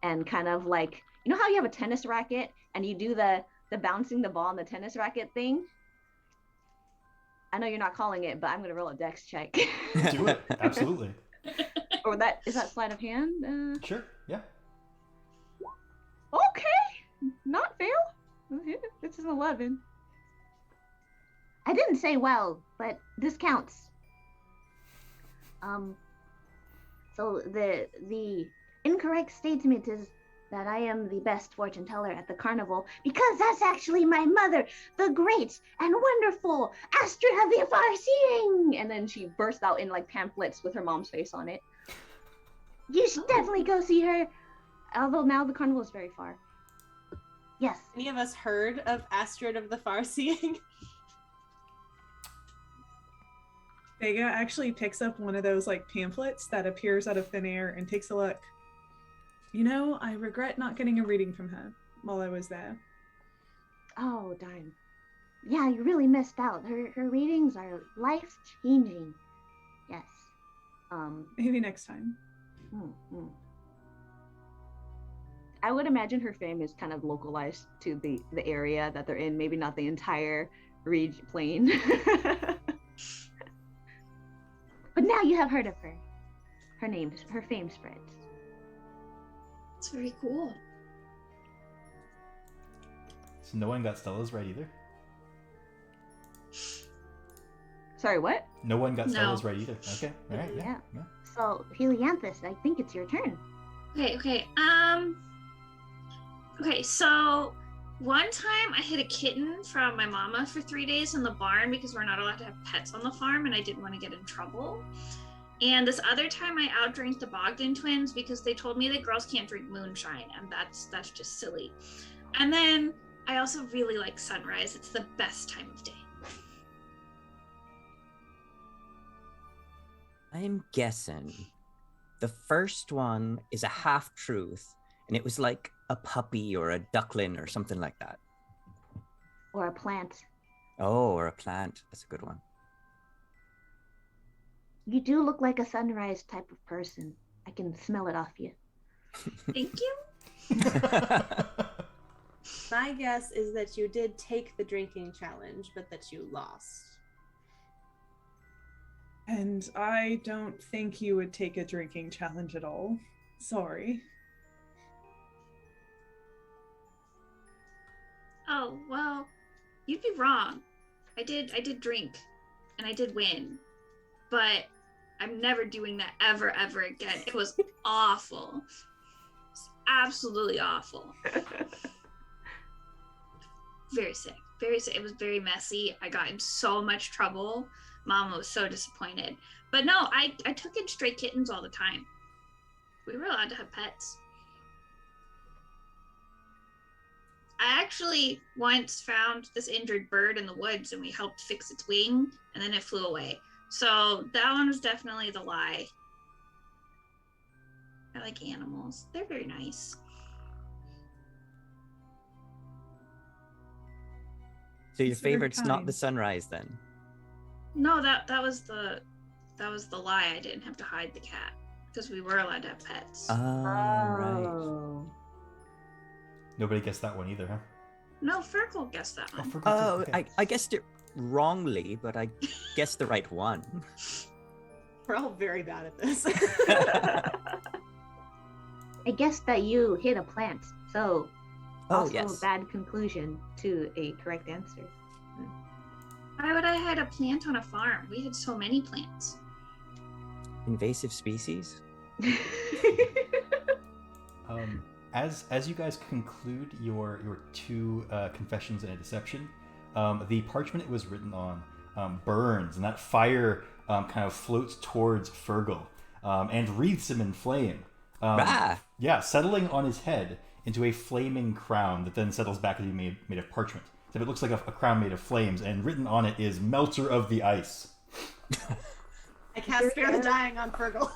F: and kind of like, you know how you have a tennis racket and you do the bouncing the ball on the tennis racket thing? I know you're not calling it, but I'm gonna roll a dex check.
A: Do it. Absolutely.
F: Or is that sleight of hand?
A: Sure. Yeah.
F: Okay, not fail. This is an 11. I didn't say well, but this counts. So the incorrect statement is that I am the best fortune teller at the carnival because that's actually my mother, the great and wonderful Astrid of the Farseeing. And then she burst out in like pamphlets with her mom's face on it. You should definitely go see her. Although now the carnival is very far. Yes.
C: Any of us heard of Astrid of the Farseeing?
D: Vega actually picks up one of those like pamphlets that appears out of thin air and takes a look. You know, I regret not getting a reading from her while I was there.
F: Oh, darn. Yeah, you really missed out. Her readings are life-changing. Yes.
D: Maybe next time.
F: I would imagine her fame is kind of localized to the area that they're in, maybe not the entire plain. But now you have heard of her. Her fame spreads.
E: It's very cool.
A: So no one got Stella's right either?
F: Sorry, what?
A: No one got
E: No.
A: Stella's right either. Okay. All right.
F: Yeah.
A: Yeah.
F: So, Helianthus, I think it's your turn.
E: Okay. Okay, so one time I hid a kitten from my mama for 3 days in the barn because we're not allowed to have pets on the farm and I didn't want to get in trouble. And this other time I outdrank the Bogdan twins because they told me that girls can't drink moonshine, and that's just silly. And then I also really like sunrise. It's the best time of day.
B: I'm guessing the first one is a half truth, and it was like a puppy or a duckling or something like that.
F: Or a plant.
B: Oh, or a plant. That's a good one.
F: You do look like a sunrise type of person. I can smell it off you.
E: Thank you.
C: My guess is that you did take the drinking challenge, but that you lost.
D: And I don't think you would take a drinking challenge at all. Sorry.
E: Oh, well, you'd be wrong. I did drink, and I did win. But I'm never doing that ever again. It was awful. It's absolutely awful. Very sick. It was very messy. I got in so much trouble. Mama was so disappointed. But no, I took in stray kittens all the time. We were allowed to have pets. I actually once found this injured bird in the woods and we helped fix its wing and then it flew away. So that one was definitely the lie. I like animals. They're very nice.
B: So your
D: It's very
B: favorite's not
D: kind.
B: the sunrise then?
E: No, that was the lie. I didn't have to hide the cat because we were allowed to have pets.
B: Right.
A: Nobody guessed that one either, huh?
E: No, Fergal guessed that
A: Oh,
E: one.
A: for
B: Oh,
A: God's sake,
B: I guessed it wrongly, but I guessed the right one.
C: We're all very bad at this.
F: I guess that you hit a plant, so
B: Oh,
F: also
B: yes.
F: a bad conclusion to a correct answer.
E: Why would I hide a plant on a farm? We had so many plants.
B: Invasive species?
A: As you guys conclude your two confessions and a deception, the parchment it was written on burns, and that fire kind of floats towards Fergal and wreathes him in flame. Yeah, settling on his head into a flaming crown that then settles back to be made of parchment. So it looks like a crown made of flames, and written on it is Melter of the Ice.
C: I cast Spare the Dying on Fergal.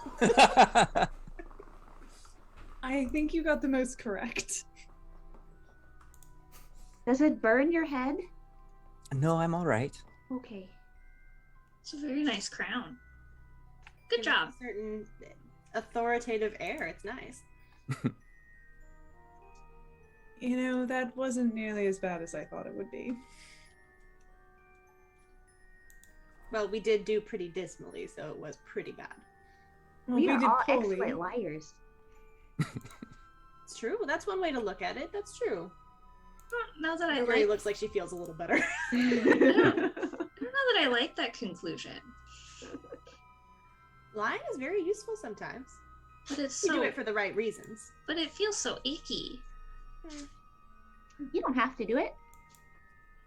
D: I think you got the most correct.
F: Does it burn your head?
B: No, I'm all right.
F: Okay.
E: It's a very nice crown. Good job.
C: A certain authoritative air. It's nice.
D: You know, that wasn't nearly as bad as I thought it would be.
C: Well, we did do pretty dismally, so it was pretty bad.
D: Well,
F: We are
D: did
F: all
D: poorly.
F: excellent liars.
C: It's true. Well, that's one way to look at it. That's true.
E: Now that I
C: Hillary
E: like,
C: looks like she feels a little better.
E: I don't know that I like that conclusion,
C: Lying is very useful sometimes.
E: but it's
C: You do
E: so.
C: it for the right reasons.
E: But it feels so icky.
F: You don't have to do it.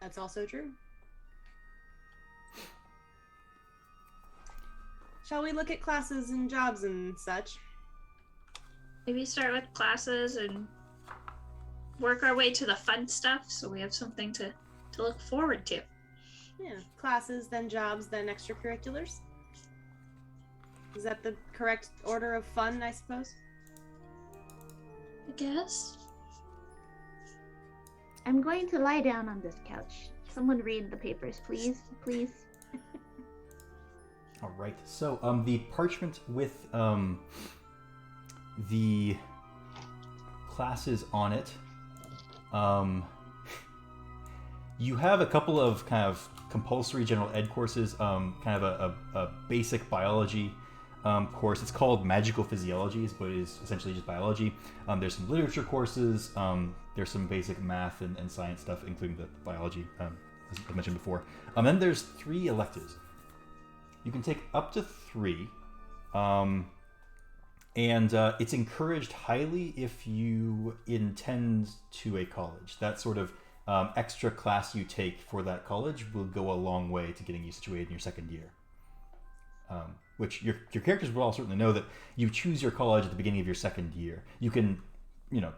C: That's also true. Shall we look at classes and jobs and such?
E: Maybe start with classes and work our way to the fun stuff, so we have something to look forward to.
C: Yeah, classes, then jobs, then extracurriculars. Is that the correct order of fun, I suppose?
E: I guess.
F: I'm going to lie down on this couch. Someone read the papers, please. Please.
A: All right. So the parchment with the classes on it. You have a couple of kind of compulsory general ed courses. Kind of a basic biology course. It's called Magical Physiologies, but it is essentially just biology. There's some literature courses. There's some basic math and science stuff, including the biology, as I mentioned before. Then there's 3 electives. You can take up to 3, and it's encouraged highly if you intend to a college. That sort of extra class you take for that college will go a long way to getting you situated in your second year. Which your characters will all certainly know that you choose your college at the beginning of your second year. You can,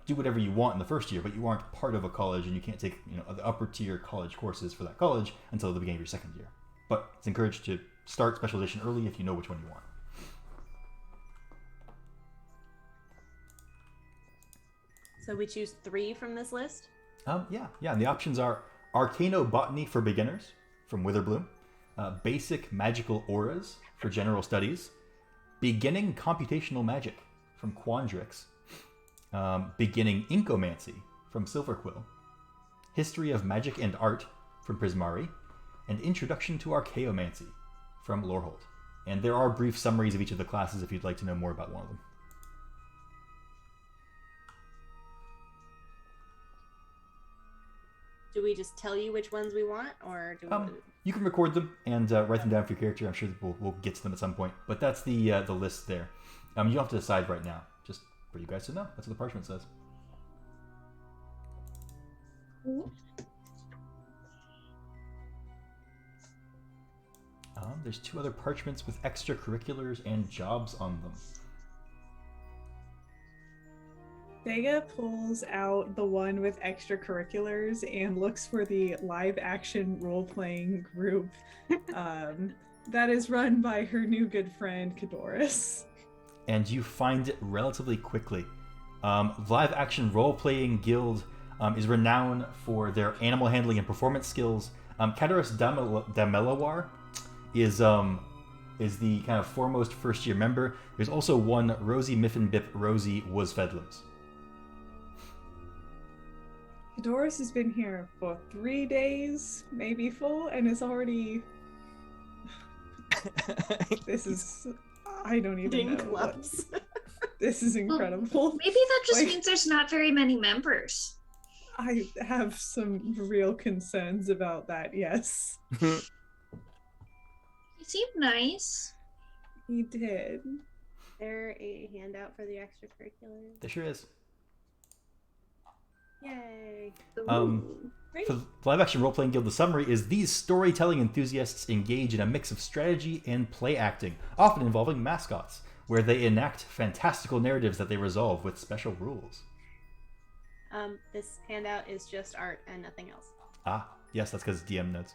A: do whatever you want in the first year, but you aren't part of a college, and you can't take, the upper tier college courses for that college until the beginning of your second year. But it's encouraged to start specialization early if you know which one you want.
C: So we choose 3 from this list?
A: Yeah. And the options are Arcanobotany for beginners from Witherbloom, Basic Magical Auras for general studies, Beginning Computational Magic from Quandrix, Beginning Inkomancy from Silverquill, History of Magic and Art from Prismari, and Introduction to Archaeomancy from Lorehold. And there are brief summaries of each of the classes if you'd like to know more about one of them.
C: Do we just tell you which ones we want, or do we...
A: You can record them and write them down for your character. I'm sure that we'll get to them at some point. But that's the list there. You don't have to decide right now. Just for you guys to know. That's what the parchment says. There's 2 other parchments with extracurriculars and jobs on them.
D: Vega pulls out the one with extracurriculars and looks for the live action role-playing group that is run by her new good friend, Kadoris.
A: And you find it relatively quickly. Live action role-playing guild is renowned for their animal handling and performance skills. Kadoris Damelawar is the kind of foremost first-year member. There's also one Rosie Miffenbip Rosie Woosvedlums.
D: Doris has been here for 3 days, maybe 4, and is already... This is... I don't even know.
C: clubs.
D: This is incredible.
E: Maybe that just means there's not very many members.
D: I have some real concerns about that, yes.
E: You seem nice.
D: He did.
C: Is there a handout for the extracurriculars?
A: There sure is.
C: Yay.
A: For the Live Action Role Playing Guild, the summary is these storytelling enthusiasts engage in a mix of strategy and play acting, often involving mascots, where they enact fantastical narratives that they resolve with special rules.
C: This handout is just art and nothing else.
A: Ah, yes, that's because DM notes.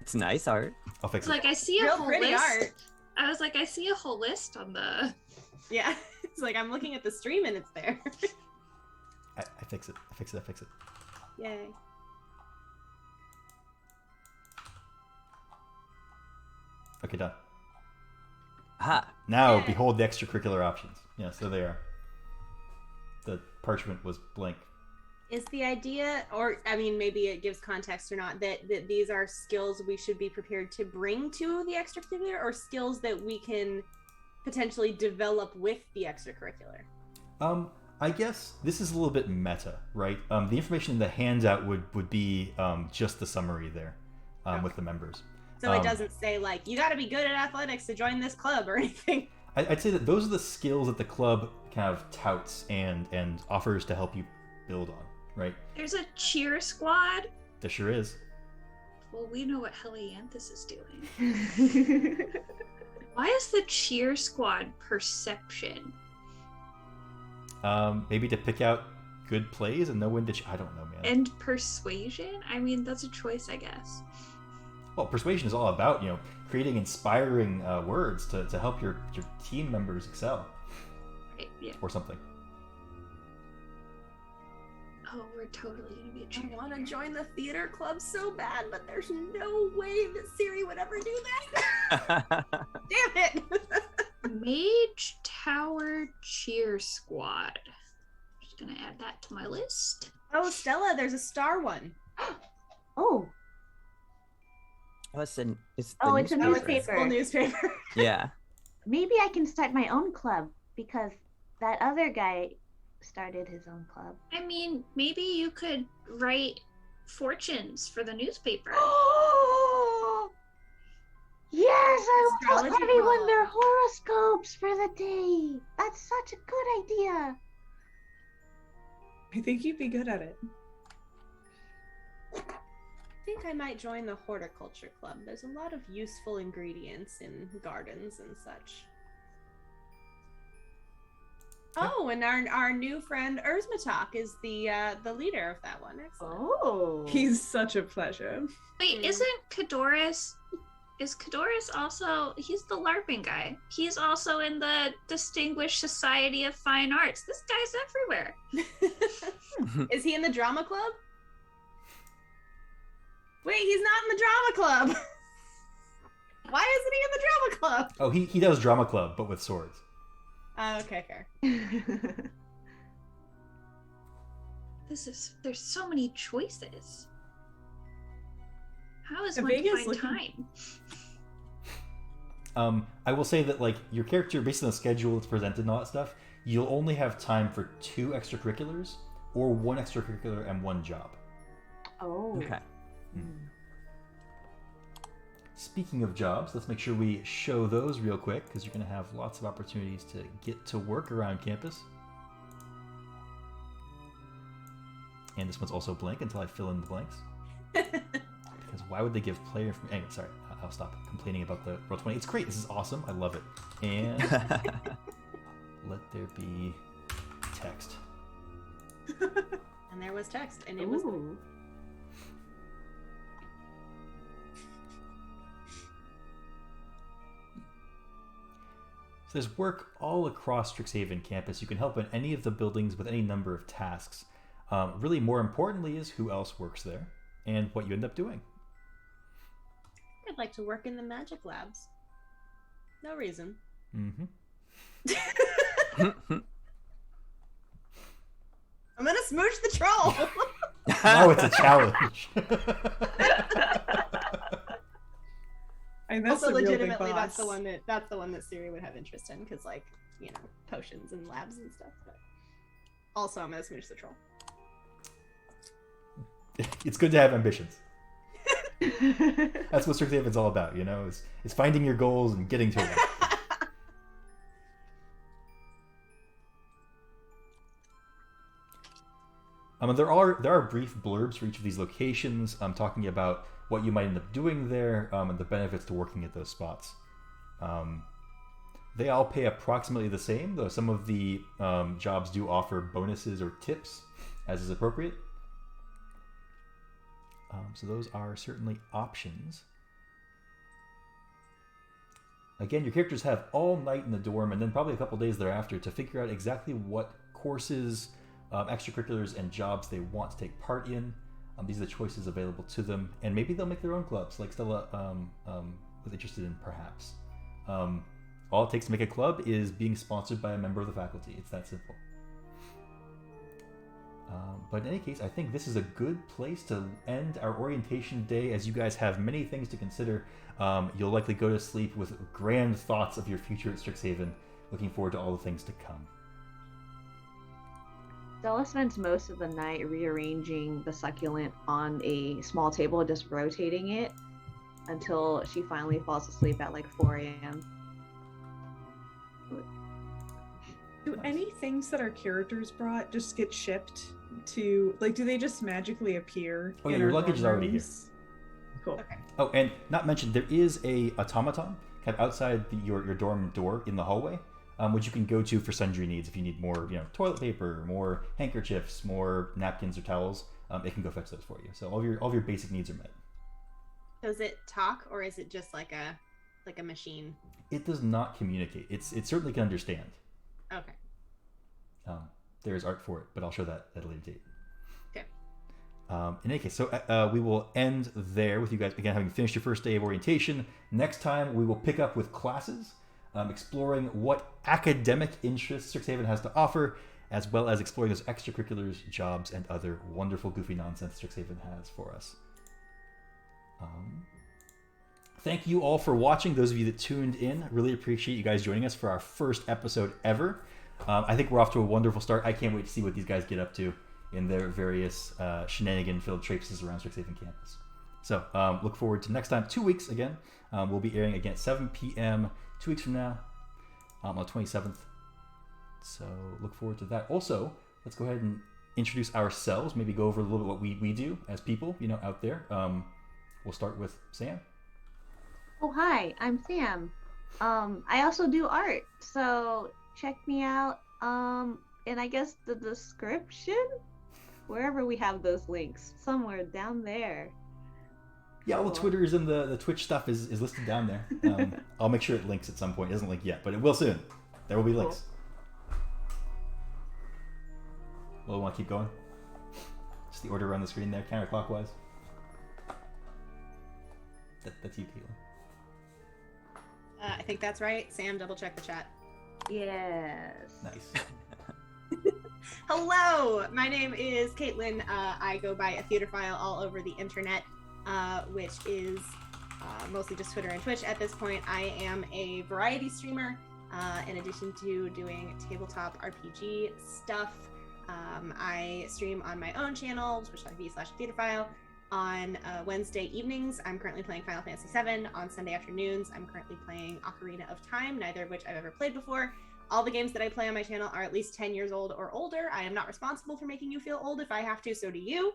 B: It's nice art.
A: I'll fix
E: It's
A: it.
E: like I see a
C: Real
E: whole
C: pretty
E: list.
C: art.
E: I was like, I see a whole list on the.
C: Yeah, it's like I'm looking at the stream and it's there.
A: I fix it. I fix it.
C: Yay.
A: Okay, done.
B: Aha.
A: Now,
C: Yeah.
A: behold the extracurricular options. Yeah, so they are. The parchment was blank.
C: Is the idea, or I mean, maybe it gives context or not, that these are skills we should be prepared to bring to the extracurricular, or skills that we can potentially develop with the extracurricular?
A: I guess this is a little bit meta, right? The information in the handout would be just the summary there with the members.
C: So it doesn't say like, you got to be good at athletics to join this club or anything.
A: I'd say that those are the skills that the club kind of touts and offers to help you build on, right?
E: There's a cheer squad.
A: There sure is.
E: Well, we know what Helianthus is doing. Why is the cheer squad perception?
A: Maybe to pick out good plays and know when to. I don't know, man.
E: And persuasion? I mean, that's a choice, I guess.
A: Well, persuasion is all about creating inspiring words to help your team members excel
E: Right, yeah.
A: or something.
E: Oh, we're totally gonna be a
C: I
E: cheerleader.
C: want to join the theater club so bad, but there's no way that Siri would ever do that. Damn it!
E: Mage Tower Cheer Squad. Just gonna add that to my list.
C: Oh, Stella, there's a star one.
F: Oh,
B: Oh, it's the
F: it's a
C: Oh, it's a
F: newspaper.
C: school newspaper.
B: Yeah.
F: maybe I can start my own club because that other guy started his own club.
E: I mean, maybe you could write fortunes for the newspaper.
F: Yes, I will tell
C: Astrology
F: everyone
C: club.
F: their horoscopes for the day. That's such a good idea.
D: I think you'd be good at it.
C: I think I might join the horticulture club. There's a lot of useful ingredients in gardens and such. Oh, and our new friend Urzmatok is the leader of that one. Excellent.
F: Oh.
D: He's such a pleasure.
E: Wait, isn't Cadoris? Is Cadoris also? He's the LARPing guy. He's also in the Distinguished Society of Fine Arts. This guy's everywhere.
C: Is he in the drama club? Wait, he's not in the drama club. Why isn't he in the drama club?
A: Oh, he does drama club, but with swords.
C: Okay, fair.
E: There's so many choices. How is
D: The
E: one to
D: Vegas
E: find
D: looking-
E: time?
A: I will say that your character, based on the schedule that's presented and all that stuff, you'll only have time for 2 extracurriculars or 1 extracurricular and 1 job.
F: Oh.
B: Okay.
A: Speaking of jobs, let's make sure we show those real quick because you're going to have lots of opportunities to get to work around campus. And this one's also blank until I fill in the blanks. Because why would they give player information? Anyway, sorry, I'll stop complaining about the Roll20. It's great. This is awesome. I love it. And let there be text.
C: And there was text, and it was.
F: Ooh.
A: So there's work all across Strixhaven campus. You can help in any of the buildings with any number of tasks. Really, more importantly is who else works there and what you end up doing.
C: I'd like to work in the magic labs. No reason.
A: Mm-hmm.
C: I'm gonna smooch the troll.
A: Now it's a challenge.
D: And that's
C: Also,
D: the real big
C: legitimately,
D: boss.
C: that's the one that Siri would have interest in, because potions and labs and stuff. But also, I'm gonna smooch the troll.
A: It's good to have ambitions. That's what Strixhaven's all about, is finding your goals and getting to them. There are brief blurbs for each of these locations, talking about what you might end up doing there, and the benefits to working at those spots. They all pay approximately the same, though some of the jobs do offer bonuses or tips, as is appropriate. So those are certainly options. Again, your characters have all night in the dorm, and then probably a couple days thereafter to figure out exactly what courses, extracurriculars, and jobs they want to take part in. These are the choices available to them, and maybe they'll make their own clubs, like Stella was interested in, perhaps. All it takes to make a club is being sponsored by a member of the faculty. It's that simple. But in any case, I think this is a good place to end our orientation day, as you guys have many things to consider. You'll likely go to sleep with grand thoughts of your future at Strixhaven, looking forward to all the things to come.
F: Stella spends most of the night rearranging the succulent on a small table, just rotating it until she finally falls asleep at like 4 a.m.
D: Do any things that our characters brought just get shipped to, like, do they just magically appear?
A: Oh yeah,
D: in
A: your
D: our
A: luggage is
D: dorm
A: already here.
D: rooms? Cool.
C: Okay.
A: Oh, and not mentioned, there is a automaton kind of outside your dorm door in the hallway, which you can go to for sundry needs. If you need more, toilet paper, more handkerchiefs, more napkins or towels, it can go fetch those for you. So all of your basic needs are met.
C: Does it talk, or is it just like a machine?
A: It does not communicate. It certainly can understand.
C: Okay.
A: There is art for it, but I'll show that at a later date.
C: Okay.
A: In any case, so we will end there with you guys, again, having finished your first day of orientation. Next time, we will pick up with classes, exploring what academic interests Strixhaven has to offer, as well as exploring those extracurriculars, jobs, and other wonderful, goofy nonsense Strixhaven has for us. Thank you all for watching, those of you that tuned in. Really appreciate you guys joining us for our first episode ever. I think we're off to a wonderful start. I can't wait to see what these guys get up to in their various shenanigan-filled traipses around Strixhaven campus. So look forward to next time, 2 weeks again. We'll be airing again at 7 p.m. 2 weeks from now, on the 27th. So look forward to that. Also, let's go ahead and introduce ourselves, maybe go over a little bit what we do as people, out there. We'll start with Sam.
F: Oh, hi, I'm Sam. I also do art, so check me out in, I guess, the description, wherever we have those links, somewhere down there.
A: Yeah, all the Twitters and the Twitch stuff is listed down there. I'll make sure it links at some point. It doesn't link yet, but it will soon. There will be links. Well, we want to keep going? Just the order around the screen there, counterclockwise. That's you, Caitlin.
C: I think that's right. Sam, double check the chat.
F: Yes.
A: Nice.
C: Hello, my name is Caitlin. I go by a theaterphile all over the internet, which is mostly just Twitter and Twitch at this point. I am a variety streamer, in addition to doing tabletop RPG stuff. I stream on my own channel, twitch.tv/theaterphile. On Wednesday evenings, I'm currently playing Final Fantasy VII. On Sunday afternoons, I'm currently playing Ocarina of Time, neither of which I've ever played before. All the games that I play on my channel are at least 10 years old or older. I am not responsible for making you feel old. If I have to, so do you.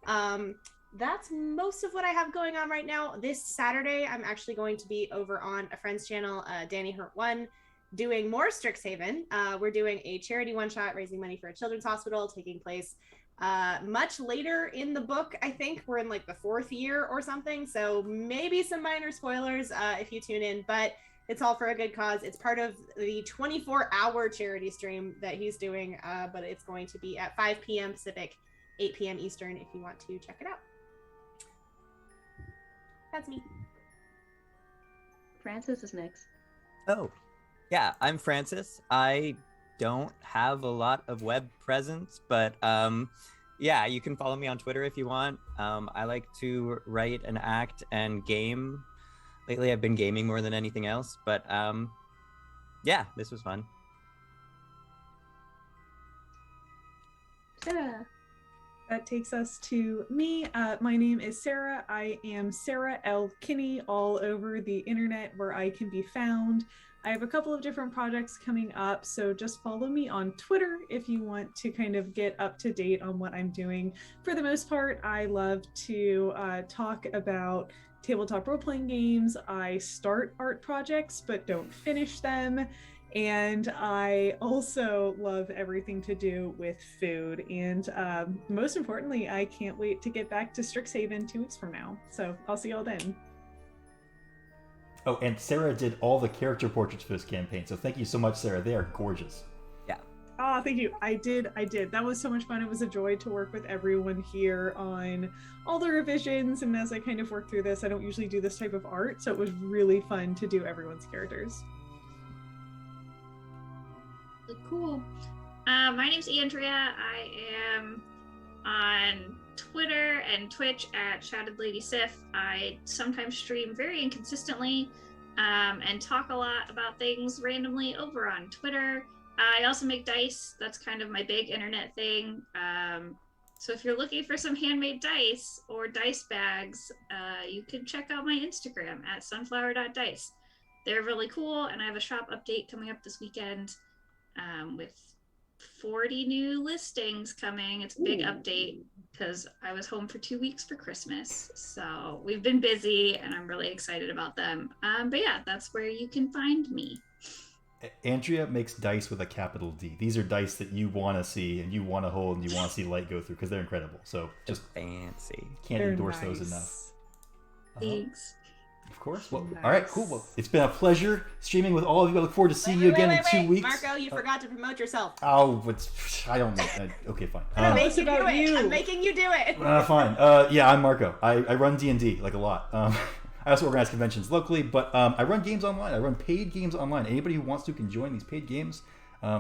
C: That's most of what I have going on right now. This Saturday, I'm actually going to be over on a friend's channel, Danny Hurt 1, doing more Strixhaven. We're doing a charity one-shot raising money for a children's hospital taking place much later in the book. I think we're in like the 4th year or something, so maybe some minor spoilers if you tune in, but it's all for a good cause. It's part of the 24-hour charity stream that he's doing, but it's going to be at 5 p.m. Pacific, 8 p.m. Eastern if you want to check it out. That's me.
F: Francis is next.
B: Oh, yeah, I'm Francis. I don't have a lot of web presence, but yeah, you can follow me on Twitter if you want. I like to write and act and game. Lately, I've been gaming more than anything else, but yeah, this was fun.
F: Sarah.
D: That takes us to me. My name is Sarah. I am Sarah L. Kinney all over the internet where I can be found. I have a couple of different projects coming up, so just follow me on Twitter if you want to kind of get up to date on what I'm doing. For the most part, I love to talk about tabletop role-playing games. I start art projects but don't finish them. And I also love everything to do with food. And most importantly, I can't wait to get back to Strixhaven 2 weeks from now. So I'll see y'all then.
A: Oh, and Sarah did all the character portraits for this campaign, so thank you so much, Sarah. They are gorgeous.
D: Oh, thank you. I did. That was so much fun. It was a joy to work with everyone here on all the revisions. And as I kind of work through this, I don't usually do this type of art, so it was really fun to do everyone's characters.
E: Cool. My name's Andrea. I am on Twitter and Twitch at Shouted Lady Sif. I sometimes stream very inconsistently and talk a lot about things randomly over on Twitter. I also make dice. That's kind of my big internet thing. So if you're looking for some handmade dice or dice bags, you can check out my Instagram at sunflower.dice. They're really cool, and I have a shop update coming up this weekend with 40 new listings coming. It's a big update because I was home for 2 weeks for Christmas. So we've been busy, and I'm really excited about them. But yeah, that's where you can find me.
A: Andrea makes dice with a capital D. These are dice that you want to see and you want to hold and you want to see light go through because they're incredible. So just
B: fancy.
A: Can't
D: They're
A: endorse
D: nice.
A: those enough.
E: Thanks.
A: Of course. Well,
D: Nice.
A: all right, cool. Well, it's been a pleasure streaming with all of you. I look forward to seeing you again in 2 weeks.
C: Marco, you forgot to promote yourself.
A: Oh, I don't know. Okay, fine.
C: I'm making you do
D: about
C: it.
D: you.
C: I'm making you do it.
A: Fine. Yeah, I'm Marco. I run D&D like a lot. I also organize conventions locally, but I run games online. I run paid games online. Anybody who wants to can join these paid games.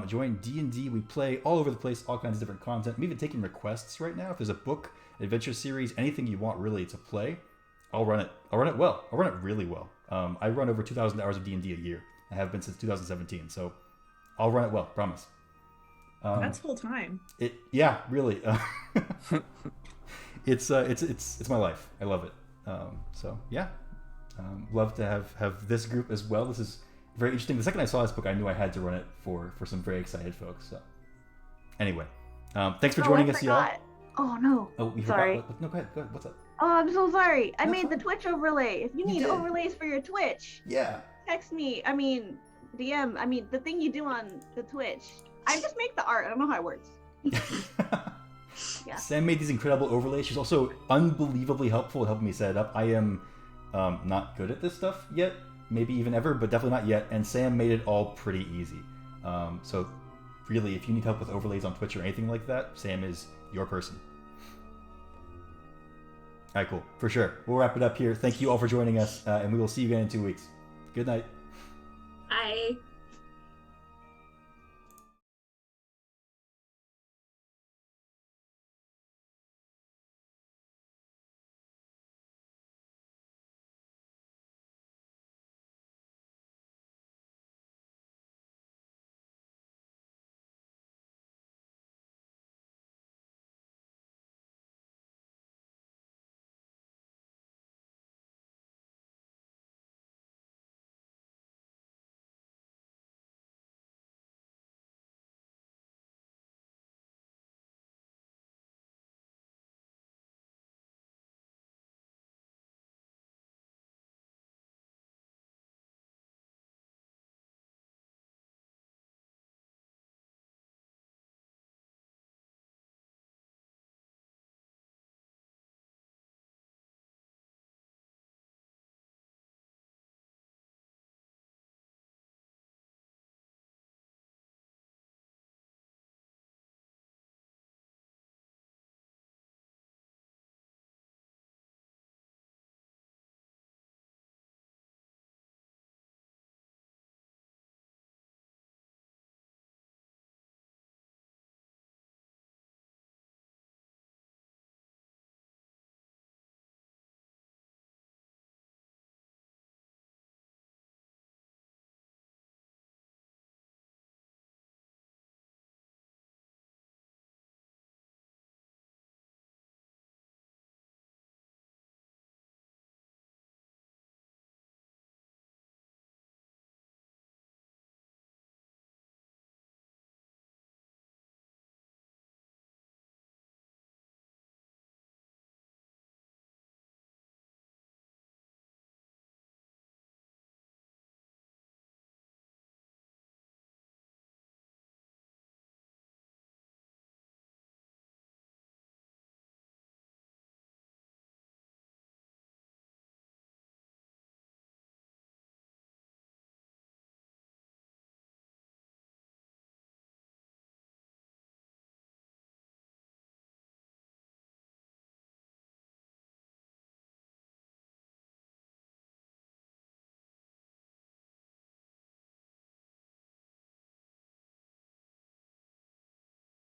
A: Join D&D. We play all over the place, all kinds of different content. I'm even taking requests right now. If there's a book, adventure series, anything you want really to play, I'll run it. I'll run it well. I'll run it really well. I run over 2,000 hours of D&D a year. I have been since 2017, so I'll run it well. Promise.
D: That's full time.
A: Yeah, really. It's my life. I love it. So yeah. Love to have this group as well. This is very interesting. The second I saw this book, I knew I had to run it for some very excited folks. So anyway, thanks for joining us, y'all.
F: Oh no.
A: Oh, you
F: Sorry.
A: forgot. No, go ahead. What's up?
F: Oh, I'm so sorry. I
A: That's
F: made the
A: fine.
F: Twitch overlay. If you
A: You
F: need
A: did.
F: overlays for your Twitch,
A: Yeah.
F: text me. DM. The thing you do on the Twitch. I just make the art. I don't know how it works. Yeah.
A: Sam made these incredible overlays. She's also unbelievably helpful in helping me set it up. I am not good at this stuff yet, maybe even ever, but definitely not yet. And Sam made it all pretty easy. So really, if you need help with overlays on Twitch or anything like that, Sam is your person. All right, cool. For sure. We'll wrap it up here. Thank you all for joining us, and we will see you again in 2 weeks. Good night.
E: Bye.